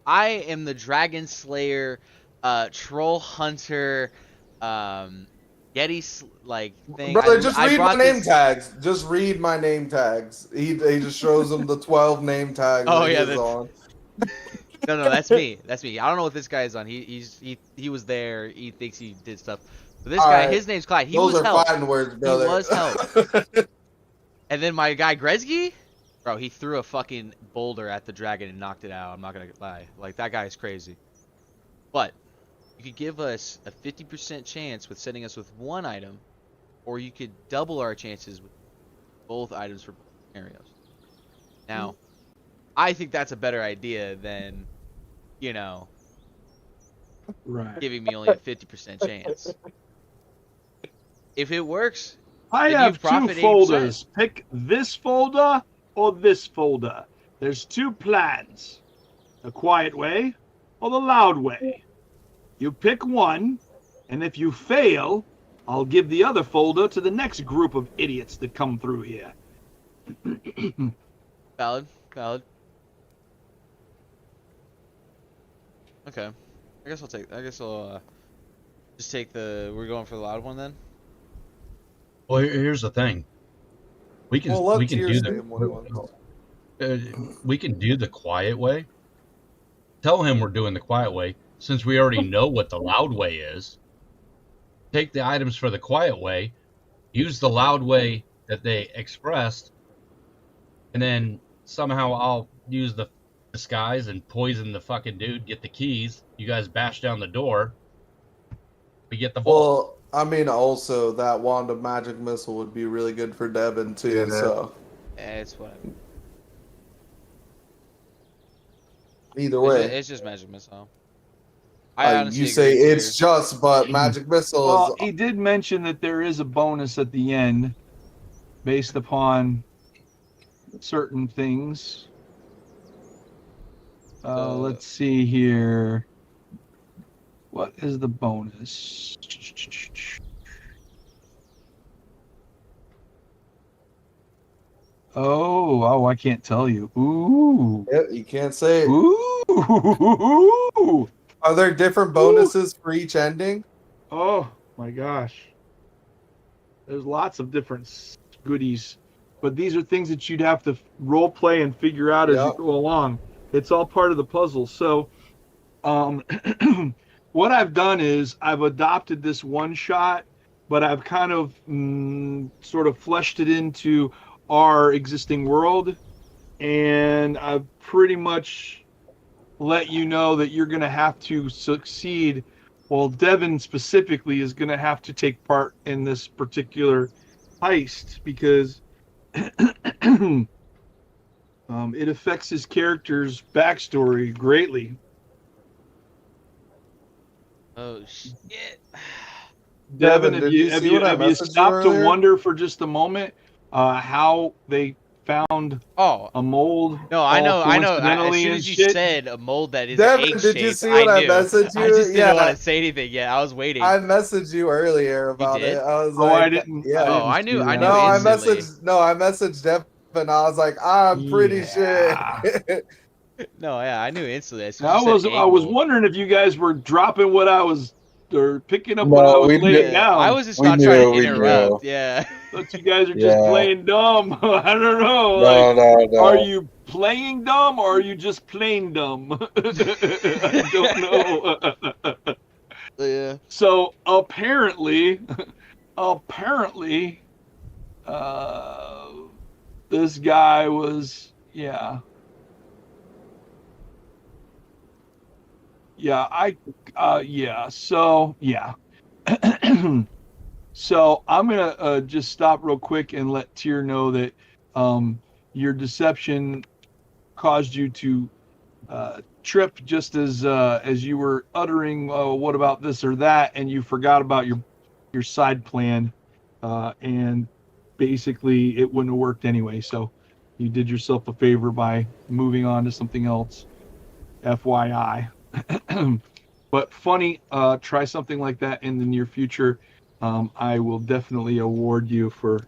I am the dragon slayer, troll hunter, like thing. Brother, just I read my brought name this- tags. Just read my name tags. He just shows them the 12 name tags Oh, that yeah, he's on. No, that's me. That's me. I don't know what this guy is on. He was there. He thinks he did stuff. But this All guy, right. his name's Clyde. He Those was are help. fighting words, brother. He was help. And then my guy Gretzky, bro, he threw a fucking boulder at the dragon and knocked it out. I'm not gonna lie. Like, that guy is crazy. But you could give us a 50% chance with sending us with one item, or you could double our chances with both items for both scenarios. Now, I think that's a better idea than, Right. giving me only a 50% chance. If it works, I then have you two profit 80%. folders. Pick this folder or this folder. There's two plans. The quiet way or the loud way. You pick one, and if you fail, I'll give the other folder to the next group of idiots that come through here. Valid. Okay. I guess I'll just take we're going for the loud one then? Well, here's the thing. We can Well, let we can Tears do say what he wants. we can do the quiet way. Tell him we're doing the quiet way, since we already know what the loud way is. Take the items for the quiet way, use the loud way that they expressed, and then somehow I'll use the disguise and poison the fucking dude, get the keys, you guys bash down the door, we get the ball. Well, I mean, also, that wand of magic missile would be really good for Devin, too, so. It's whatever. Either way. It's just magic missile. You say it's just, but magic missile Well, is. he did mention that there is a bonus at the end based upon certain things. Let's see here. What is the bonus? Oh, I can't tell you. Ooh. Yeah, you can't say it. Ooh. Are there different bonuses for each ending? Oh my gosh. There's lots of different goodies, but these are things that you'd have to role play and figure out as you go along. It's all part of the puzzle. So, what I've done is I've adopted this one shot, but I've kind of sort of fleshed it into our existing world, and I've pretty much let you know that you're going to have to succeed. Well, Devin specifically is going to have to take part in this particular heist because it affects his character's backstory greatly. Oh shit! Devin, Devin, have did you you see what I have you messaged you stopped to earlier? wonder for just a moment how they found Oh a mold? no, I know. As coincidentally soon and as you shit? said a mold that is Devin, egg did you shaped, see what I knew. messaged I you? just didn't Yeah. want to say anything yet. I was waiting. I messaged you earlier about did? it. I was Oh, like, I didn't. Yeah. Oh, I knew. see I that. knew No, I instantly. messaged Devin. I was like, I'm pretty Yeah. sure. No, yeah, I knew instantly. As soon as you said egg I was mold. wondering if you guys were dropping what I was or picking up No, what I was we laying knew- down. I was just We not trying knew, to we interrupt. knew. Yeah. But you guys are just Yeah. playing dumb. I don't know. No. Are you playing dumb or are you just plain dumb? I don't know. Yeah. So apparently, this guy was, yeah. So, yeah. So I'm going to just stop real quick and let Tyr know that your deception caused you to trip just as you were uttering, what about this or that, and you forgot about your side plan, and basically it wouldn't have worked anyway. So you did yourself a favor by moving on to something else. FYI. But funny, try something like that in the near future. I will definitely award you for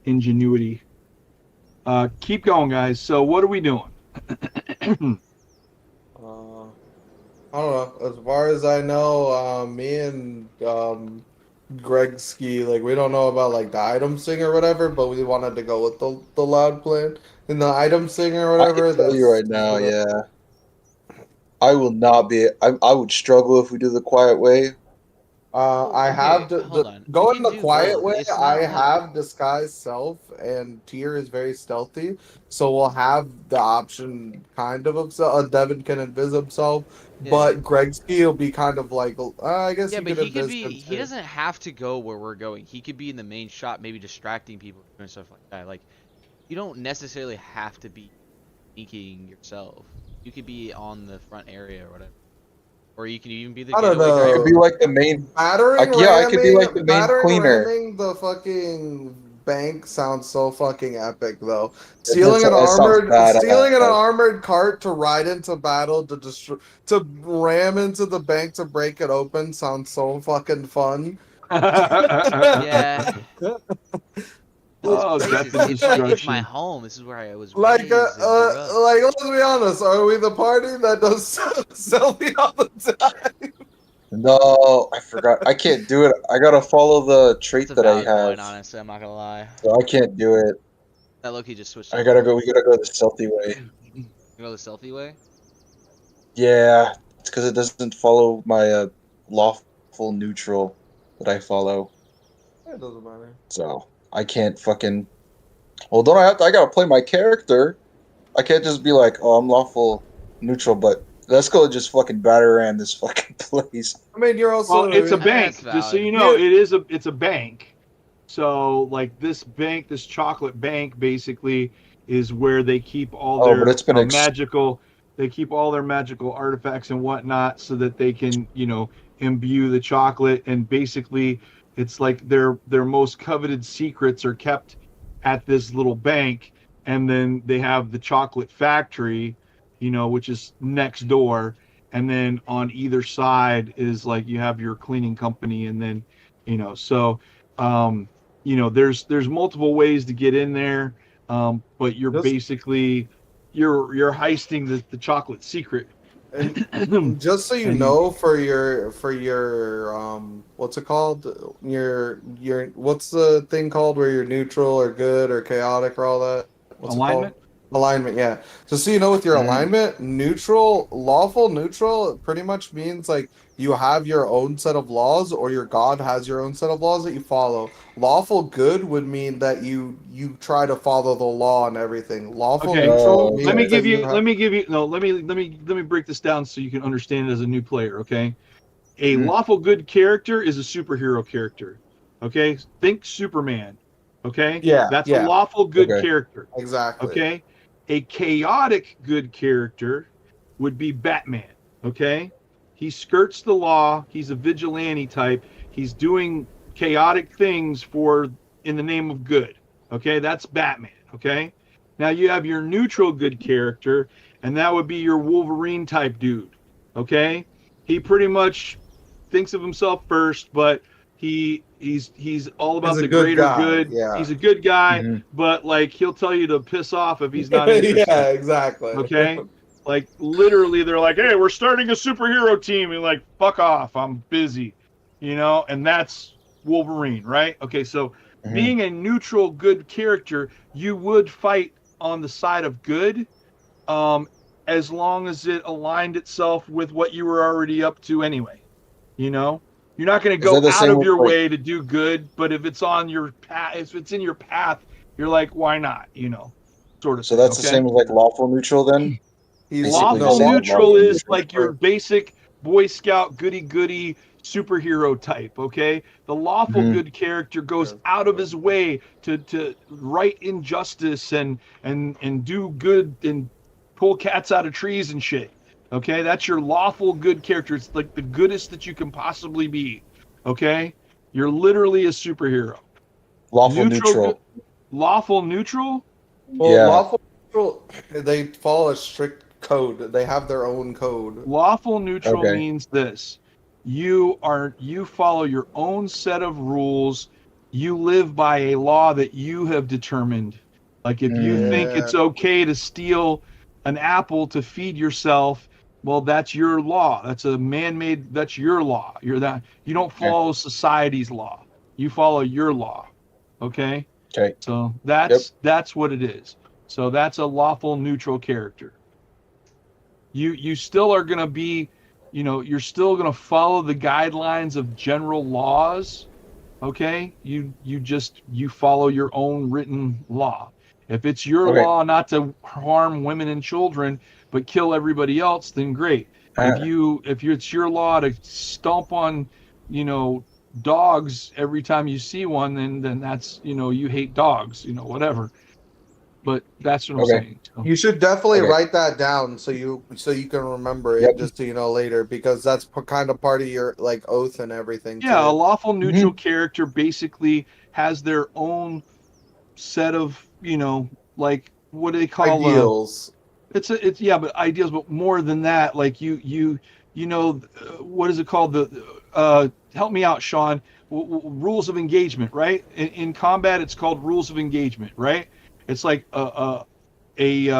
ingenuity. Keep going, guys. So what are we doing? I don't know. As far as I know, me and Gregski, like we don't know about like the item thing or whatever, but we wanted to go with the loud plan and the item thing or I whatever. can tell you right now, yeah. I will not be. I would struggle if we do the quiet way. I have hold on. go You in can the do quiet both. way. It's I not like have disguise self, and Tier is very stealthy, so we'll have the option kind of himself. Devin can invis himself, yeah. but Gregski will be kind of like I guess Yeah, he but could he could invis be. him He too. doesn't have to go where we're going. He could be in the main shop, maybe distracting people and stuff like that. Like, you don't necessarily have to be sneaking yourself. You could be on the front area or whatever, or you can even be the I don't getaway I could know. be driver. like the main. Battering Yeah, I could be like the ramming, main cleaner. the fucking bank sounds so fucking epic though. It sounds Stealing an badass. armored cart to ride into battle to destroy, to ram into the bank to break it open sounds so fucking fun. Yeah, this Oh, place death is. and It's my destruction. home. This is where I was Like, raised and grew up. like let's be honest, are we the party that does selfie all the time? No, I forgot. I can't do it. I gotta follow the That's trait a that I valid have, point, honestly. I'm not gonna lie. so I can't do it. That Loki just switched I up gotta on me. go. We gotta go the stealthy way. You go the stealthy way. Yeah, it's because it doesn't follow my lawful neutral that I follow. It doesn't matter. So I can't fucking. Well, don't I have to? I gotta play my character. I can't just be like, oh, I'm lawful neutral, but let's go just fucking batter around this fucking place. I mean, you're also. Well, it's a I mean, that's bank. Just so valid. you know, Yeah. it's a bank. So like this bank, this chocolate bank, basically is where they keep all Oh, but their it's been magical. They keep all their magical artifacts and whatnot, so that they can, imbue the chocolate. And basically, it's like their most coveted secrets are kept at this little bank. And then they have the chocolate factory, which is next door. And then on either side is like you have your cleaning company, and then, so. Um, there's multiple ways to get in there, but you're Just basically you're heisting the chocolate secret. And just so you And know, for your what's it called? Your what's the thing called where you're neutral or good or chaotic or all that? What's it called? alignment. Alignment, yeah. Just so you know, with your Mhm. alignment, neutral, lawful neutral, it pretty much means like you have your own set of laws, or your god has your own set of laws that you follow. Lawful good would mean that you try to follow the law and everything. Lawful Okay, neutral Oh, let me means okay. that give you you have. let me break this down so you can understand it as a new player. Okay, a Mhm. lawful good character is a superhero character. Okay, think Superman. Okay, Yeah, that's a yeah, lawful good Okay. character. exactly. Okay, a chaotic good character would be Batman. Okay, he skirts the law. He's a vigilante type. He's doing chaotic things for in the name of good. Okay, that's Batman. Okay, now you have your neutral good character, and that would be your Wolverine type dude. Okay, he pretty much thinks of himself first, but he's all He's about a the good greater guy. good. Yeah. He's a good guy, Mhm. but like he'll tell you to piss off if he's not Yeah, interested. exactly. Okay, like literally, they're like, "Hey, we're starting a superhero team," and like, "Fuck off, I'm busy," and that's Wolverine, right? Okay, so Mhm. being a neutral good character, you would fight on the side of good, um, as long as it aligned itself with what you were already up to anyway. You know, you're not going to Is go that the out same of with your like? way to do good, but if it's on your path, if it's in your path, you're like, why not? Sort of So thing. that's the Okay. same as like lawful neutral then. He's Basically the no Lawful same as neutral lawful lawful is neutral. like your basic Boy Scout goody goody superhero type. Okay. The lawful Mhm. good character goes out of his way to right injustice and do good and pull cats out of trees and shit. Okay, that's your lawful good character. It's like the goodest that you can possibly be. Okay, you're literally a superhero. Lawful Neutral good, neutral. lawful neutral. Well, Yeah. lawful neutral, they follow a strict code. They have their own code. Lawful neutral Okay. means this: you follow your own set of rules. You live by a law that you have determined. Like if you Mm. think Yeah. it's okay to steal an apple to feed yourself, Well, that's your law. That's a man-made. That's your law. You're that. You don't follow society's law. You follow your law. Okay. Okay. So that's what it is. So that's a lawful neutral character. You still are gonna be, you're still gonna follow the guidelines of general laws. Okay. You follow your own written law. If it's your law not to harm women and children but kill everybody else, then great. If it's your law to stomp on, dogs every time you see one, then that's, you hate dogs, whatever. But that's what I'm saying. So, you should definitely write that down so you can remember it, just so you know later, because that's kind of part of your like oath and everything. Yeah, a lawful neutral character basically has their own set of, like, what do they call ideals? It's but ideals, but more than that, like what is it called? Help me out, Sean. Rules of engagement, right? In combat, it's called rules of engagement, right? It's like in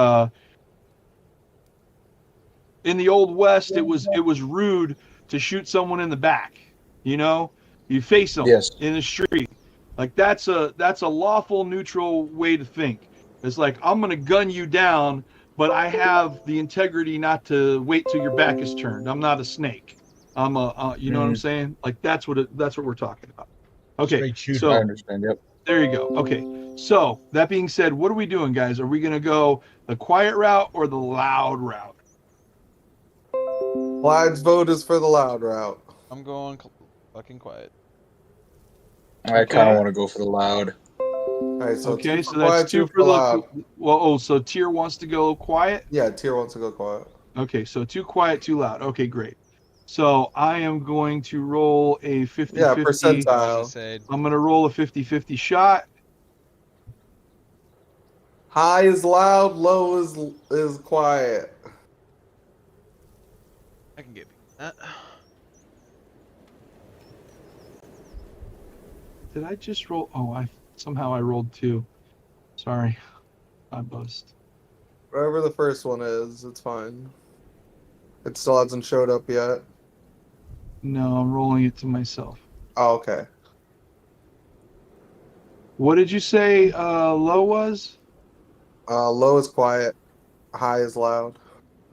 the Old West, it was rude to shoot someone in the back. You face them in the street. Like that's a lawful neutral way to think. It's like, I'm gonna gun you down, but I have the integrity not to wait till your back is turned. I'm not a snake. I'm you know what I'm saying? Like that's what we're talking about. Okay, so I understand. Yep. There you go. Okay, so that being said, what are we doing, guys? Are we gonna go the quiet route or the loud route? Clyde's vote is for the loud route. I'm going fucking quiet. I kind of want to go for the loud. All right, so so that's 2 for the loud. Well, so Tier wants to go quiet? Yeah, Tier wants to go quiet. Okay, so 2 quiet, 2 loud. Okay, great. So I am going to roll a 50-50. Yeah, percentile. I'm going to roll a 50-50 shot. High is loud, low is quiet. I can get that. Did I just roll? Oh, somehow I rolled 2. Sorry, I bust. Whatever the first one is, it's fine. It still hasn't showed up yet. No, I'm rolling it to myself. Oh, okay. What did you say low was? Low is quiet. High is loud.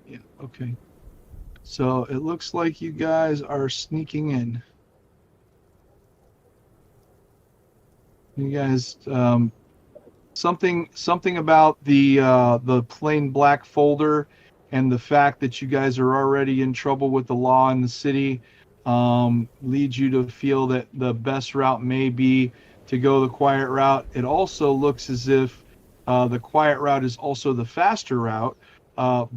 Yeah, okay. So it looks like you guys are sneaking in. You guys, something about the plain black folder and the fact that you guys are already in trouble with the law in the city leads you to feel that the best route may be to go the quiet route. It also looks as if the quiet route is also the faster route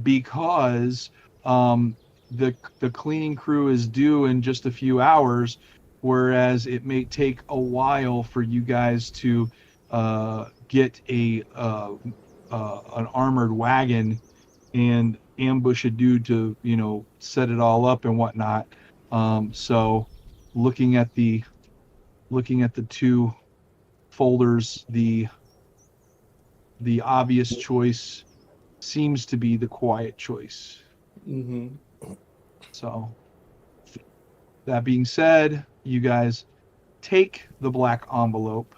because the cleaning crew is due in just a few hours, whereas it may take a while for you guys to get an armored wagon and ambush a dude to set it all up and whatnot. So looking at the 2 folders, the obvious choice seems to be the quiet choice. Mm-hmm. So that being said, you guys take the black envelope.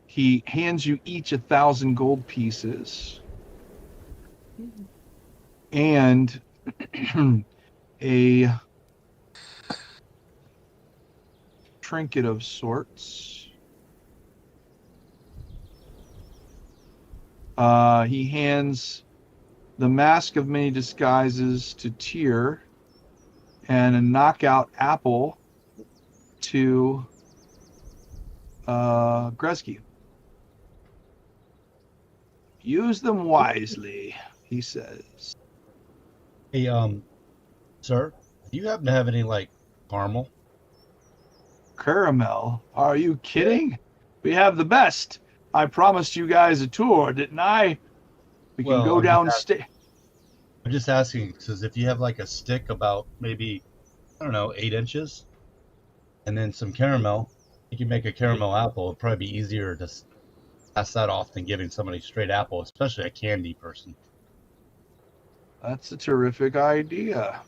He hands you each 1,000 gold pieces and a trinket of sorts. He hands the Mask of Many Disguises to Tyr and a knockout apple to Gretzky. Use them wisely, he says. Hey, sir, do you happen to have any, like, caramel? Caramel? Are you kidding? We have the best. I promised you guys a tour, didn't I? We can go downstairs. I'm just asking, because if you have, like, a stick about maybe, I don't know, 8 inches, and then some caramel, you can make a caramel apple. It'd probably be easier to pass that off than giving somebody straight apple, especially a candy person. That's a terrific idea.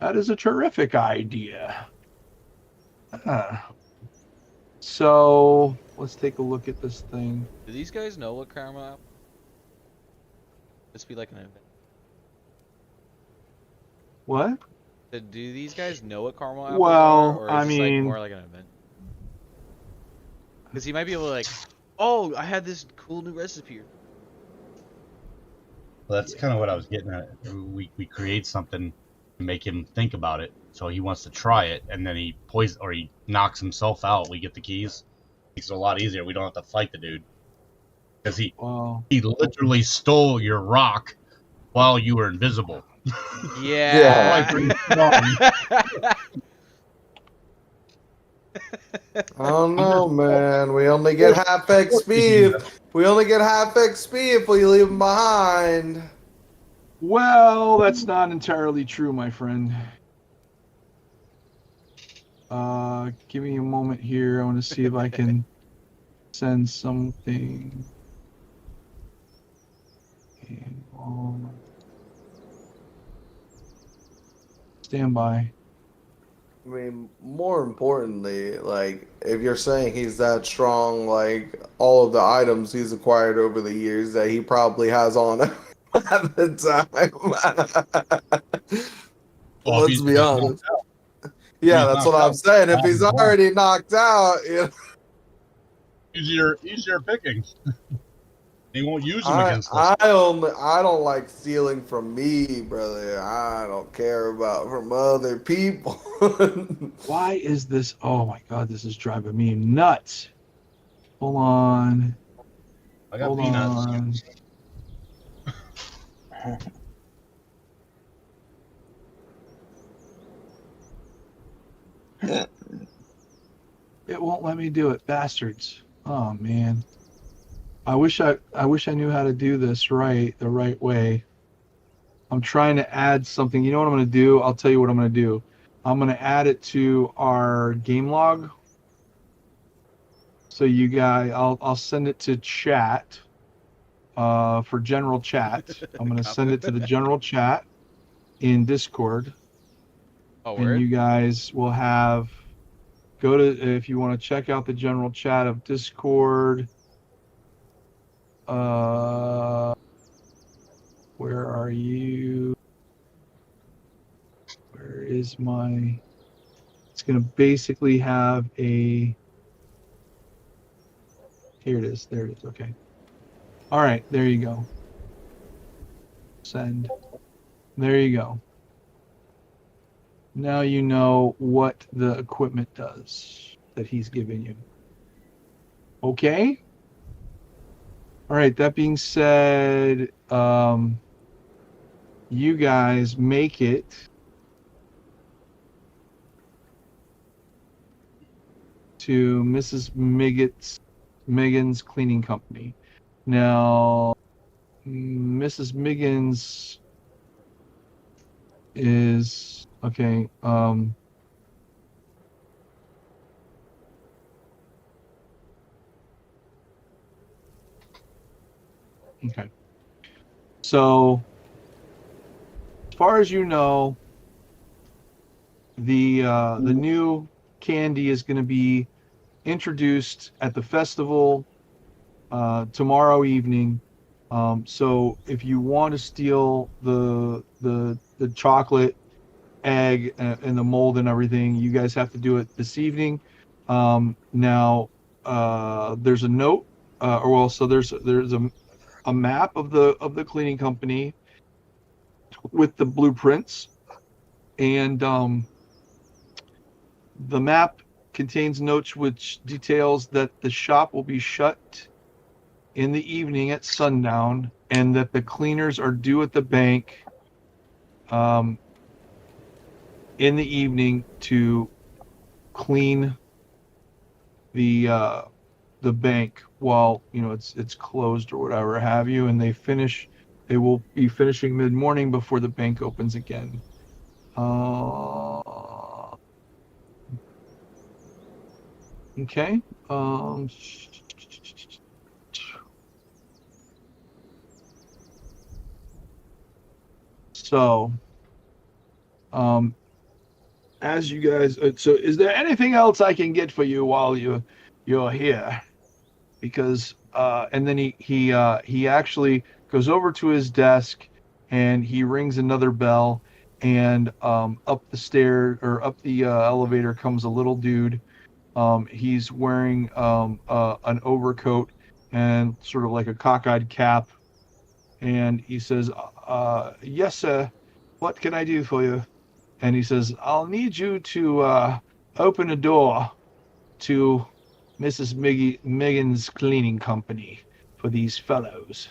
That is a terrific idea. So let's take a look at this thing. Do these guys know what caramel apple? This be like an event. What? Do these guys know what caramel apples Well, are, or I is this mean, like more like an event? Because he might be able to like, oh, I had this cool new recipe. Well, that's kind of what I was getting at. We create something to make him think about it, so he wants to try it, and then he knocks himself out. We get the keys. Makes it a lot easier. We don't have to fight the dude because he literally stole your rock while you were invisible. Yeah. Oh no, man. We only get half XP. We only get half XP if we leave him behind. Well, that's not entirely true, my friend. Give me a moment here. I want to see if I can send something. And, stand by. I mean, more importantly, like, if you're saying he's that strong, like, all of the items he's acquired over the years that he probably has on him at the time. Well, Let's be honest. Yeah, that's what I'm saying. If he's already knocked out, you know. Easier pickings. He won't use them against us. I don't like stealing from me, brother. I don't care about from other people. Why is this? Oh my God, this is driving me nuts. Hold on. I got peanuts. It won't let me do it, bastards. Oh man. I wish I knew how to do this the right way. I'm trying to add something. You know what I'm going to do? I'll tell you what I'm going to do. I'm going to add it to our game log. So you guys, I'll send it to chat for general chat. I'm going to send it to the general chat in Discord. Oh, and you guys will have, if you want to check out the general chat of Discord. Where are you? Where is my? It's going to basically have a. Here it is. There it is. Okay. All right. There you go. Send. There you go. Now you know what the equipment does that he's giving you. Okay. All right. That being said, you guys make it to Mrs. Miggin's cleaning company. Now, Mrs. Miggins is okay. Okay. So, as far as you know, the new candy is going to be introduced at the festival tomorrow evening. So if you want to steal the chocolate egg and the mold and everything, you guys have to do it this evening. Now there's a note, so there's a map of the cleaning company with the blueprints, and the map contains notes which details that the shop will be shut in the evening at sundown, and that the cleaners are due at the bank in the evening to clean the bank while it's closed or whatever have you, and they will be finishing mid-morning before the bank opens again. Okay. So, as you guys, so is there anything else I can get for you while you're here? Because and then he actually goes over to his desk and he rings another bell, and up the stair or up the elevator comes a little dude. He's wearing an overcoat and sort of like a cockeyed cap, and he says, "Yes, sir. What can I do for you?" And he says, "I'll need you to open a door to Mrs. Megan's cleaning company for these fellows."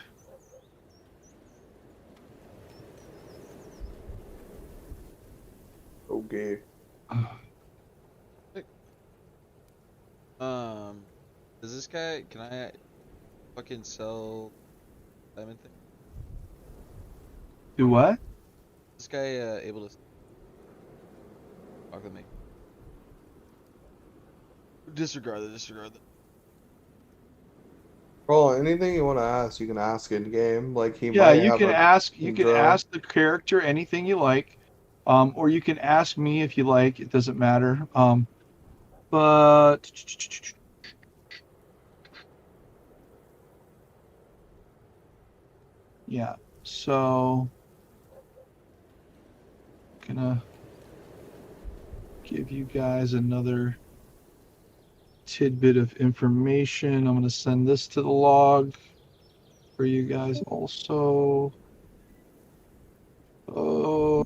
Okay. Does this guy? Can I fucking sell diamond thing? Do what? This guy able to talk with me? Disregard the. Well, anything you want to ask, you can ask in game. Like he Yeah, might you have can a ask. You can draw. ask the character anything you like, or you can ask me if you like. It doesn't matter. But yeah, so gonna give you guys another tidbit of information. I'm gonna send this to the log for you guys also. Oh,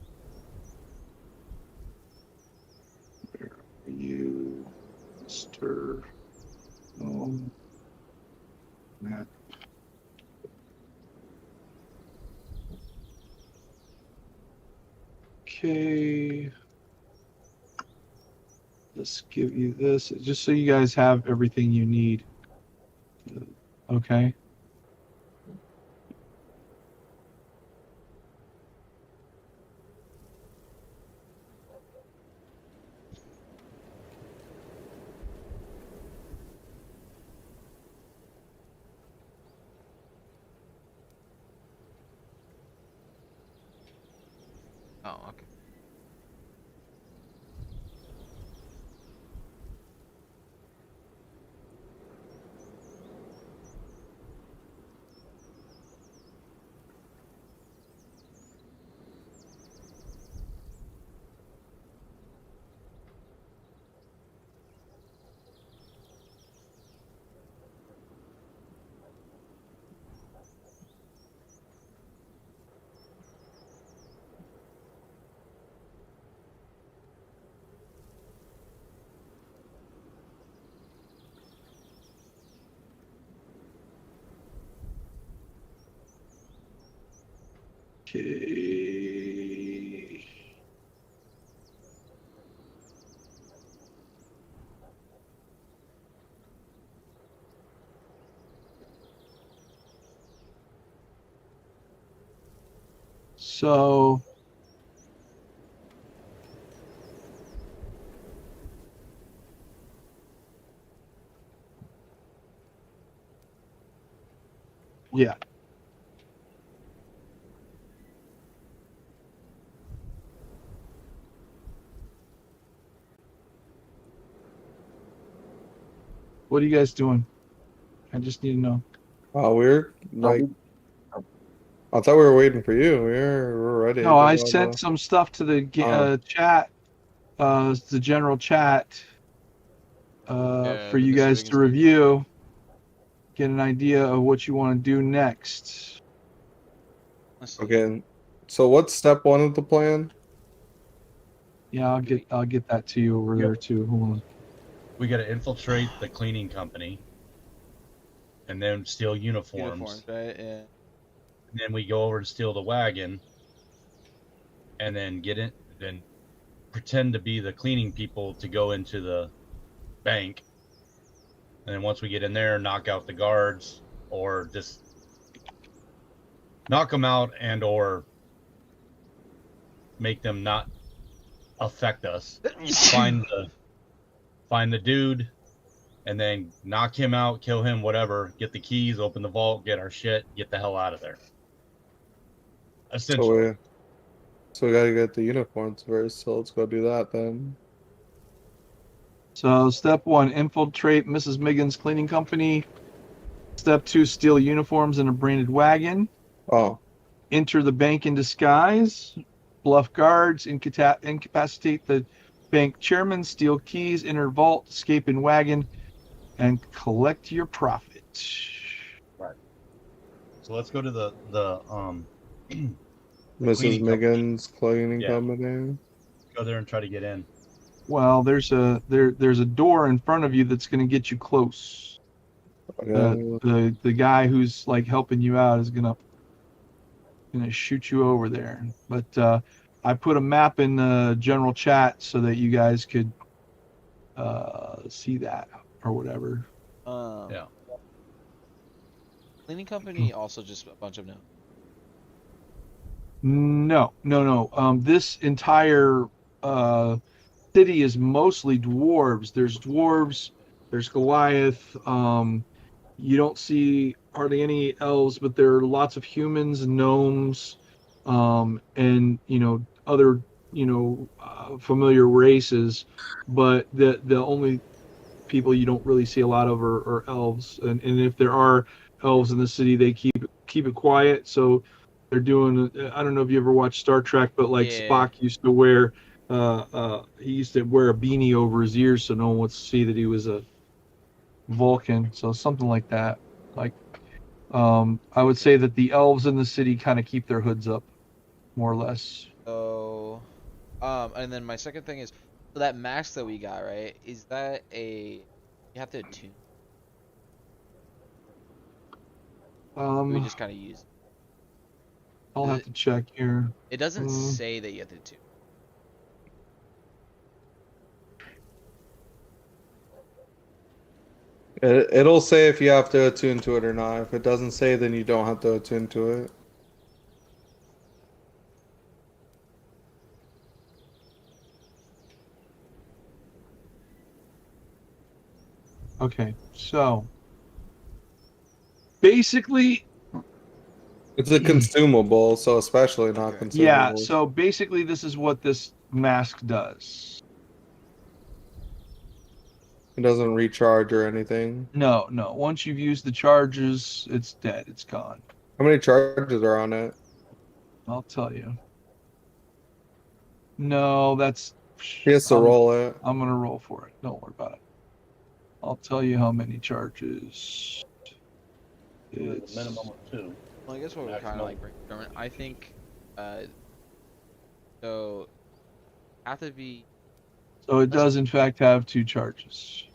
where are you, Mr. Matt? Okay. Let's give you this just so you guys have everything you need. Okay. Oh, okay. Okay. So yeah. What are you guys doing? I just need to know. We're like, I thought we were waiting for you. We're ready. No, I sent some stuff to the chat, the general chat, for you guys to review, get an idea of what you want to do next. Okay. So what's step one of the plan? Yeah, I'll get that to you over there too. Hold on. We got to infiltrate the cleaning company, and then steal uniforms. Right? Yeah. And then we go over and steal the wagon, and then then pretend to be the cleaning people to go into the bank. And then once we get in there, knock out the guards, or just knock them out and or make them not affect us. Find the dude, and then knock him out, kill him, whatever. Get the keys, open the vault, get our shit, get the hell out of there. Essentially. So we gotta get the uniforms first, so let's go do that then. So step 1, infiltrate Mrs. Miggins' cleaning company. Step 2, steal uniforms in a branded wagon. Oh. Enter the bank in disguise. Bluff guards, incapacitate the bank chairman, steal keys, enter vault, escape in wagon, and collect your profit. Right. So let's go to the Mrs. Miggins cleaning Yeah. company. Go there and try to get in. Well, there's a door in front of you that's going to get you close. The guy who's like helping you out is gonna shoot you over there. But I put a map in the general chat so that you guys could see that or whatever. Yeah. Cleaning company also just a bunch of no. No. This entire city is mostly dwarves. There's dwarves. There's Goliath. You don't see hardly any elves, but there are lots of humans and gnomes, and other familiar races. But the only people you don't really see a lot of are elves, and if there are elves in the city, they keep it quiet. So they're doing. I don't know if you ever watched Star Trek, but like Spock used to wear. He used to wear a beanie over his ears so no one would see that he was a Vulcan. So something like that. Like, I would say that the elves in the city kind of keep their hoods up, more or less. So, and then my second thing is, so that mask that we got, right? Is that you have to attune? We just kind of use it? I'll have to check here. It doesn't say that you have to attune. It'll say if you have to attune to it or not. If it doesn't say, then you don't have to attune to it. Okay, so basically, it's a consumable, so especially not consumable. Yeah, so basically, this is what this mask does. It doesn't recharge or anything. No. Once you've used the charges, it's dead. It's gone. How many charges are on it? I'll tell you. No, that's. He has to roll it. I'm gonna roll for it. Don't worry about it. I'll tell you how many charges. It's a minimum of 2. Well, I guess what we're kind of like brainstorming. I think, so have to be. So it does in fact have 2 charges.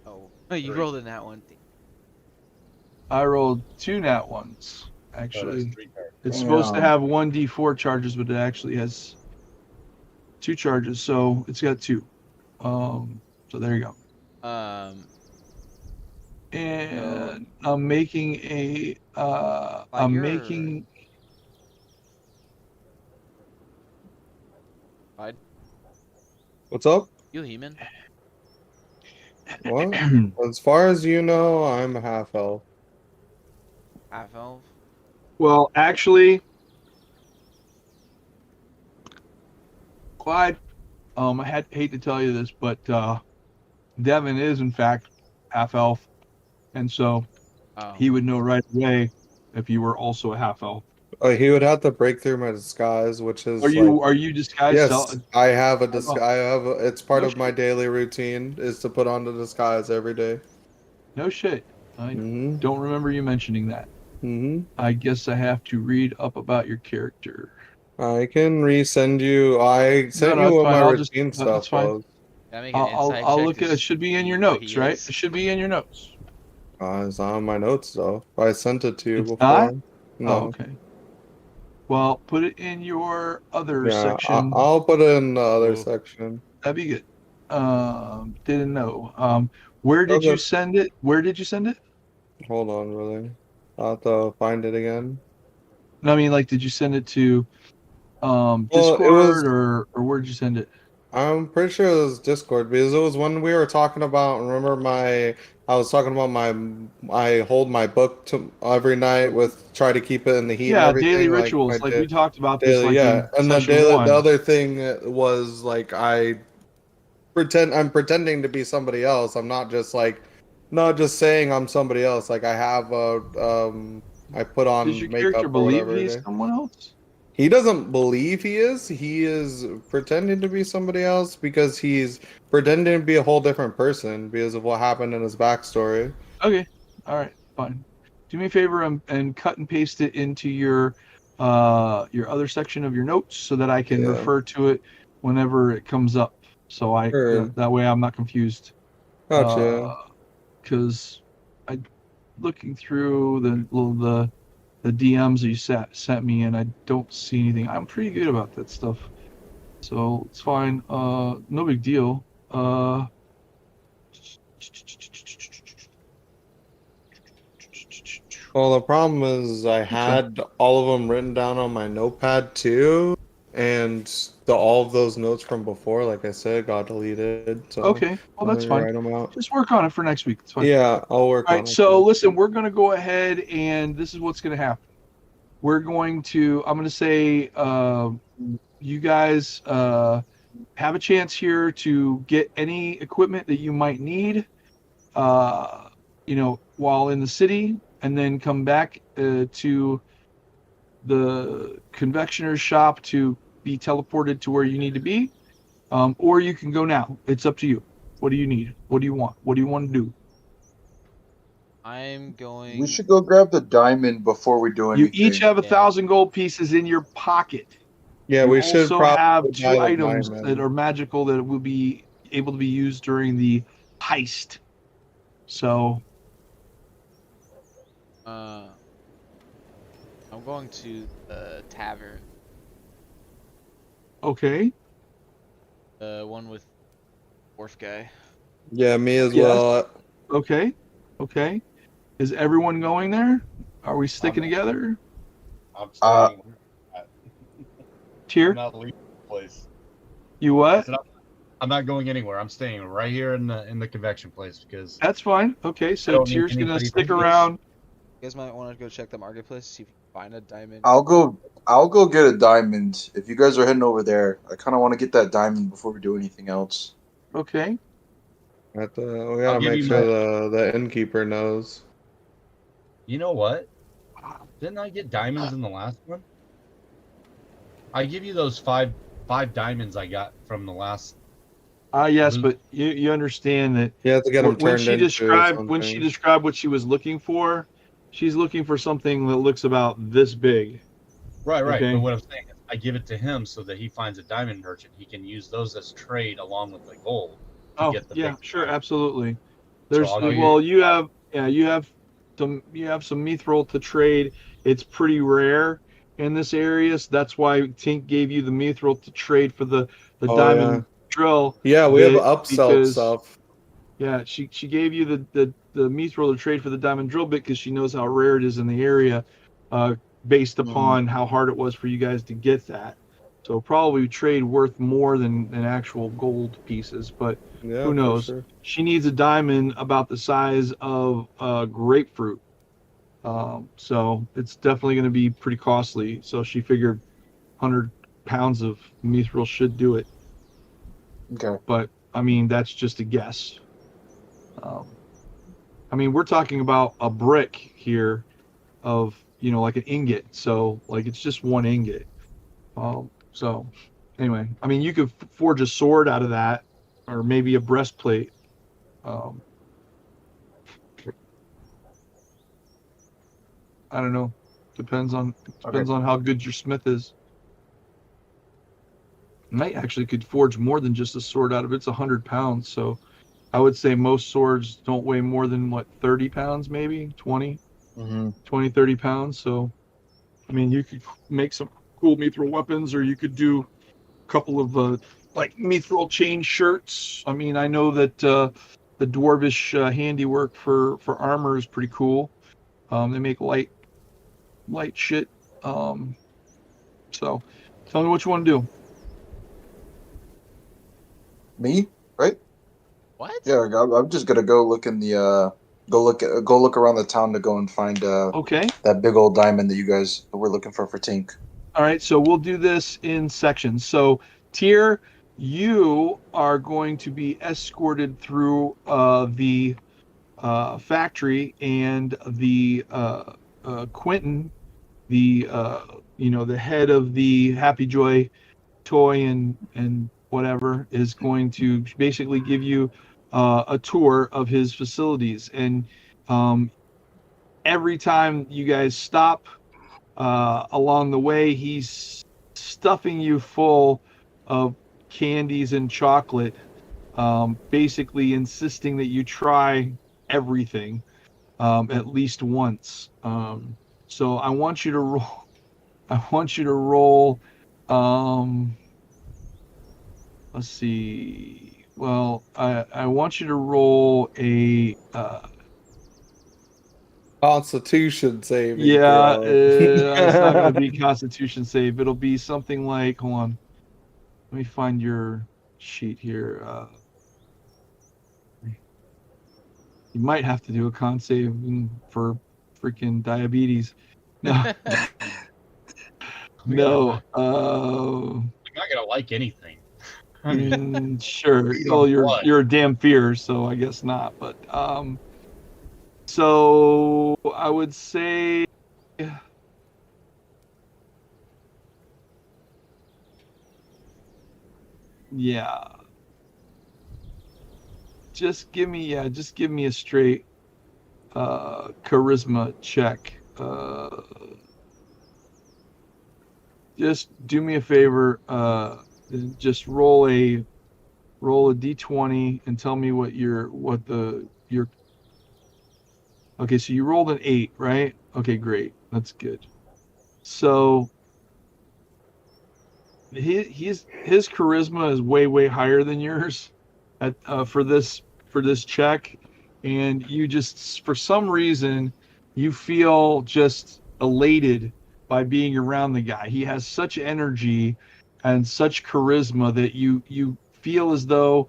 Oh, no, you rolled in that one. I rolled 2 nat ones. Actually, So it's supposed to have 1d4 charges, but it actually has 2 charges, so it's got 2. So there you go. And I'm making a. I'm making. What's up? You human? What? As far as you know, I'm half elf. Half elf? Well, actually, Clyde, I hate to tell you this, but Devin is in fact half elf, and so he would know right away if you were also a half elf. He would have to break through my disguise, which is. Are you disguised? Yes, I have a disguise. It's part of my daily routine is to put on the disguise every day. No shit. I don't remember you mentioning that. I guess I have to read up about your character. I can resend you. I sent you what my routine stuff was. I'll look at it. It should be in your notes, right? It should be in your notes. It's not on my notes though. I sent it to you before. Not? No. Oh, okay. Well, put it in your other section. I'll put it in the other section. That'd be good. Didn't know. Where did you send it? Where did you send it? Hold on, really. I'll have to find it again. No, I mean, like, did you send it to Discord or where did you send it? I'm pretty sure it was Discord because it was when we were talking about. Remember I was talking about I hold my book to every night with try to keep it in the heat and Yeah, daily everything. Like my rituals. Like we talked about this daily, like yeah. in And then session daily, the one. other thing was like I'm pretending to be somebody else. I'm not just like not just saying I'm somebody else. Like I have I put Does your on character makeup or believe whatever. he's someone else? He doesn't believe he is. He is pretending to be somebody else because he's pretending to be a whole different person because of what happened in his backstory. Okay. All right. Fine. Do me a favor and cut and paste it into your other section of your notes so that I can Yeah. refer to it whenever it comes up. So Sure. that way I'm not confused. Gotcha. Because I looking through the DMs that you sent me and I don't see anything. I'm pretty good about that stuff. So it's fine. No big deal. Well, the problem is I Okay. had all of them written down on my notepad too, and all of those notes from before, like I said, got deleted. So Okay. Well, I'm that's gonna fine. write them out. Just work on it for next week. It's fine. Yeah, I'll work All on right. it. So listen, we're going to go ahead and this is what's going to happen. I'm going to say, you guys have a chance here to get any equipment that you might need, while in the city, and then come back to the convectioner's shop to be teleported to where you need to be. Or you can go now. It's up to you. What do you need? What do you want? What do you want to do? I'm going. We should go grab the diamond before we do You each anything. have 1,000 gold pieces in your pocket. Yeah, You we should also have probably buy 2 the items that diamond. are magical that will be able to be used during the heist. So, I'm going to the tavern. okay. The one with dwarf guy. Yeah, me as Yes. well. Okay. Okay. Is everyone going there? Are we sticking I'm- together? I'm staying. I'm Tier? not leaving the place. You I what? said I'm not going anywhere. I'm staying right here in the convection place because That's fine. Okay, I so don't need Tier's gonna anybody stick to- around. You guys might want to go check the marketplace, see if you can find a diamond. I'll go get a diamond. If you guys are heading over there, I kind of want to get that diamond before we do anything else. Okay. We I'll gotta give make you sure the innkeeper knows. You know what? Didn't I get diamonds in the last one? I give you those five diamonds I got from the last. Yes, loot. but you understand that You have to get them when turned she into described something. what she was looking for, she's looking for something that looks about this big. Right. Okay. But what I'm saying is, I give it to him so that he finds a diamond merchant. He can use those as trade along with the gold to Oh, get the yeah, big sure, diamond. absolutely. So I'll give You have some mithril to trade. It's pretty rare in this area, so that's why Tink gave you the mithril to trade for the Oh diamond drill yeah, we have bit upsell because stuff. yeah, she gave you the mithril to trade for the diamond drill bit because she knows how rare it is in the area, based upon how hard it was for you guys to get that. So probably trade worth more than actual gold pieces, but Yeah, who for knows? sure. She needs a diamond about the size of a grapefruit. So it's definitely going to be pretty costly. So she figured 100 pounds of mithril should do it. Okay. But I mean, that's just a guess. I mean, we're talking about a brick here of, like an ingot. So like it's just one ingot. So anyway, I mean, you could forge a sword out of that, or maybe a breastplate. I don't know. Depends on how good your smith is. Might actually could forge more than just a sword out of it. It's 100 pounds. So I would say most swords don't weigh more than 30 pounds, maybe 20, 30 pounds. So, I mean, you could make some cool mithril weapons, or you could do a couple of mithril chain shirts. I mean, I know that the dwarvish handiwork for armor is pretty cool. They make light shit. So tell me what you want to do. Me, right? What? Yeah, I'm just gonna go look in the go look around the town to go and find Okay. that big old diamond that you guys were looking for Tink. All right. So we'll do this in sections. So Tier, you are going to be escorted through the factory, and the Quentin, the the head of the Happy Joy toy and whatever, is going to basically give you a tour of his facilities. And um, every time you guys stop along the way, he's stuffing you full of candies and chocolate, basically insisting that you try everything at least once. So I want you to roll. I want you to roll. Um, let's see. Well, I want you to roll a. Constitution saving Yeah, throw. it's not going to be Constitution save. It'll be something like. Hold on. Let me find your sheet here. You might have to do a con save for freaking diabetes. No, no. I'm not gonna like anything. Sure. Read Well, on blood. you're a damn fear, so I guess not. But so I would say, yeah. Just give me a straight charisma check. Just do me a favor. Just roll a d20 and tell me what your. Okay, so you rolled an 8, right? Okay, great. That's good. So his charisma is way higher than yours at for this check, and you just, for some reason, you feel just elated by being around the guy. He has such energy and such charisma that you feel as though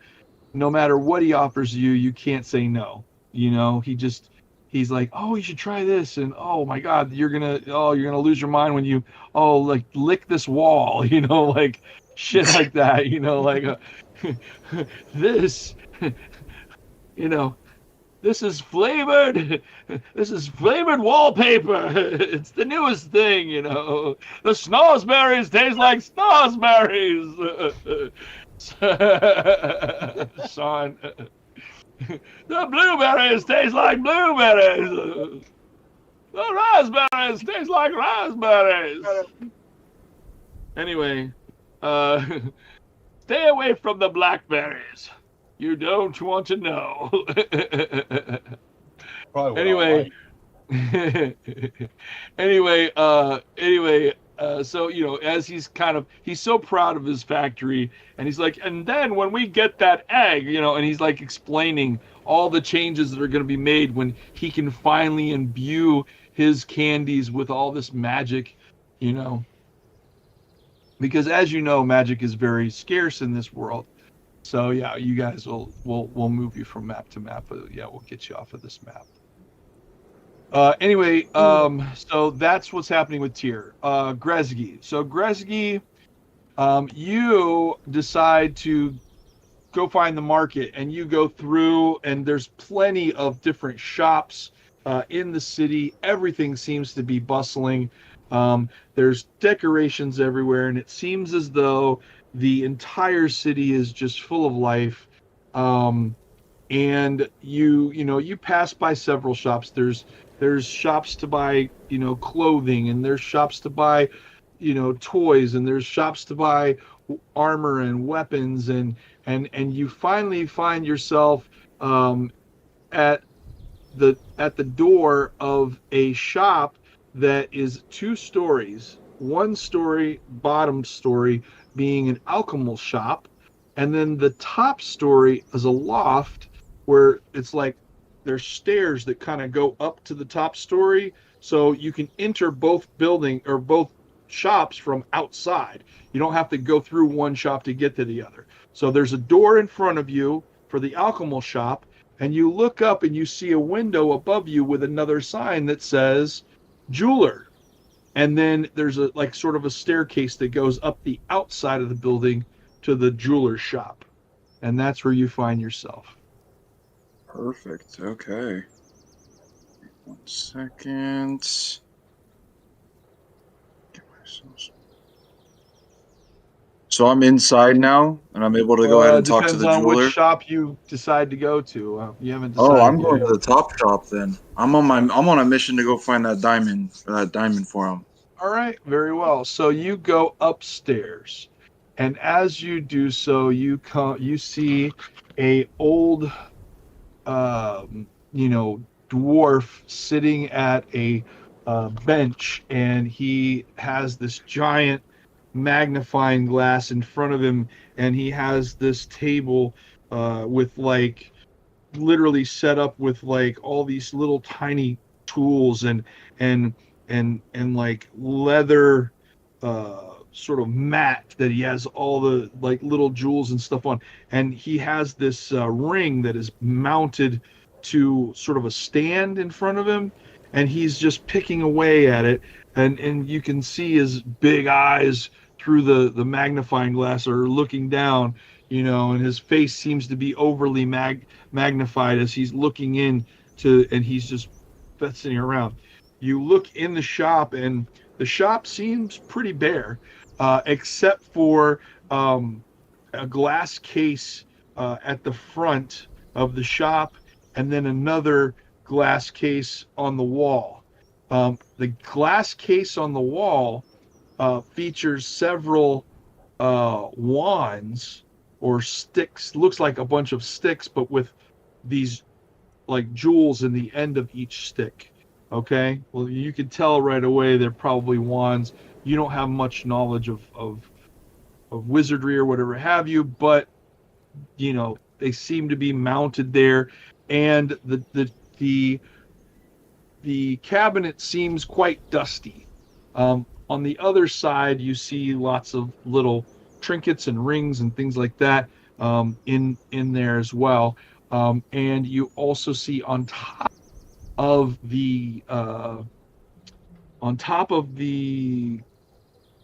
no matter what he offers you, you can't say no. He's like, oh, you should try this, and oh my God, you're gonna lose your mind when you like lick this wall, like shit like that, like this, you know, this is flavored. This is flavored wallpaper. It's the newest thing, The snozzberries taste like snozzberries. Son. The blueberries taste like blueberries. The raspberries taste like raspberries. Anyway, stay away from the blackberries. You don't want to know. Anyway, so as he's so proud of his factory, and he's like, and then when we get that egg, and he's like explaining all the changes that are going to be made when he can finally imbue his candies with all this magic, because as you know, magic is very scarce in this world. So yeah, you guys we'll move you from map to map, but yeah, we'll get you off of this map. Anyway, so that's what's happening with Tyr. Grezgi. So Grezgi, you decide to go find the market, and you go through, and there's plenty of different shops in the city. Everything seems to be bustling. There's decorations everywhere, and it seems as though the entire city is just full of life. And you pass by several shops. There's shops to buy, clothing, and there's shops to buy, toys, and there's shops to buy armor and weapons, and you finally find yourself at the door of a shop that is 2 stories. 1 story, bottom story, being an alchemical shop, and then the top story is a loft where it's like there's stairs that kind of go up to the top story, so you can enter both shops from outside. You don't have to go through one shop to get to the other. So there's a door in front of you for the alchemical shop, and you look up and you see a window above you with another sign that says jeweler. And then there's a like sort of a staircase that goes up the outside of the building to the jeweler's shop. And that's where you find yourself. Perfect. Okay. 1 second. Get myself. So I'm inside now, and I'm able to go ahead and talk to the Depends on jeweler. which shop you decide to go to. You haven't decided. Oh, I'm going to the top shop then. I'm on a mission to go find that diamond for him. All right, very well. So you go upstairs, and as you do so, you see a old, dwarf sitting at a bench, and he has this giant magnifying glass in front of him, and he has this table with like literally set up with like all these little tiny tools and like leather sort of mat that he has all the like little jewels and stuff on, and he has this ring that is mounted to sort of a stand in front of him, and he's just picking away at it, and you can see his big eyes through the magnifying glass are looking down, and his face seems to be overly magnified as he's looking in and he's just sitting around. You look in the shop, and the shop seems pretty bare, except for a glass case at the front of the shop, and then another glass case on the wall. The glass case on the wall features several wands or sticks. Looks like a bunch of sticks, but with these like jewels in the end of each stick. Okay, well, you can tell right away they're probably wands. You don't have much knowledge of wizardry or whatever have you, but they seem to be mounted there, and the cabinet seems quite dusty. On the other side, you see lots of little trinkets and rings and things like that in there as well. And you also see on top of the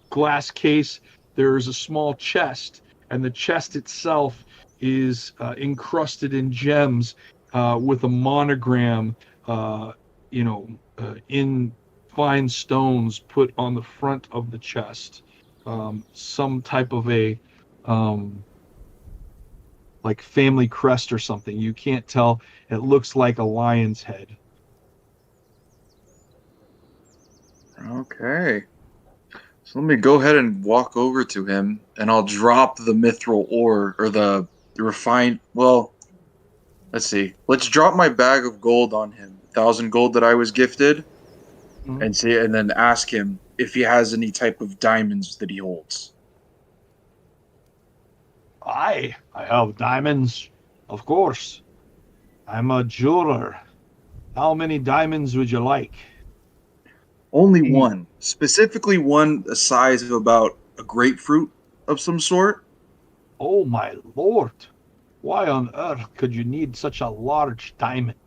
glass case, there is a small chest, and the chest itself is encrusted in gems with a monogram, in fine stones put on the front of the chest. Some type of a like family crest or something. You can't tell. It looks like a lion's head. Okay. So let me go ahead and walk over to him, and I'll drop the mithril ore, or the refined, well, let's see. Let's drop my bag of gold on him, 1,000 gold that I was gifted, and then ask him if he has any type of diamonds that he holds. I have diamonds, of course. I'm a jeweler. How many diamonds would you like? Only one. Specifically one the size of about a grapefruit of some sort. Oh my lord. Why on earth could you need such a large diamond?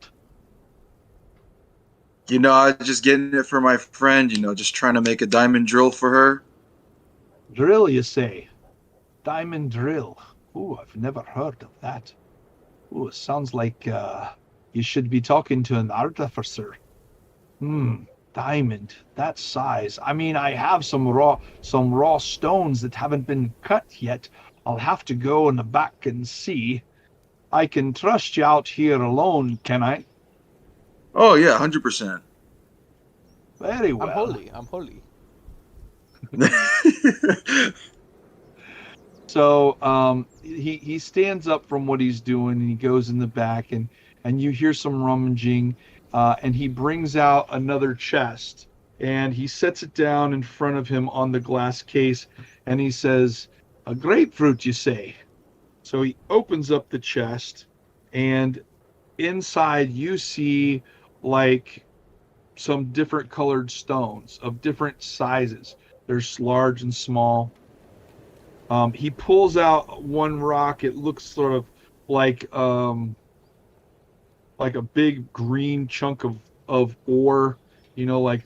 I was just getting it for my friend, just trying to make a diamond drill for her. Drill, you say? Diamond drill. Ooh, I've never heard of that. Ooh, it sounds like you should be talking to an artificer. Diamond, that size. I mean, I have some raw stones that haven't been cut yet. I'll have to go in the back and see. I can trust you out here alone, can I? Oh yeah, 100%. Very well. I'm holy. So he stands up from what he's doing, and he goes in the back, and you hear some rummaging, and he brings out another chest, and he sets it down in front of him on the glass case, and he says, "A grapefruit, you say?" So he opens up the chest, and inside you see like some different colored stones of different sizes. There's large and small. He pulls out one rock. It looks sort of like a big green chunk of ore, like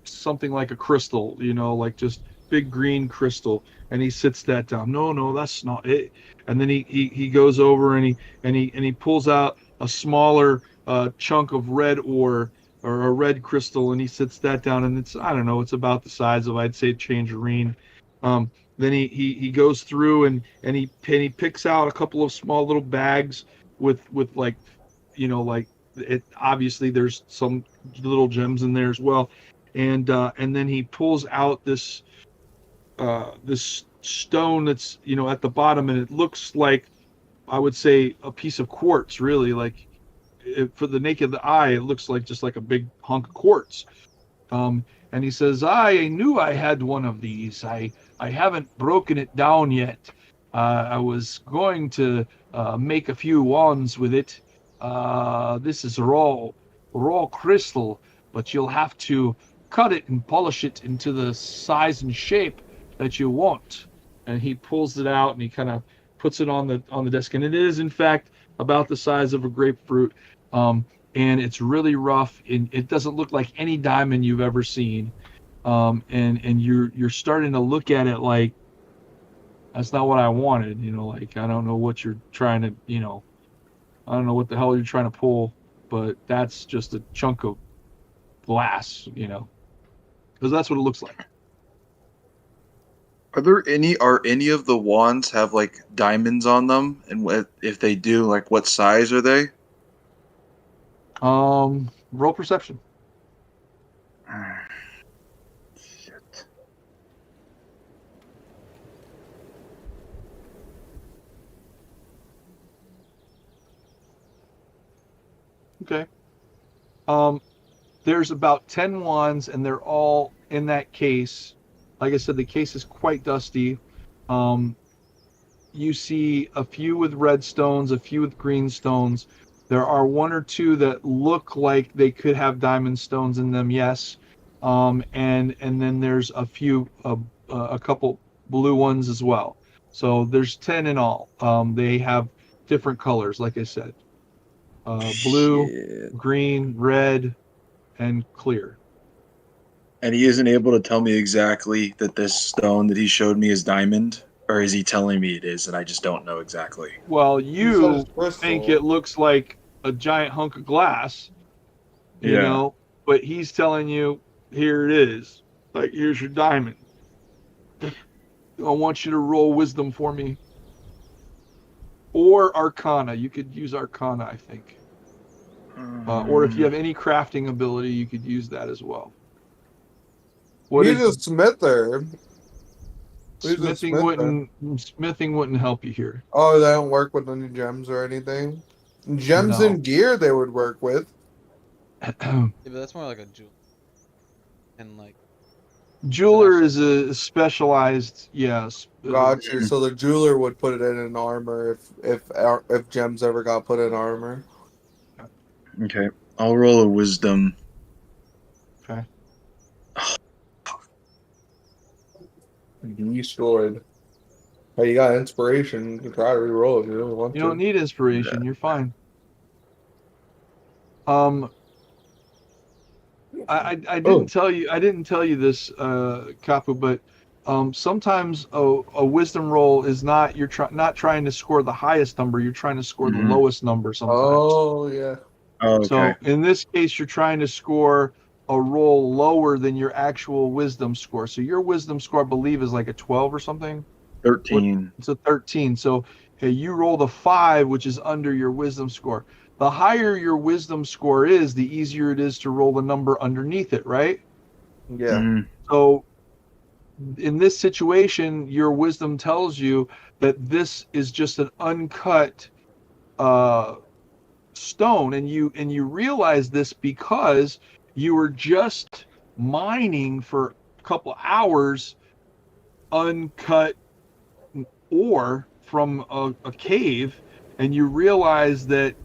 something like a crystal, like just big green crystal. And he sits that down. No, that's not it. And then he goes over and he pulls out a smaller chunk of red ore or a red crystal, and he sits that down. And it's, I don't know, it's about the size of, I'd say, tangerine. Then he goes through and he picks out a couple of small little bags with like, like it, obviously there's some little gems in there as well. And then he pulls out this stone that's at the bottom, and it looks like, I would say, a piece of quartz. Really, like, for the naked eye, it looks like just like a big hunk of quartz. And he says, I knew I had one of these. I haven't broken it down yet. I was going to make a few wands with it. This is raw crystal, but you'll have to cut it and polish it into the size and shape that you want. And he pulls it out and he kind of puts it on the desk, and it is in fact about the size of a grapefruit. And it's really rough, and it doesn't look like any diamond you've ever seen. And you're starting to look at it like, that's not what I wanted. Like, I don't know what you're trying to, I don't know what the hell you're trying to pull, but that's just a chunk of glass, because that's what it looks like. Are any of the wands have like diamonds on them? And if they do, like, what size are they? Roll perception. Shit. Okay. There's about 10 wands, and they're all in that case. Like I said, the case is quite dusty. You see a few with red stones, a few with green stones. There are one or two that look like they could have diamond stones in them, yes. And then there's a few, a couple blue ones as well. So there's 10 in all. They have different colors, like I said. Blue, Shit. green, red, and clear. And he isn't able to tell me exactly that this stone that he showed me is diamond? Or is he telling me it is, and I just don't know exactly? Well, He said you it's crystal. think it looks like a giant hunk of glass, you know, but he's telling you, here it is. Like, here's your diamond. I want you to roll wisdom for me. Or Arcana. You could use Arcana, I think. Or if you have any crafting ability, you could use that as well. He's a smither. Smithing wouldn't help you here. Oh, they don't work with any gems or anything? Gems No. and gear they would work with. Yeah, but that's more like a jewel. And like, Jeweler is a specialized, yes. Gotcha. So the jeweler would put it in an armor if gems ever got put in armor. Okay. I'll roll a wisdom. Okay. Destroyed. Hey, you got inspiration. You can try to reroll if you really want to. You don't need inspiration. Yeah. You're fine. I didn't tell you. I didn't tell you this, Kapu, but sometimes a wisdom roll is not not trying to score the highest number. You're trying to score the lowest number sometimes. Oh yeah. Oh, okay. So in this case, you're trying to score a roll lower than your actual wisdom score. So your wisdom score, I believe, is like a 12 or something. 13. It's a 13. So you rolled a 5, which is under your wisdom score. The higher your wisdom score is, the easier it is to roll the number underneath it, right? Yeah. Mhm. So in this situation, your wisdom tells you that this is just an uncut stone, and you realize this because you were just mining for a couple hours uncut ore from a cave, and you realize that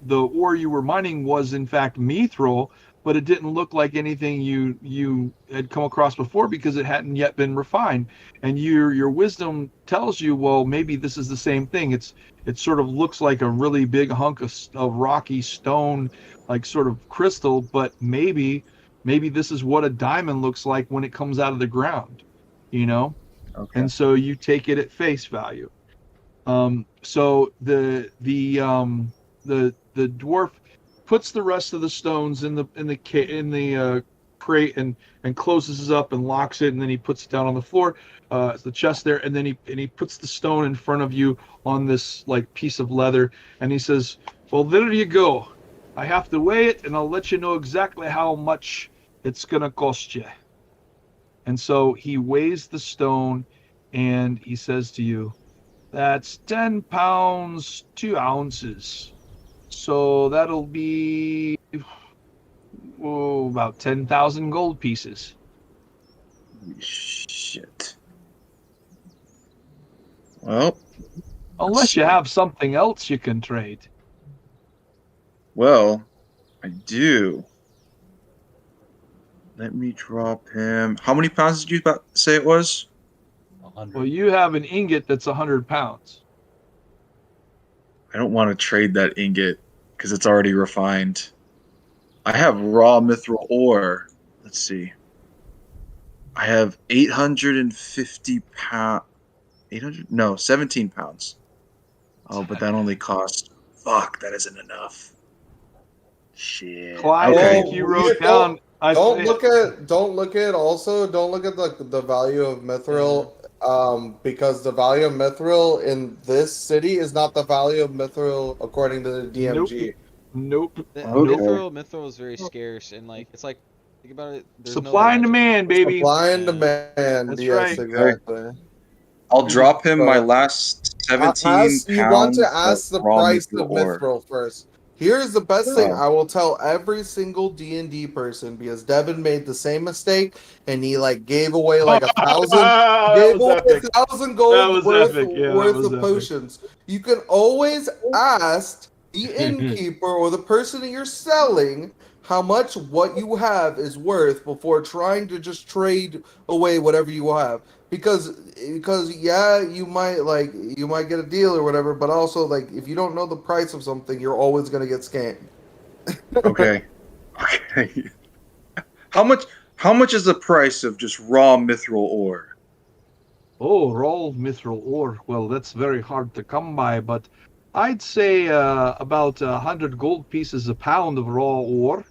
the ore you were mining was in fact mithril, but it didn't look like anything you had come across before because it hadn't yet been refined. And your wisdom tells you, well, maybe this is the same thing. It sort of looks like a really big hunk of rocky stone, like sort of crystal, but maybe this is what a diamond looks like when it comes out of the ground, you know? Okay. And so you take it at face value. So the dwarf puts the rest of the stones in the crate and closes it up and locks it, and then he puts it down on the floor, the chest there, and then he puts the stone in front of you on this like piece of leather, and he says, "Well, there you go. I have to weigh it, and I'll let you know exactly how much it's gonna cost you." And so he weighs the stone, and he says to you, "That's 10 pounds, 2 ounces. So that'll be about 10,000 gold pieces." Holy shit. Well, Unless you have something else you can trade. well, I do. Let me drop him. How many pounds did you say it was? 100. Well, you have an ingot that's 100 pounds. I don't want to trade that ingot because it's already refined. I have raw mithril ore. Let's see. I have 850 pounds. 800? No, 17 pounds. Oh, but that only costs. Fuck, that isn't enough. Shit. Clyde, Okay. I think you wrote down. Don't look at the value of mithril, because the value of mithril in this city is not the value of mithril according to the DMG. Nope. Mithril is very scarce, and like it's like think about it. Supply and demand, baby. Supply and demand. That's yes, right. exactly. I'll drop him my last 17 pounds. You want to ask the raw price mithril of ore. mithril first. Here's the best thing Oh. I will tell every single D&D person, because Devin made the same mistake and he like gave away like 1,000 That was epic. 1,000 gold That was worth, epic. Yeah, that worth was of epic. potions. You can always ask the innkeeper or the person that you're selling how much what you have is worth before trying to just trade away whatever you have. Because yeah, you might get a deal or whatever, but also like if you don't know the price of something, you're always gonna get scammed. Okay. Okay. How much is the price of just raw mithril ore? Oh, raw mithril ore. Well, that's very hard to come by, but I'd say about 100 gold pieces a pound of raw ore.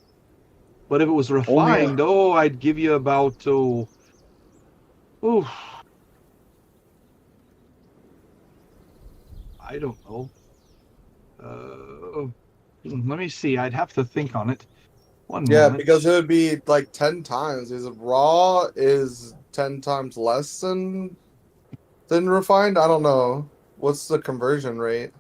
But if it was refined, I'd give you about I don't know. Let me see. I'd have to think on it. One moment. Because it would be like 10 times. Is it raw is 10 times less than refined? I don't know. What's the conversion rate?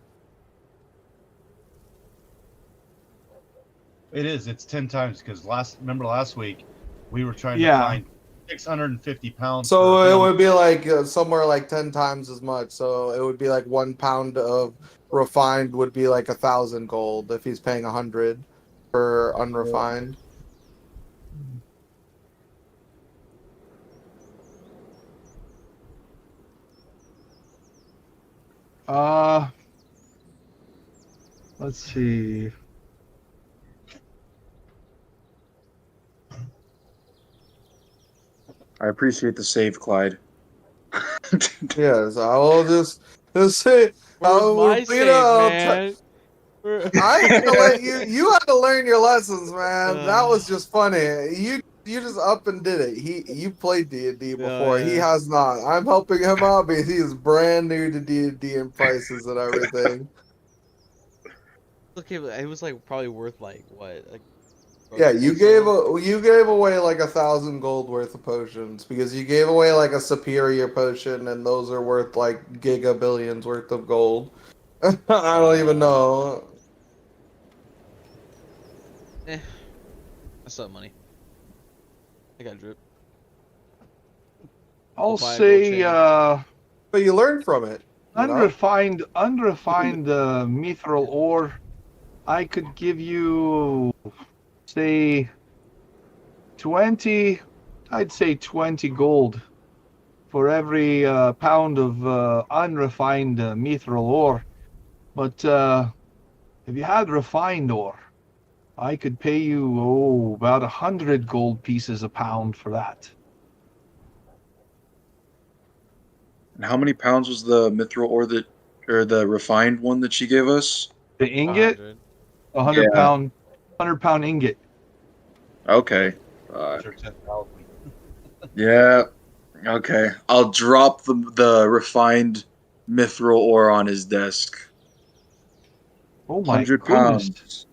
It is. It's 10 times because remember last week we were trying to find 650 pounds. So it would be like somewhere like 10 times as much. So it would be like 1 pound of refined would be like 1,000 gold if he's paying 100 for unrefined. Let's see. I appreciate the save, Clyde. Yes, I will just say. Where's my save, man? I had to let you had to learn your lessons, man. That was just funny. You just up and did it. You played D&D before. Yeah. He has not. I'm helping him out because he is brand new to D&D and prices and everything. Okay, it was like probably worth like what? Like, Yeah, you gave away like 1,000 gold worth of potions because you gave away like a superior potion, and those are worth like gigabillions worth of gold. I don't even know. That's not money. I got drip. I'll say but you learned from it. Unrefined mithril ore. I could give you, say, 20, I'd say 20 gold for every pound of unrefined mithril ore. But if you had refined ore, I could pay you, about 100 gold pieces a pound for that. And how many pounds was the mithril ore or the refined one that she gave us? The ingot, 100. 100 Yeah. pound, 100-pound ingot. Okay. Sure, 10,000. Yeah. Okay. I'll drop the refined mithril ore on his desk. Oh my 100 goodness. pounds.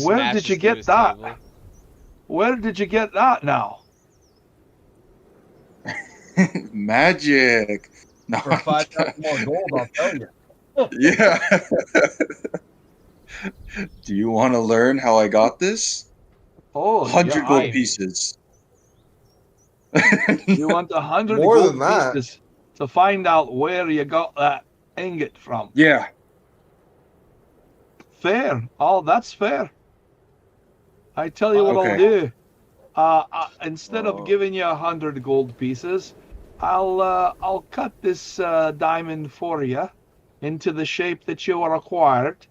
Where Smashes did you through get his that? table. Where did you get that now? Magic. No, For 5,000 more gold, I'll tell you. yeah. Do you want to learn how I got this? Oh, 100 yeah, gold pieces. you want 100 More gold than that. pieces to find out where you got that ingot from. Yeah. Fair. Oh, that's fair. I tell you what I'll Okay. do. Instead of Oh. giving you 100 gold pieces, I'll cut this diamond for you into the shape that you required.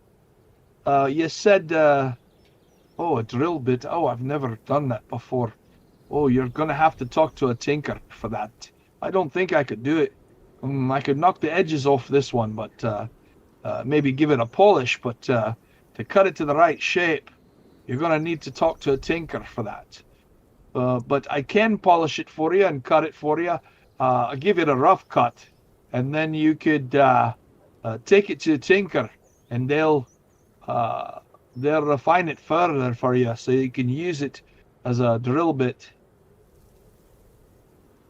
You said, a drill bit. Oh, I've never done that before. Oh, you're gonna have to talk to a tinker for that. I don't think I could do it. I could knock the edges off this one, but maybe give it a polish. But to cut it to the right shape, you're gonna need to talk to a tinker for that. But I can polish it for you and cut it for you. I'll give it a rough cut, and then you could take it to a tinker, and they'll refine it further for you, so you can use it as a drill bit.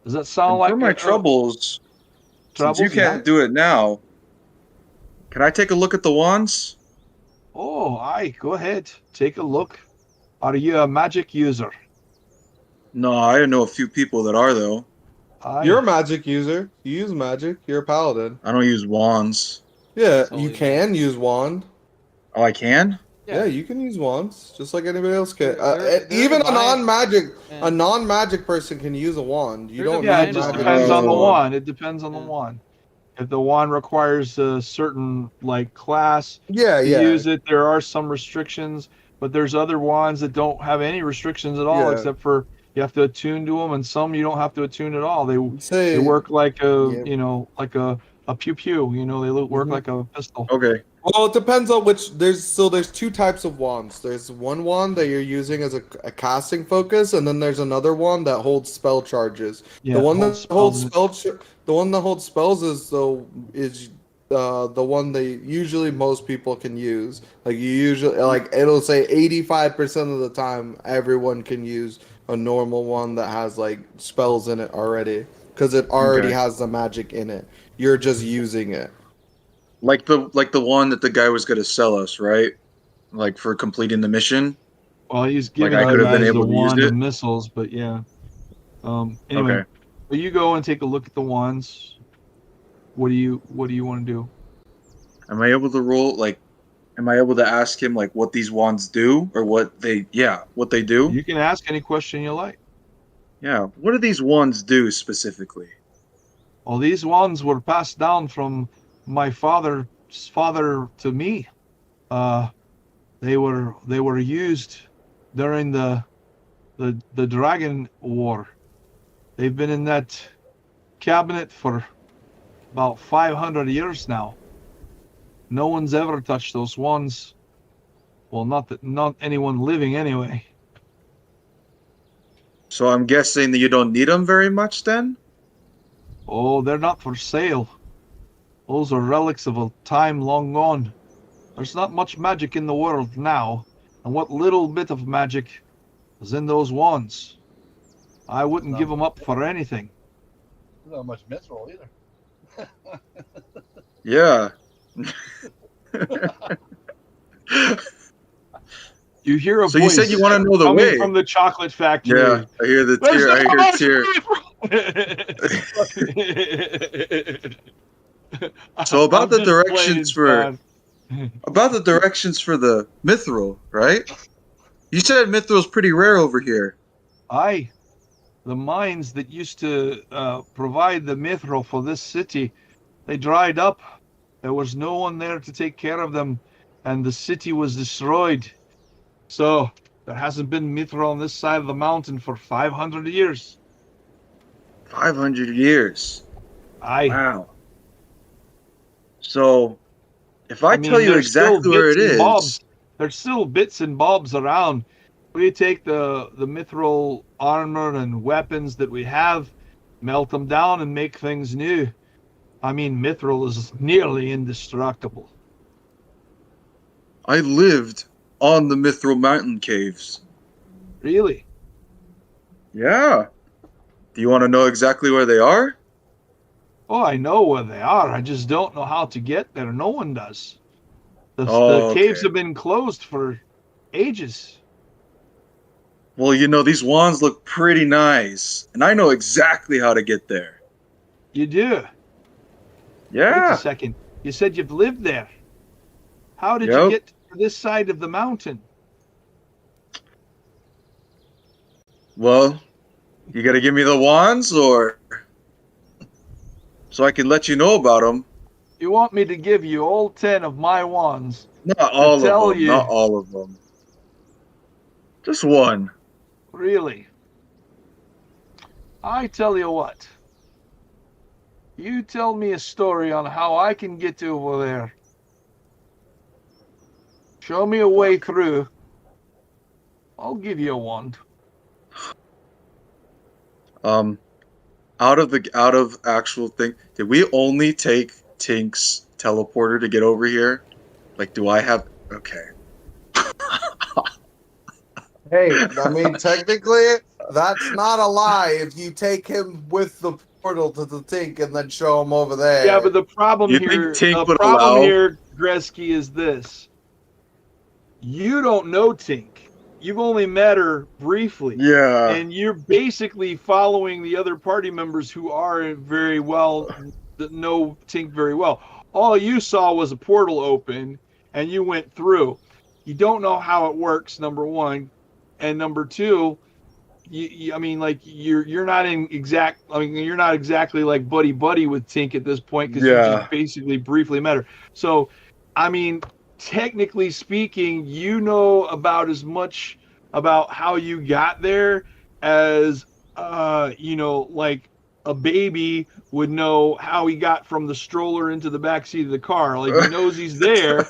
Does that sound And like for my troubles, since you yeah? can't do it now, can I take a look at the wands? Oh, aye, go ahead. Take a look. Are you a magic user? No, I know a few people that are, though. Aye. You're a magic user. You use magic. You're a paladin. I don't use wands. Yeah, Totally you can not. use wand. Oh, I can? Yeah, you can use wands just like anybody else can. They're Even a divine. non-magic person can use a wand. You They're don't Yeah, need it just magic depends to on use the a wand. wand. It depends on the Yeah. wand. If the wand requires a certain class Yeah, to yeah, use it, there are some restrictions. But there's other wands that don't have any restrictions at all, yeah. except for you have to attune to them, and some you don't have to attune at all. They Say work like yeah. like a pew pew. They work Mhm. like a pistol. Okay. Well, it depends on which. There's two types of wands. There's one wand that you're using as a casting focus, and then there's another one that holds spell charges. Yeah, The one hold that spells holds in it. the one that holds spells is the one that usually most people can use. Like you usually it'll say 85% of the time everyone can use a normal one that has like spells in it already because it already Okay. has the magic in it. You're just using it. Like the one that the guy was gonna sell us, right? Like for completing the mission. Well, he's Like giving I you could have been guys a able to use wand of it. missiles, but yeah. Anyway, Okay. but you go and take a look at the wands. What do you want to do? Am I able to roll am I able to ask him like what these wands do or what they do? You can ask any question you like. Yeah. What do these wands do specifically? Well, these wands were passed down from my father's father to me. They were used during the Dragon War. They've been in that cabinet for about 500 years now. No one's ever touched those wands. Well, not anyone living anyway. So I'm guessing that you don't need them very much then? Oh, they're not for sale. Those are relics of a time long gone. There's not much magic in the world now, and what little bit of magic is in those wands, I wouldn't give them up for anything. Not much mithril either. Yeah. You hear a So voice you said you want to know the coming way. from the chocolate factory. Yeah, I hear the There's tear. I so hear much tear. So about I'm the just directions playing, about the directions for the mithril, right? You said mithril's pretty rare over here. Aye. The mines that used to provide the mithril for this city, they dried up. There was no one there to take care of them, and the city was destroyed. So there hasn't been mithril on this side of the mountain for 500 years. 500 years. Aye. Wow. So, if I tell mean, you there's still exactly where bits it and is, bobs. There's still bits and bobs around. We take the mithril armor and weapons that we have, melt them down, and make things new. I mean, mithril is nearly indestructible. I lived on the Mithril Mountain Caves. Really? Yeah. Do you want to know exactly where they are? Oh, I know where they are. I just don't know how to get there. No one does. The Oh, caves okay. have been closed for ages. Well, these wands look pretty nice, and I know exactly how to get there. You do? Wait a Yeah. second. You said you've lived there. How did you Yep. get to this side of the mountain? Well, you got to give me the wands, or so I can let you know about them. You want me to give you all 10 of my wands? Not all of tell them. you- Not all of them. Just one. Really? I tell you what. You tell me a story on how I can get over there. Show me a way through. I'll give you a wand. Out of actual thing, did we only take Tink's teleporter to get over here? Like, do I have? Okay. Hey, I mean, technically, that's not a lie if you take him with the portal to the Tink and then show him over there. Yeah, but the problem You think here, Tink would allow- Gretzky, is this. You don't know Tink. You've only met her briefly. Yeah. And you're basically following the other party members who are very well, that know Tink very well. All you saw was a portal open, and you went through. You don't know how it works, number one. And number two, I mean, like you're not in exact. I mean, you're not exactly like buddy with Tink at this point because you just basically briefly met her. So, I mean, technically speaking, you know about as much about how you got there as like a baby would know how he got from the stroller into the back seat of the car. Like he knows he's there.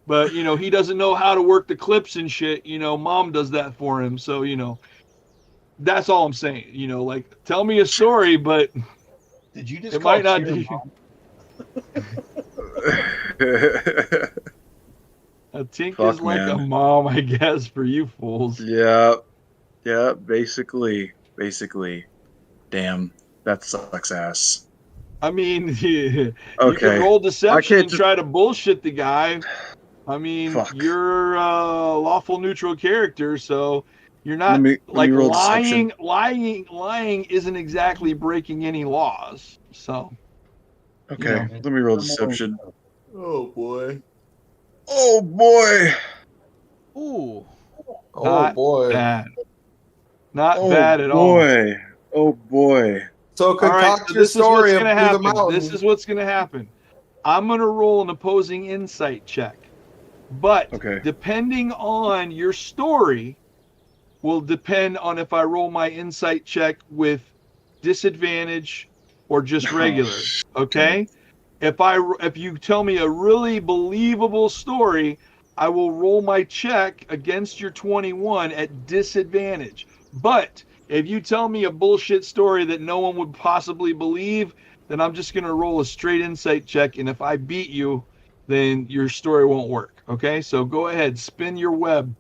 But, he doesn't know how to work the clips and shit. Mom does that for him. So, that's all I'm saying. Like, tell me a story, but Did you just it call might not Cheer be. Mom? A Tink Fuck, is like a man. mom, I guess, for you fools. Yeah. Yeah, basically. Damn, that sucks ass. I mean, you Okay. can roll deception and just- try to bullshit the guy. I mean, Fuck. you're a lawful neutral character, so you're not Let me like roll lying. deception. Lying isn't exactly breaking any laws. So Okay, let me roll deception. Oh boy. Oh boy. Ooh. Oh Not boy. bad. Not Oh bad at all. boy. Oh boy. So All right, concoct so your this is what's story going to of through the happen. mountain. This is what's going to happen. I'm going to roll an opposing insight check. But Okay. depending on your story will depend on if I roll my insight check with disadvantage or just regular. Okay? If you tell me a really believable story, I will roll my check against your 21 at disadvantage. But if you tell me a bullshit story that no one would possibly believe, then I'm just going to roll a straight insight check, and if I beat you, then your story won't work. Okay? So go ahead, spin your web.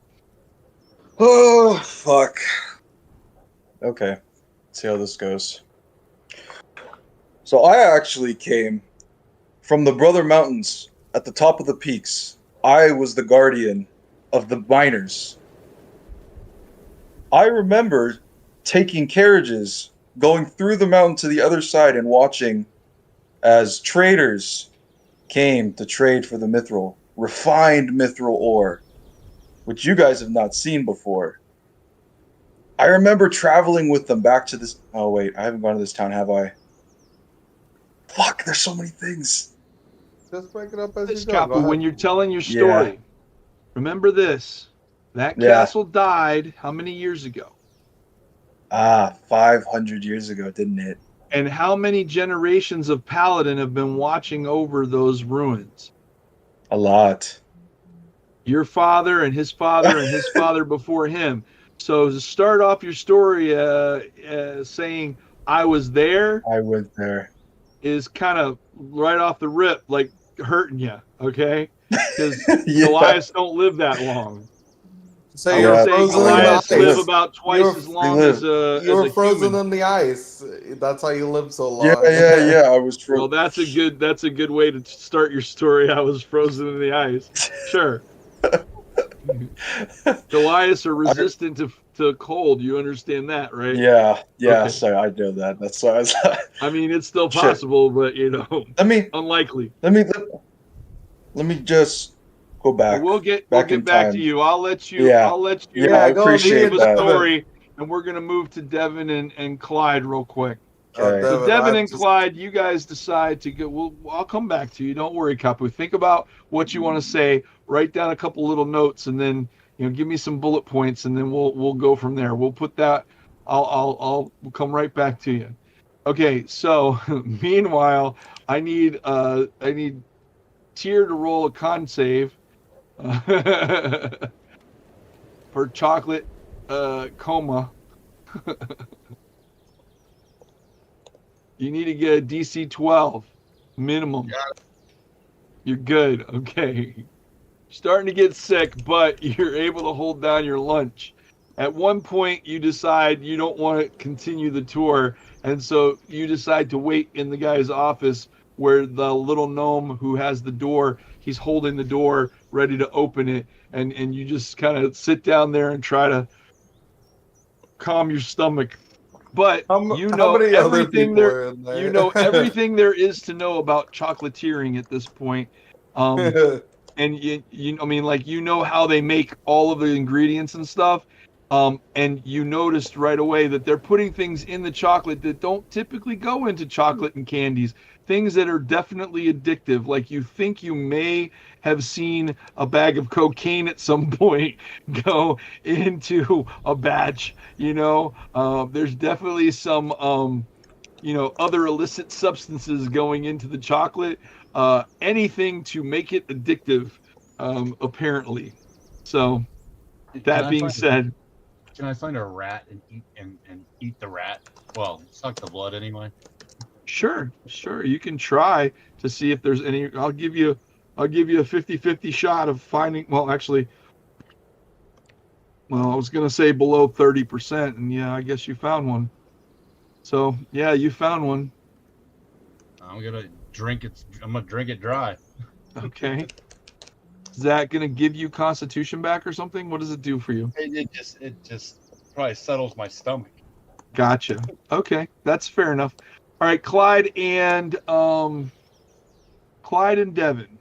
Oh fuck. Okay. Let's see how this goes. So I actually came from the Brother Mountains at the top of the peaks. I was the guardian of the miners. I remember taking carriages, going through the mountain to the other side and watching as traders came to trade for the mithril, refined mithril ore, which you guys have not seen before. I remember traveling with them back to this. Oh wait, I haven't gone to this town, have I? Fuck, there's so many things. Just break it up as This you go. Go Kapu, when ahead. you're telling your story, remember this. That Yeah. castle died how many years ago? 500 years ago, didn't it? And how many generations of paladin have been watching over those ruins? A lot. Your father and his father and his father before him. So to start off your story saying I was there I went there. is kind of right off the rip, like hurting you, okay? Because Yeah. Goliaths don't live that long. So I you're would say frozen in the Goliaths ice. live about twice You're- as long as a You were frozen human. in the ice. That's how you live so long. Yeah. I was Well, that's a good way to start your story. I was frozen in the ice. Sure. Goliaths are resistant to cold. You understand that, right? Yeah. Okay. So I know that. That's why I was. I mean, it's still Shit. possible, but Let me unlikely. let me just go back. We'll get in back to time. you. I'll let you. Yeah. I'll let you. Yeah, I go on, appreciate give a that. story, and we're gonna move to Devin and Clyde real quick. Okay. So Devin I'm and just- Clyde, you guys decide to go. I'll come back to you. Don't worry, Kapu. Think about what you want to say. Write down a couple little notes, and then give me some bullet points, and then we'll go from there. We'll put that. I'll come right back to you. Okay. So meanwhile, I need Tier to roll a con save for chocolate coma. You need to get a DC 12 minimum. You're good. Okay. Starting to get sick, but you're able to hold down your lunch. At one point, you decide you don't want to continue the tour, and so you decide to wait in the guy's office where the little gnome who has the door, he's holding the door ready to open it, and you just kind of sit down there and try to calm your stomach. But How many other everything people there, are in there? you know everything there is to know about chocolatiering at this point. And I mean, like, how they make all of the ingredients and stuff. And you noticed right away that they're putting things in the chocolate that don't typically go into chocolate and candies, things that are definitely addictive. Like, you think you may have seen a bag of cocaine at some point go into a batch, there's definitely some, other illicit substances going into the chocolate, anything to make it addictive, apparently. So that being said, can I find a rat and eat the rat? Well, suck the blood anyway. sure, you can try to see if there's any. I'll give you a 50-50 shot of finding. Well, actually, I was gonna say below 30%, and yeah, I guess you found one. So yeah, you found one. I'm gonna drink it. I'm gonna drink it dry. Okay. Is that gonna give you Constitution back or something? What does it do for you? It just probably settles my stomach. Gotcha. Okay, that's fair enough. All right, Clyde and Devin.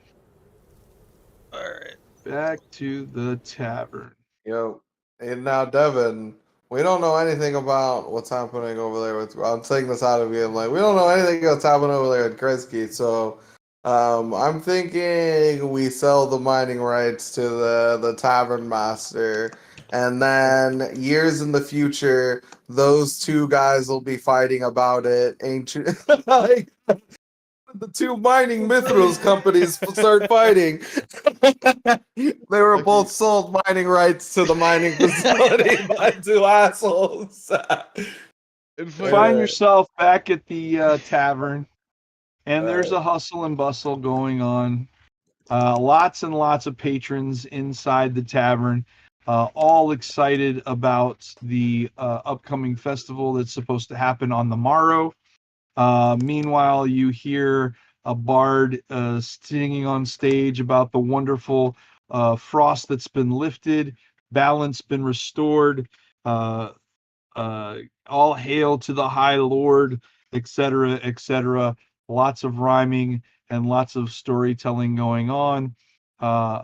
All right. Back to the tavern. Yo, and now Devin, we don't know anything about what's happening over there with. I'm taking this out of you. I'm like, we don't know anything what's happening over there with Kreisky. So, I'm thinking we sell the mining rights to the tavern master, and then years in the future, those two guys will be fighting about it. Ancient, like, the two mining mithrils companies start fighting. They were both sold mining rights to the mining facility by two assholes. Find yourself back at the tavern, and there's a hustle and bustle going on. Lots and lots of patrons inside the tavern, all excited about the upcoming festival that's supposed to happen on the morrow. Meanwhile, you hear a bard singing on stage about the wonderful frost that's been lifted, balance been restored, uh, all hail to the high lord, etc., etc. Lots of rhyming and lots of storytelling going on. Uh,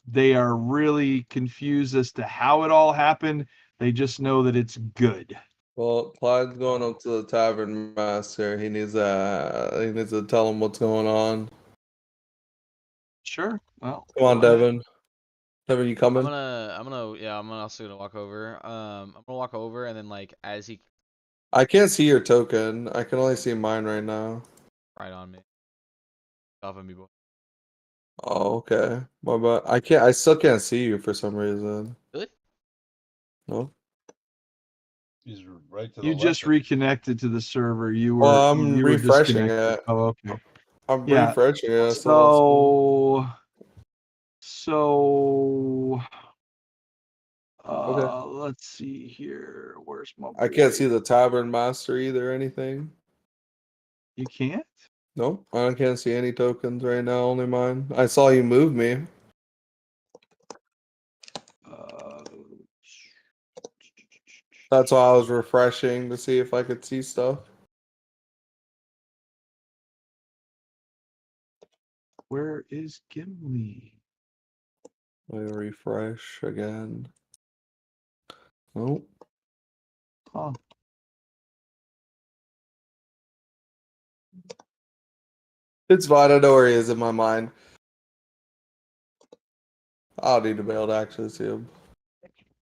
they are really confused as to how it all happened. They just know that it's good. Well, Clyde's going up to the tavern master. He needs to tell him what's going on. Sure. Well, Come on, Devin. Devin, you coming? I'm also gonna walk over. I'm gonna walk over and then like as he I can't see your token. I can only see mine right now. right on me. Off of me, boy. Oh, okay. But I still can't see you for some reason. Really? No. He's right to the You left. just reconnected to the server. You were Well, I'm you were refreshing disconnected. it. Oh, okay. I'm Yeah. refreshing it. So Okay. let's see here. Where's my boy? I can't see the tavern master either or anything. You can't? Nope. I can't see any tokens right now, only mine. I saw you move me. That's why I was refreshing to see if I could see stuff. Where is Gimli? Let me refresh again. Nope. Huh. It's fine. I know where he is in my mind. I'll need to be able to actually see him.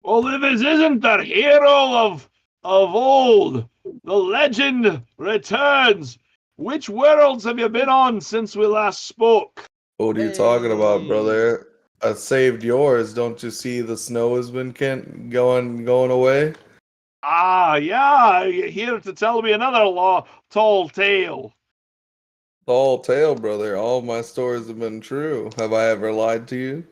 Well, if this isn't the hero of old, the legend returns. Which worlds have you been on since we last spoke? What are you talking about, brother? I saved yours. Don't you see the snow has been going away? Ah, yeah, you're here to tell me another tall tale. Tall tale, brother. All my stories have been true. Have I ever lied to you?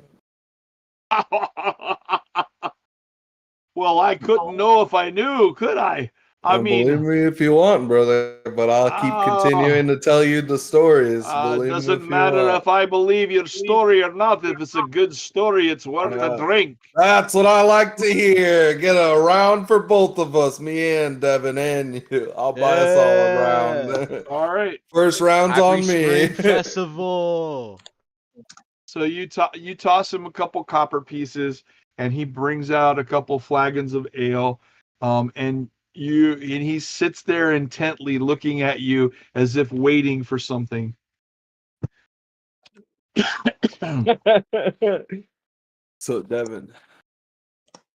Well, I couldn't know if I knew, could I? I mean, believe me if you want, brother, but I'll keep continuing to tell you the stories. Believe me doesn't if you matter want. if I believe your story or not. If it's a good story, it's worth a drink. That's what I like to hear. Get a round for both of us, me and Devin and you. I'll buy us all a round. All right. First round's Happy on me. Spring Festival. So you toss him a couple copper pieces, and he brings out a couple flagons of ale, and he sits there intently looking at you as if waiting for something. So, Devin,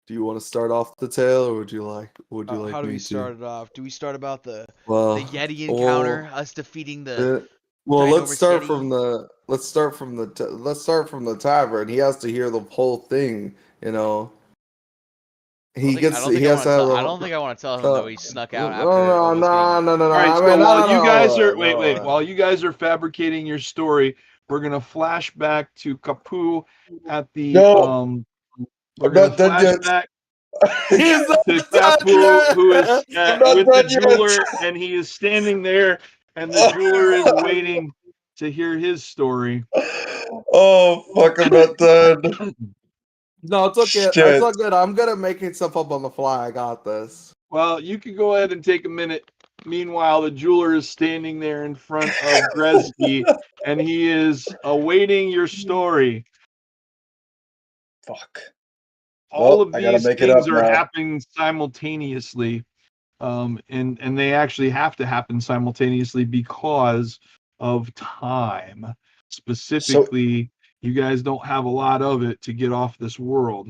do you want to start off the tale, or would you like How do me we to? start it off? Do we start about the Well, Yeti encounter, us defeating the well, let's ginormous start Yeti? from the tavern. He has to hear the whole thing, you know. He I don't think I want to tell him that we snuck out after almost getting. No. All right, I so mean, while you guys are no. while you guys are fabricating your story, we're gonna flash back to Kapu at the No, we're I'm gonna not done flash yet. back He's not to done Kapu, yet. who is I'm not with the done jeweler, yet. and he is standing there, and the jeweler is waiting to hear his story. Oh fuck! I'm not done. No, it's okay. Shit. It's all good. I'm good at making stuff up on the fly. I got this. Well, you can go ahead and take a minute. Meanwhile, the jeweler is standing there in front of Gresky, and he is awaiting your story. Fuck. All of I gotta these make it things up are now. happening simultaneously, and they actually have to happen simultaneously because of time. Specifically, you guys don't have a lot of it to get off this world.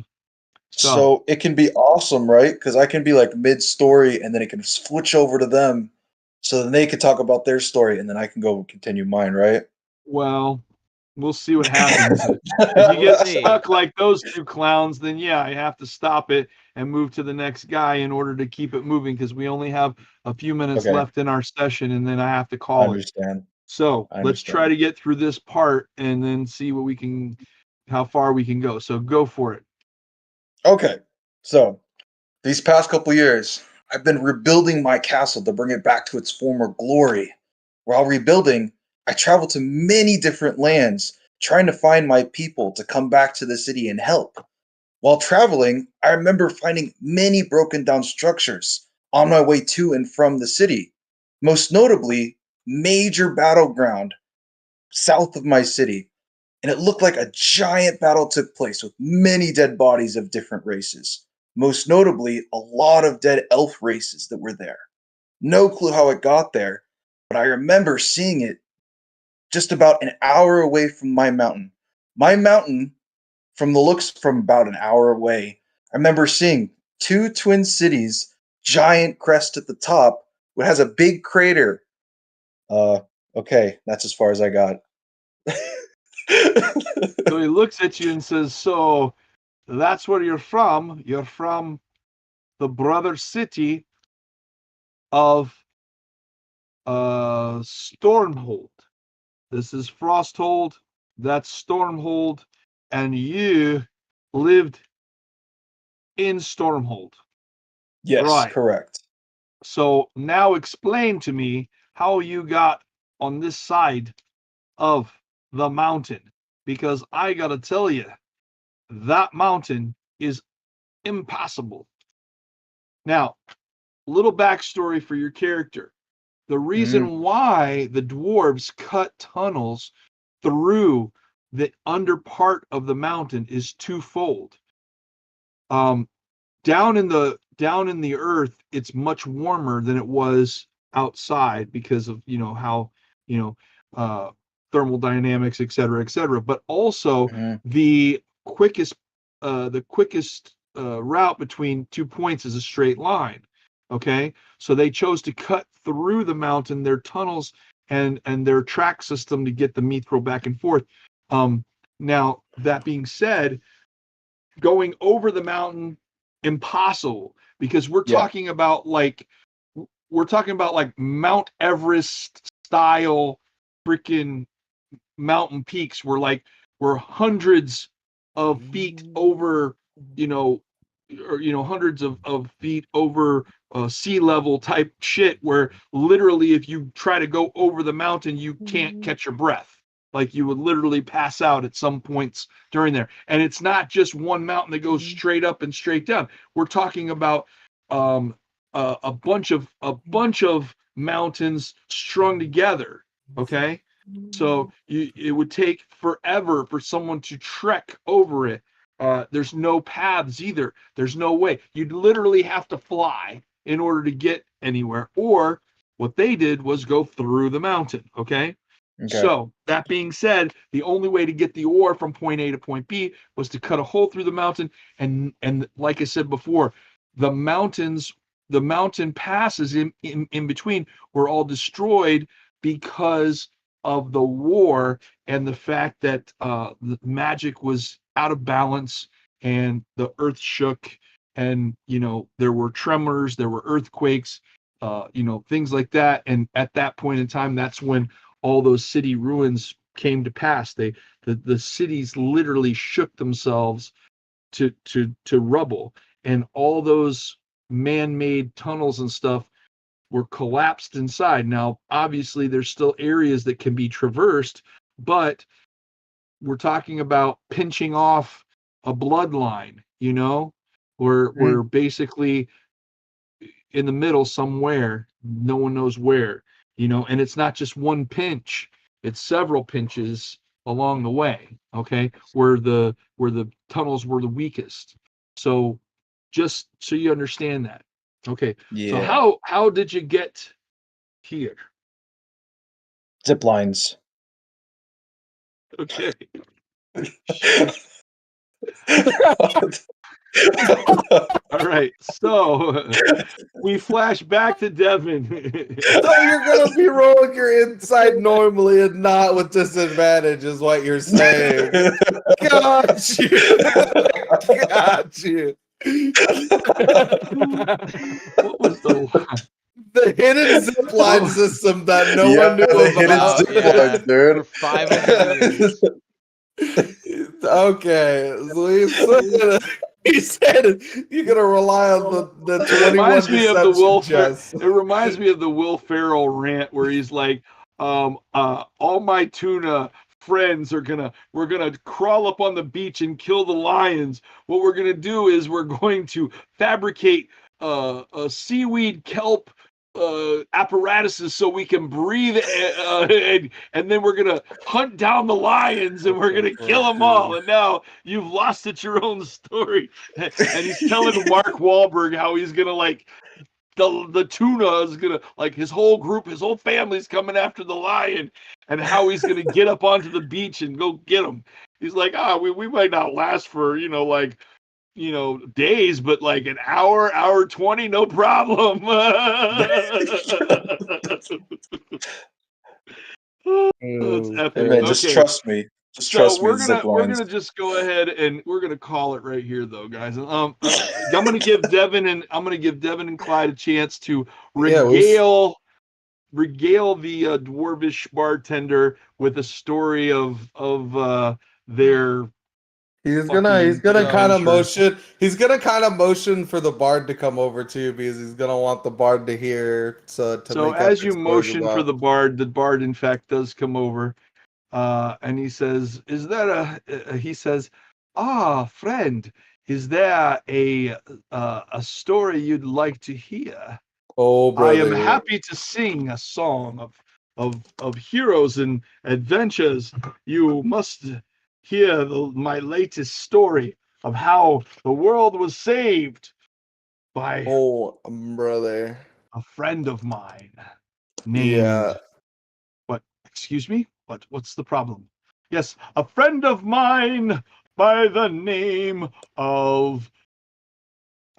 So it can be awesome, right? Because I can be like mid-story, and then it can switch over to them, so then they can talk about their story, and then I can go continue mine, right? Well, we'll see what happens. If you get stuck like those two clowns, then yeah, I have to stop it and move to the next guy in order to keep it moving because we only have a few minutes Okay. left in our session, and then I have to I call it. understand. So I let's try understand. to get through this part and then see what we can, how far we can go. So go for it. Okay, so these past couple years, I've been rebuilding my castle to bring it back to its former glory. While rebuilding, I traveled to many different lands, trying to find my people to come back to the city and help. While traveling, I remember finding many broken down structures on my way to and from the city. Most notably, major battleground south of my city, and it looked like a giant battle took place with many dead bodies of different races. most notably a lot of dead elf races that were there. No clue how it got there, but I remember seeing it just about an hour away from my mountain. My mountain, from the looks from about an hour away, I remember seeing two twin cities, giant crest at the top, it has a big crater. Okay, that's as far as I got. So he looks at you and says, so that's where you're from. You're from the brother city of Stormhold. This is Frosthold, that's Stormhold, and you lived in Stormhold. Yes, right. Correct. So now explain to me how you got on this side of the mountain, because I gotta tell you, that mountain is impassable. Now, little backstory for your character. The reason why the dwarves cut tunnels through the under part of the mountain is twofold. Down in the earth, it's much warmer than it was outside because of how thermal dynamics, et cetera, but also the quickest route between 2 points is a straight line. Okay, so they chose to cut through the mountain, their tunnels and their track system to get the mithril back and forth. Now that being said, going over the mountain, impossible, because we're talking about like Mount Everest style freaking mountain peaks. We're hundreds of feet over, hundreds of feet over sea level type shit, where literally if you try to go over the mountain, you can't catch your breath. Like you would literally pass out at some points during there. And it's not just one mountain that goes straight up and straight down. We're talking about a bunch of mountains strung together. Okay, so it would take forever for someone to trek over it. There's no paths either. There's no way. You'd literally have to fly in order to get anywhere. Or what they did was go through the mountain. Okay. So that being said, the only way to get the ore from point A to point B was to cut a hole through the mountain. And like I said before, the mountain passes in between were all destroyed because of the war and the fact that the magic was out of balance and the earth shook, and there were tremors, there were earthquakes, things like that. And at that point in time, that's when all those city ruins came to pass. The cities literally shook themselves to rubble, and all those man-made tunnels and stuff were collapsed inside. Now, obviously, there's still areas that can be traversed, but we're talking about pinching off a bloodline, we're basically in the middle somewhere, no one knows where, and it's not just one pinch, it's several pinches along the way, okay, where the tunnels were the weakest. So just so you understand that. Okay. So how did you get here? Zip lines. Okay. All right. So we flash back to Devin. So you're gonna be rolling your inside normally and not with disadvantage, is what you're saying. Got you. Got you. What was the hidden zip line system that no one knew about? Line, dude. For 500 years. Okay, so he said you're gonna rely on the 21 deception chest. It reminds me of the Will Ferrell rant where he's like, all my tuna friends we're gonna crawl up on the beach and kill the lions. What we're gonna do is we're going to fabricate a seaweed kelp apparatuses so we can breathe, and then we're gonna hunt down the lions and we're gonna kill them all. And now you've lost it your own story. And he's telling Mark Wahlberg how he's gonna like the tuna is gonna like his whole group, his whole family's coming after the lion, and how he's gonna get up onto the beach and go get him. He's like, we might not last for days, but like an hour 20, no problem. That's epic. Hey man, just trust me. Just trust me. We're gonna just go ahead and we're gonna call it right here, though, guys. I'm gonna give Devin and Clyde a chance to regale the dwarvish bartender with a story of their. He's gonna kind of motion. He's gonna kind of motion for the bard to come over too, because he's gonna want the bard to hear. So as you motion for the bard in fact does come over, and he says, "Is there he says, friend, is there a story you'd like to hear? Oh, brother. I am happy to sing a song of heroes and adventures. You must hear my latest story of how the world was saved by brother, a friend of mine named what? Excuse me? What's the problem? Yes, a friend of mine by the name of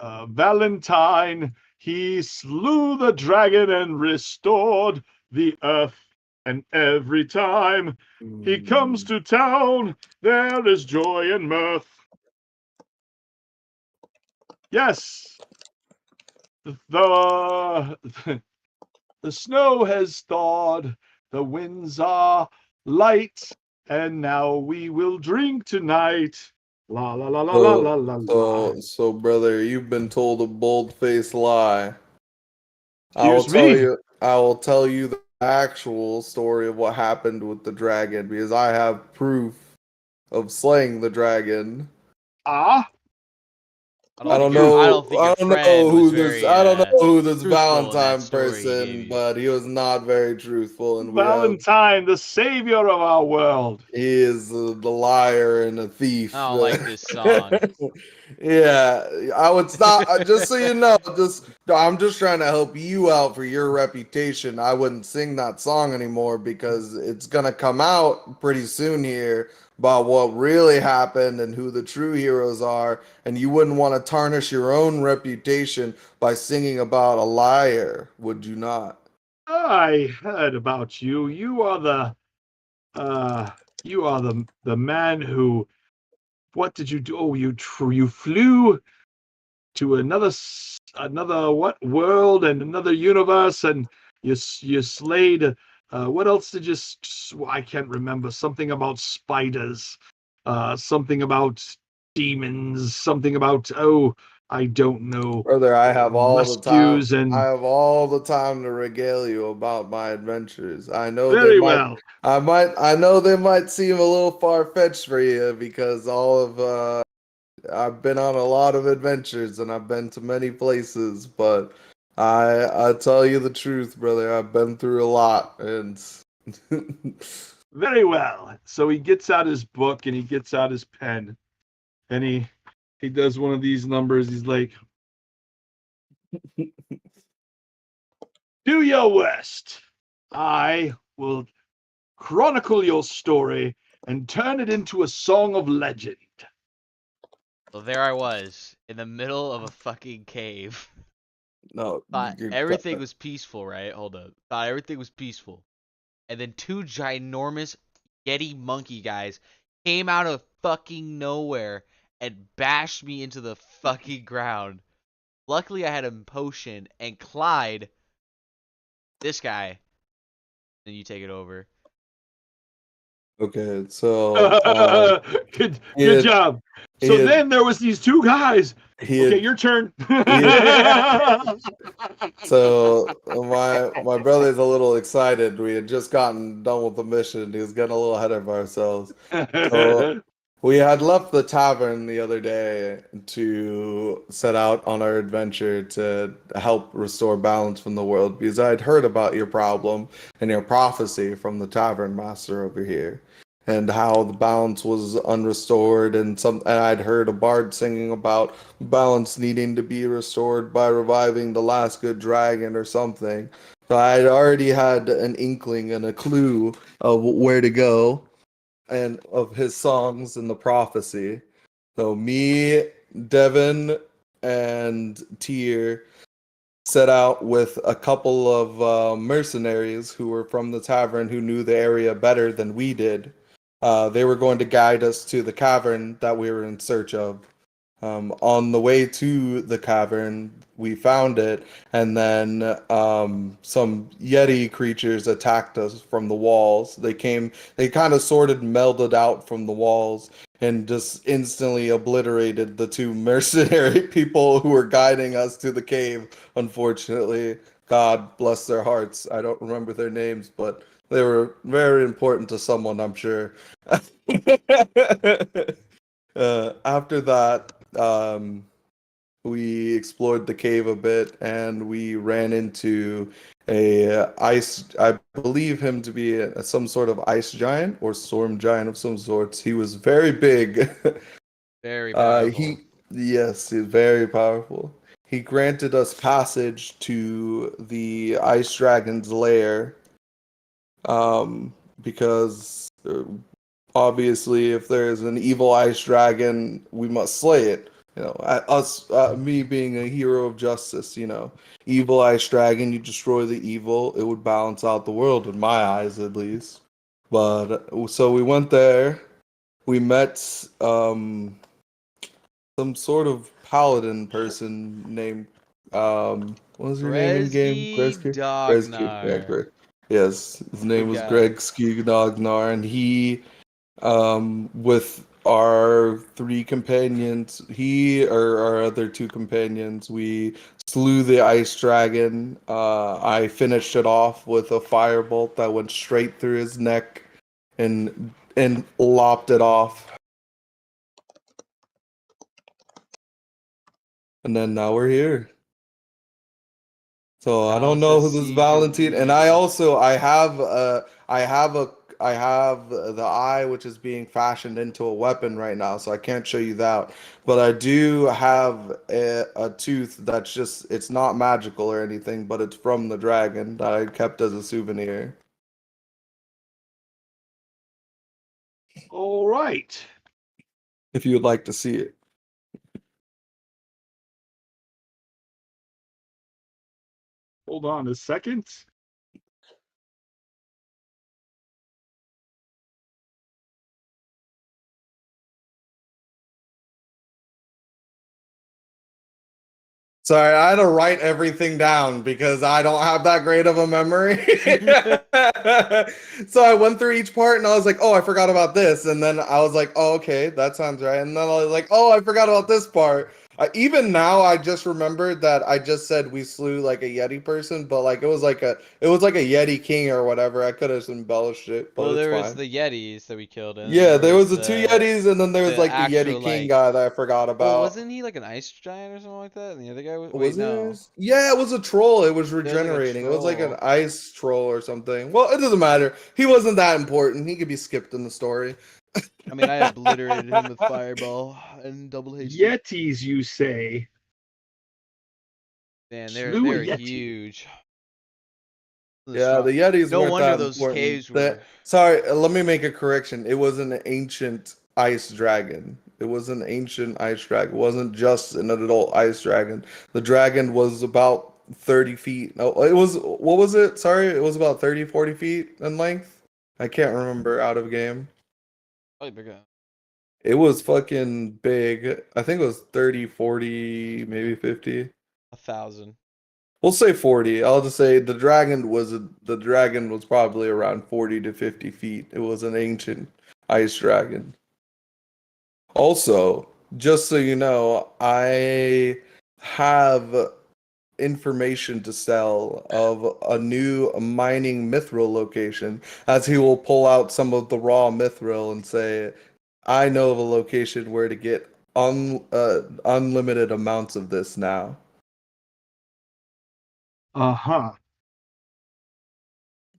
Valentine. He slew the dragon and restored the earth. And every time he comes to town, there is joy and mirth. Yes, the snow has thawed, the winds are light, and now we will drink tonight. La la la la la la la la. So brother, you've been told a bold-faced lie. I will tell you the actual story of what happened with the dragon, because I have proof of slaying the dragon. I don't know who this Valentine person, but he was not very truthful. And Valentine, the savior of our world. He is the liar and a thief. I don't like this song. Yeah, I would stop. Just so you know, I'm just trying to help you out for your reputation. I wouldn't sing that song anymore because it's gonna come out pretty soon here about what really happened and who the true heroes are, and you wouldn't want to tarnish your own reputation by singing about a liar, would you not? I heard about you. You are the man who. What did you do? Oh, you flew to another world and another universe, and you slayed. What else did you? I can't remember. Something about spiders. Something about demons. Something about I don't know. Brother, I have all the time. I have all the time to regale you about my adventures. I know very well. I know they might seem a little far-fetched for you because I've been on a lot of adventures and I've been to many places, but I tell you the truth, brother. I've been through a lot, and very well. So he gets out his book and he gets out his pen, and he does one of these numbers. He's like, "Do your worst. I will chronicle your story and turn it into a song of legend." So there I was in the middle of a fucking cave. No, thought everything was peaceful, right? Hold up. Thought everything was peaceful. And then two ginormous Yeti monkey guys came out of fucking nowhere and bashed me into the fucking ground. Luckily, I had a potion, and Clyde, this guy, then you take it over. Okay, so good job. So then there was these two guys. Okay, your turn. So my brother's a little excited. We had just gotten done with the mission. He was getting a little ahead of ourselves. We had left the tavern the other day to set out on our adventure to help restore balance from the world because I'd heard about your problem and your prophecy from the tavern master over here and how the balance was unrestored and I'd heard a bard singing about balance needing to be restored by reviving the last good dragon or something. So I'd already had an inkling and a clue of where to go and of his songs and the prophecy. So me, Devin, and Tyr set out with a couple of mercenaries who were from the tavern who knew the area better than we did. They were going to guide us to the cavern that we were in search of. On the way to the cavern, we found it, and then some Yeti creatures attacked us from the walls. They kind of sorted, melded out from the walls, and just instantly obliterated the two mercenary people who were guiding us to the cave. Unfortunately, God bless their hearts. I don't remember their names, but they were very important to someone, I'm sure. After that, we explored the cave a bit and we ran into I believe him to be some sort of ice giant or storm giant of some sorts. He was very big. Very powerful. Yes, he's very powerful. He granted us passage to the ice dragon's lair, because obviously, if there is an evil ice dragon, we must slay it. Me being a hero of justice, evil ice dragon, you destroy the evil, it would balance out the world, in my eyes at least. But so we went there, we met some sort of paladin person named what was your name in game? Gresky Gretzky. Yeah, Dognar. great. Yes, his name Good was guy. Greg Skigdognar, and he with our three companions, he or our other two companions, we slew the ice dragon. I finished it off with a firebolt that went straight through his neck and lopped it off. And then now we're here. So I Now don't it's know a who this siege of Valentine, and I weird. also I have the eye which is being fashioned into a weapon right now, so I can't show you that. But I do have a tooth that's just it's not magical or anything, but it's from the dragon that I kept as a souvenir. All right. If you would like to see it. Hold on a second. Sorry, I had to write everything down because I don't have that great of a memory. So I went through each part and I was like, oh, I forgot about this. And then I was like, oh, okay, that sounds right. And then I was like, oh, I forgot about this part. Even now, I just remembered that I just said we slew like a Yeti person, but like it was like a Yeti king or whatever. I could have embellished it, but Well, it's there was fine. the Yetis that we killed, and then Yeah, there there was was the two Yetis, and then there was the like the actual Yeti king like. guy that I forgot Well, about. wasn't he like an ice giant or something like that? And the other guy was. Wait, Was no. it? Yeah, it was a troll. It was There was like a regenerating. It was like an troll. ice troll or something. Well, it doesn't matter. He wasn't that important. He could be skipped in the story. I mean, I obliterated him with fireball and double hasted. Yetis, you say? Man, Slew a they're Yeti. huge. Yeah, the Yetis No weren't wonder that those important. caves were. Sorry, let me make a correction. It was an ancient ice dragon. It was an ancient ice dragon. It wasn't just an adult ice dragon. The dragon was about 30 feet. No, it was, what was it? Sorry, it was about 30, 40 feet in length. I can't remember out of game. Probably bigger. It was fucking big. I think it was 30, 40, maybe 50. 1,000. We'll say 40. I'll just say the dragon was probably around 40 to 50 feet. It was an ancient ice dragon. Also, just so you know, I have information to sell of a new mining mithril location, as he will pull out some of the raw mithril and say, I know of a location where to get unlimited amounts of this now. Uh-huh.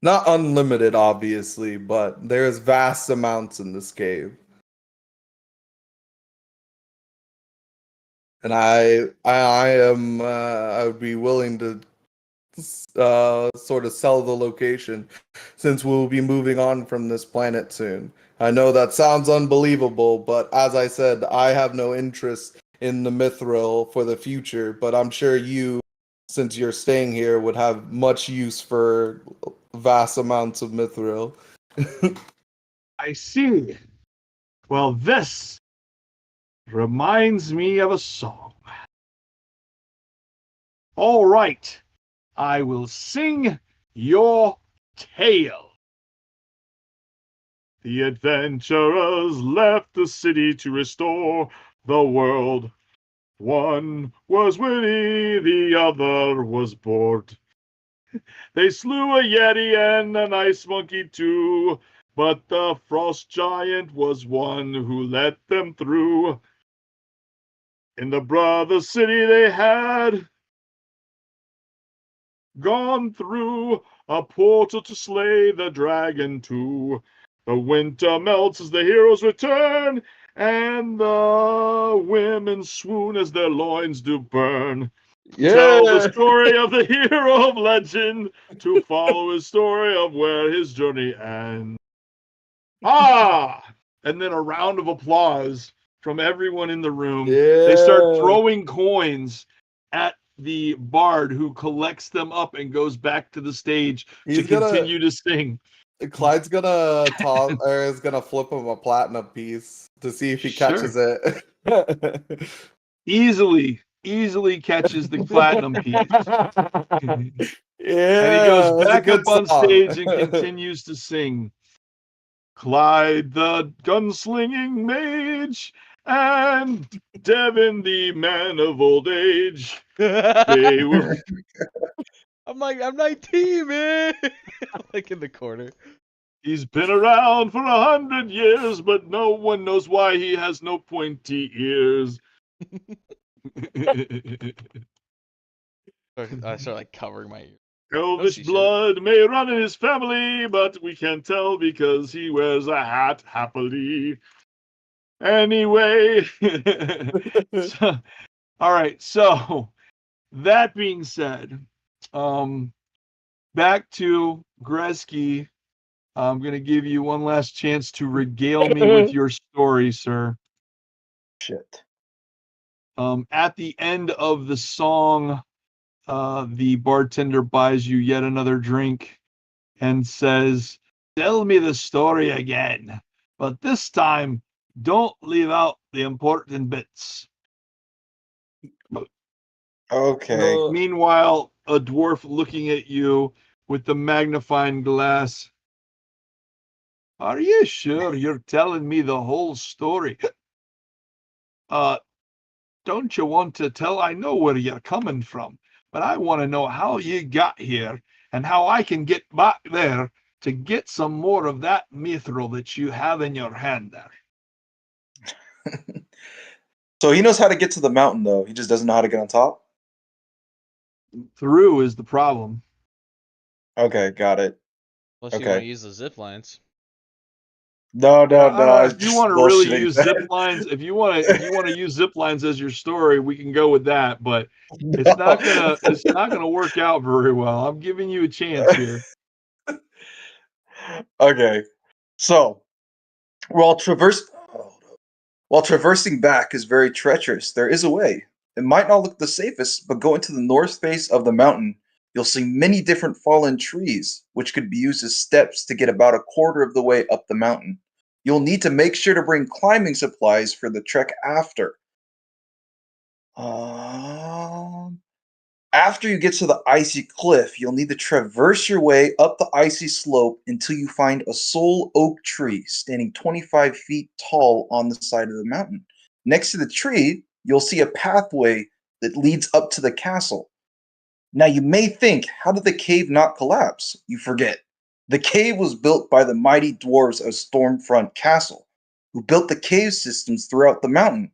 Not unlimited, obviously, but there's vast amounts in this cave. And I would be willing to sort of sell the location since we'll be moving on from this planet soon. I know that sounds unbelievable, but as I said, I have no interest in the mithril for the future, but I'm sure you, since you're staying here, would have much use for vast amounts of mithril. I see. Well, this reminds me of a song. All right, I will sing your tale. The adventurers left the city to restore the world. One was witty, the other was bored. They slew a yeti and an ice monkey too, but the frost giant was one who let them through. In the brother city they had gone through a portal to slay the dragon too. The winter melts as the heroes return, and the women swoon as their loins do burn. Tell the story of the hero of legend, to follow his story of where his journey ends. Ah! And then a round of applause from everyone in the room. Yeah. They start throwing coins at the bard, who collects them up and goes back to the stage to continue to sing. Clyde's gonna toss or is gonna flip him a platinum piece to see if he catches it. Easily catches the platinum piece. Yeah, and he goes back up on song. stage and continues to sing. Clyde the gunslinging mage and Devin the man of old age. They were. I'm 19, man. Like in the corner. He's been around for 100 years, but no one knows why he has no pointy ears. I start like covering my ears. Elvish blood may run in his family, but we can't tell because he wears a hat happily. Anyway, so, all right. So that being said, back to Gretzky. I'm gonna give you one last chance to regale me with your story, sir. Shit. At the end of the song, the bartender buys you yet another drink and says, "Tell me the story again, but this time don't leave out the important bits." Okay. Meanwhile, a dwarf looking at you with the magnifying glass. Are you sure you're telling me the whole story? Don't you want to tell? I know where you're coming from, but I want to know how you got here and how I can get back there to get some more of that mithril that you have in your hand there. So he knows how to get to the mountain, though. He just doesn't know how to get on top? Through is the problem. Okay, got it. Unless you want to use the zip lines. No. If you want to really use zip lines, if you want to use zip lines as your story, we can go with that. But it's not gonna work out very well. I'm giving you a chance here. Okay, so while traversing back is very treacherous, there is a way. It might not look the safest, but go into the north face of the mountain. You'll see many different fallen trees, which could be used as steps to get about a quarter of the way up the mountain. You'll need to make sure to bring climbing supplies for the trek after. After you get to the icy cliff, you'll need to traverse your way up the icy slope until you find a sole oak tree standing 25 feet tall on the side of the mountain. Next to the tree, you'll see a pathway that leads up to the castle. Now you may think, how did the cave not collapse? You forget. The cave was built by the mighty dwarves of Stormfront Castle. who built the cave systems throughout the mountain.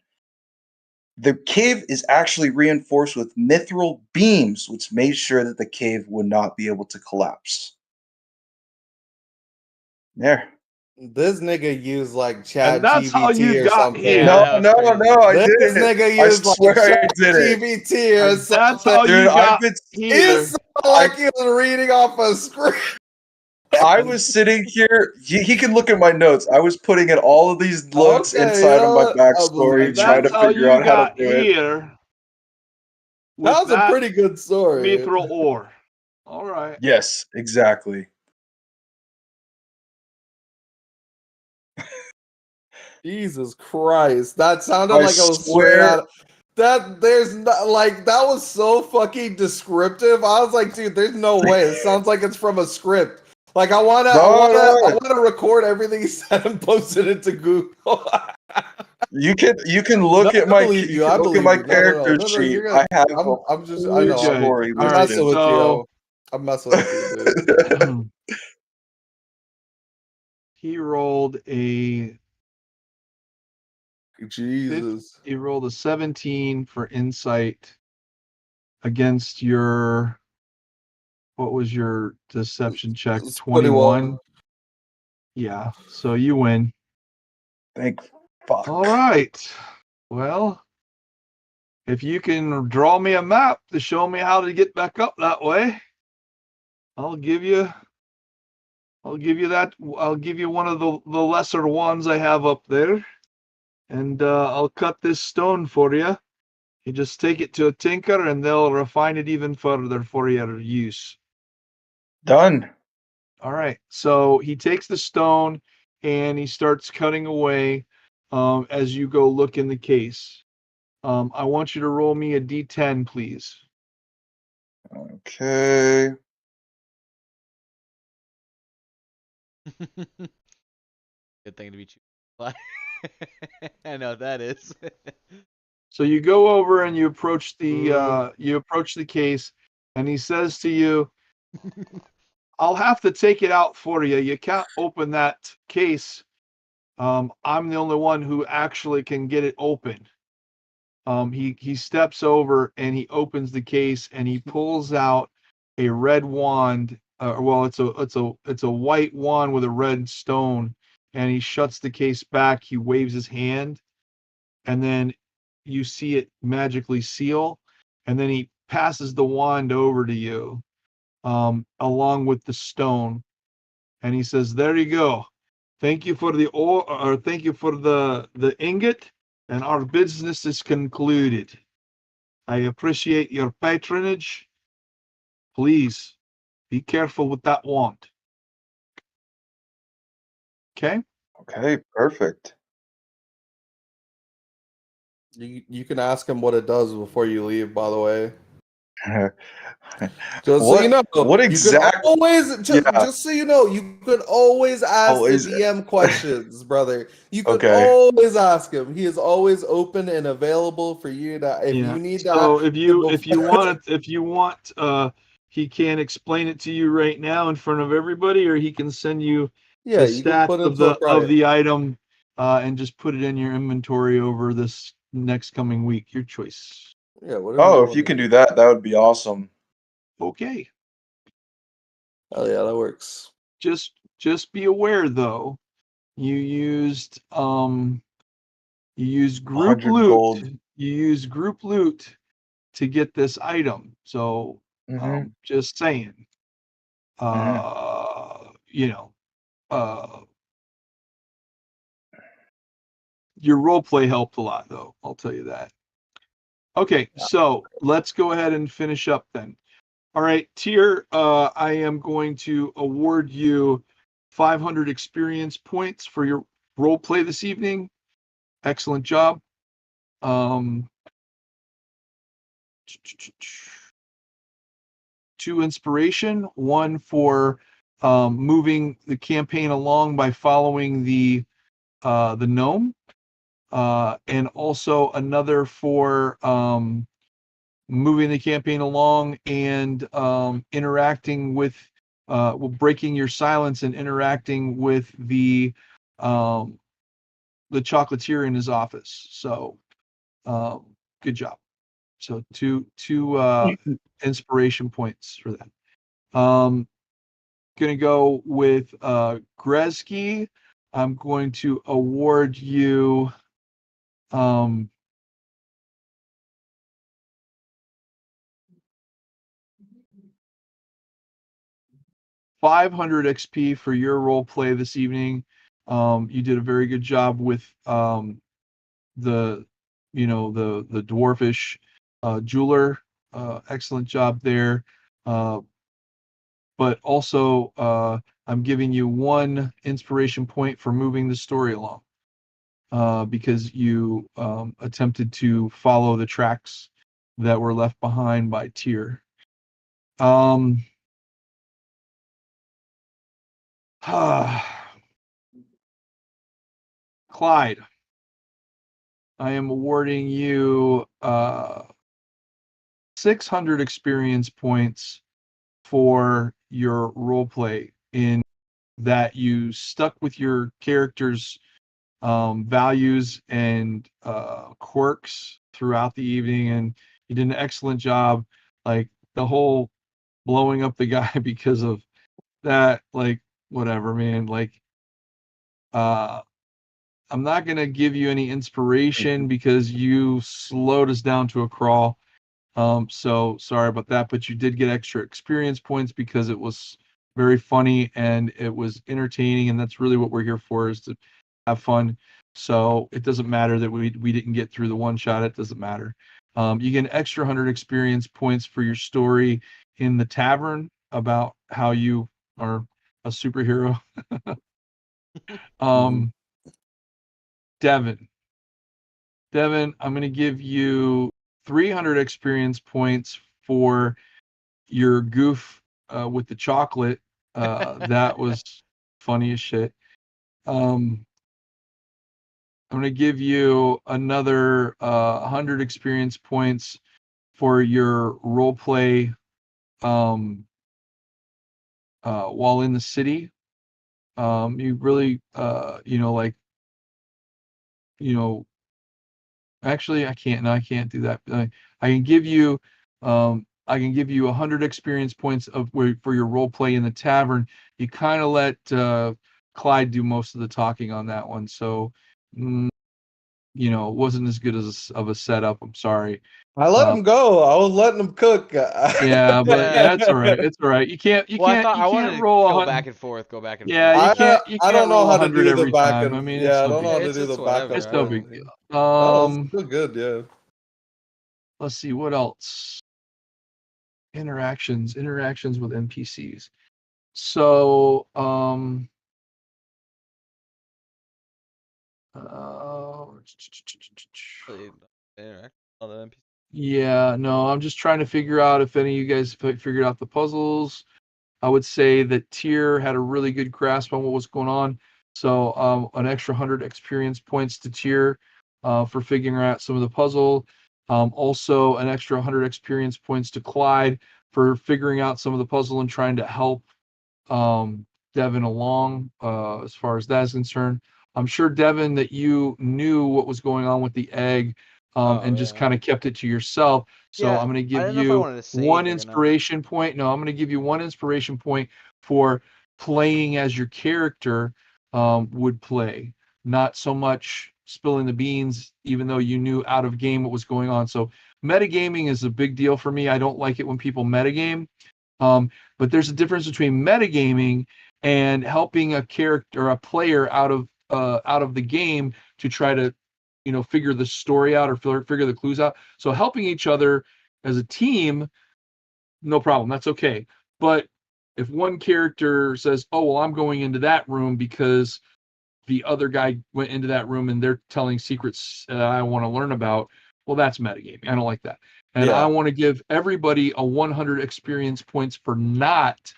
The cave is actually reinforced with mithril beams, which made sure that the cave would not be able to collapse. There. This nigga used like Chat And that's how GBT you or got something. here. Yeah, that was crazy. I This didn't. nigga I used like swear I Chat did it. GBT or And that's something. how Dude, you got It here. sounded like he was reading off a script. I was sitting here. He can look at my notes. I was putting in all of these notes Okay, inside of my I backstory, believe And trying that's to how figure you out how to got do it. here with That was a pretty good story. mithril ore. All right. Yes, exactly. Jesus Christ, that sounded I like I was straight swear. out. That there's not like that was so fucking descriptive. I was like, dude, there's no way. It sounds like it's from a script. Like I wanna record everything he said and post it into Google. You can look No, at I my believe you. you I can look at believe my you. character No, sheet. you're I good. have a I'm just. I whole know. story I'm All right, messing with you. so I'm messing with you, dude. he rolled a Jesus. he rolled a 17 for insight against your, what was your deception check? It's 21. Yeah, so you win. Thank fuck. All right. Well, if you can draw me a map to show me how to get back up that way, I'll give you that. I'll give you one of the lesser ones I have up there, and I'll cut this stone for you. You just take it to a tinker, and they'll refine it even further for your use. Done. All right. So he takes the stone and he starts cutting away as you go look in the case. I want you to roll me a d10, please. Okay. Good thing to be cheap. I know what that is. So you go over and you approach the case, and he says to you, "I'll have to take it out for you. You can't open that case. I'm the only one who actually can get it open." He steps over and he opens the case and he pulls out a red wand. Well, it's a white wand with a red stone, and he shuts the case back. He waves his hand, and then you see it magically seal, and then he passes the wand over to you, along with the stone, and he says, "There you go. Thank you for the ore, or thank you for the ingot, and our business is concluded. I appreciate your patronage. Please be careful with that wand." Okay? Okay, perfect. You can ask him what it does before you leave. By the way, just What- so you know, what exact- You can always Yeah. just so you know, you can always ask Always- the DM questions, brother. You can Okay. always ask him. He is always open and available for you to if you need to. So ask if him you want, he can explain it to you right now in front of everybody, or he can send you yeah, the you can stats put of into a private. the item, and just put it in your inventory over this next coming week. Your choice. Yeah, whatever. Oh, want if you to can do that, that would be awesome. Okay. Oh yeah, that works. Just be aware though, you used group 100 loot. gold. You use group loot to get this item. So Mhm. just saying. Mm-hmm. You know, your role play helped a lot though, I'll tell you that. Okay, so let's go ahead and finish up then. All right, Tier, I am going to award you 500 experience points for your role play this evening. Excellent job. 2 inspiration, 1 for moving the campaign along by following the gnome, and also another for moving the campaign along and interacting with, breaking your silence and interacting with the the chocolatier in his office. So, good job. So two inspiration points for that. Gonna go with Gretzky. I'm going to award you 500 XP for your role play this evening. You did a very good job with the the dwarfish jeweler. Excellent job there. But also, I'm giving you 1 inspiration point for moving the story along, because you attempted to follow the tracks that were left behind by Tyr. Clyde, I am awarding you 600 experience points for your role play, in that you stuck with your character's values and quirks throughout the evening, and you did an excellent job. Like the whole blowing up the guy because of that, like whatever, man. Like I'm not gonna give you any inspiration because you slowed us down to a crawl. So sorry about that, but you did get extra experience points because it was very funny and it was entertaining, and that's really what we're here for, is to have fun. So it doesn't matter that we didn't get through the one shot. It doesn't matter. You get an extra 100 experience points for your story in the tavern about how you are a superhero. Devin, I'm going to give you 300 experience points for your goof with the chocolate. That was funny as shit. I'm going to give you another 100 experience points for your role play while in the city. You really, actually, I can't. No, I can't do that. I can give you, 100 experience points for your role play in the tavern. You kind of let Clyde do most of the talking on that one, so it wasn't as good of a setup. I'm sorry. I let him go. I was letting him cook. Yeah, but that's all right. It's all right. You can't I wanted to roll go 100. back and forth, go back and Yeah, forth. you I can't don't know roll how to 100 do the every back time. and I mean, yeah, it's I no don't know big how deal. to do the back whatever. and It's no forth. big deal. No, it's still good, yeah. Let's see what else. Interactions with NPCs. So, yeah, no, I'm just trying to figure out if any of you guys figured out the puzzles. I would say that Tyr had a really good grasp on what was going on. So, an extra 100 experience points to Tyr for figuring out some of the puzzle. Also, an extra 100 experience points to Clyde for figuring out some of the puzzle and trying to help Devin along as far as that's concerned. I'm sure, Devin, that you knew what was going on with the egg and just kind of kept it to yourself. So Yeah, I'm going to I give didn't know if I you wanted to say one anything or not. inspiration point. No, I'm going to give you one inspiration point for playing as your character would play, not so much spilling the beans, even though you knew out of game what was going on. So metagaming is a big deal for me. I don't like it when people metagame. But there's a difference between metagaming and helping a character or a player out of the game to try to figure the story out or figure the clues out. So helping each other as a team, no problem, that's okay. But if one character says, oh well, I'm going into that room because the other guy went into that room and they're telling secrets I want to learn about, well, that's metagaming. I don't like that. And I want to give everybody a 100 experience points for not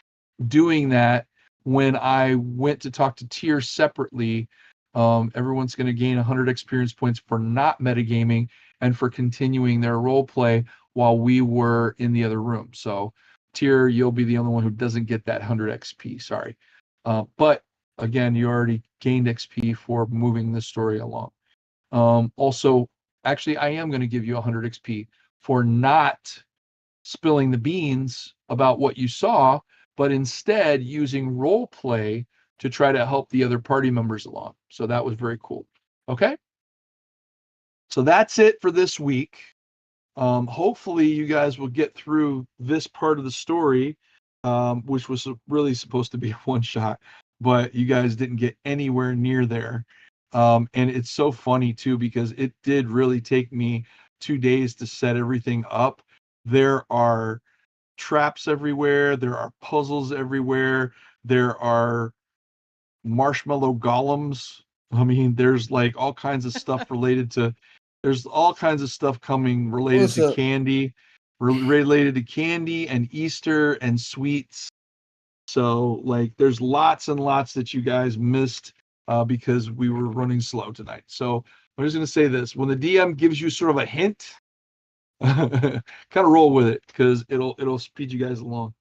doing that. When I went to talk to Tyr separately, everyone's going to gain 100 experience points for not metagaming and for continuing their role play while we were in the other room. So Tyr, you'll be the only one who doesn't get that 100 XP. Sorry. But again, you already gained XP for moving the story along. Also, actually, I am going to give you 100 XP for not spilling the beans about what you saw, but instead using role play to try to help the other party members along. So that was very cool. Okay. So that's it for this week. Hopefully you guys will get through this part of the story, which was really supposed to be a one shot, but you guys didn't get anywhere near there. And it's so funny too, because it did really take me 2 days to set everything up. There are traps everywhere. There are puzzles everywhere. There are marshmallow golems. I mean, there's like all kinds of stuff related to, there's all kinds of stuff coming related to candy, related to candy and Easter and sweets. So like, there's lots and lots that you guys missed because we were running slow tonight. So I'm just going to say this: when the DM gives you sort of a hint, kind of roll with it, because it'll speed you guys along.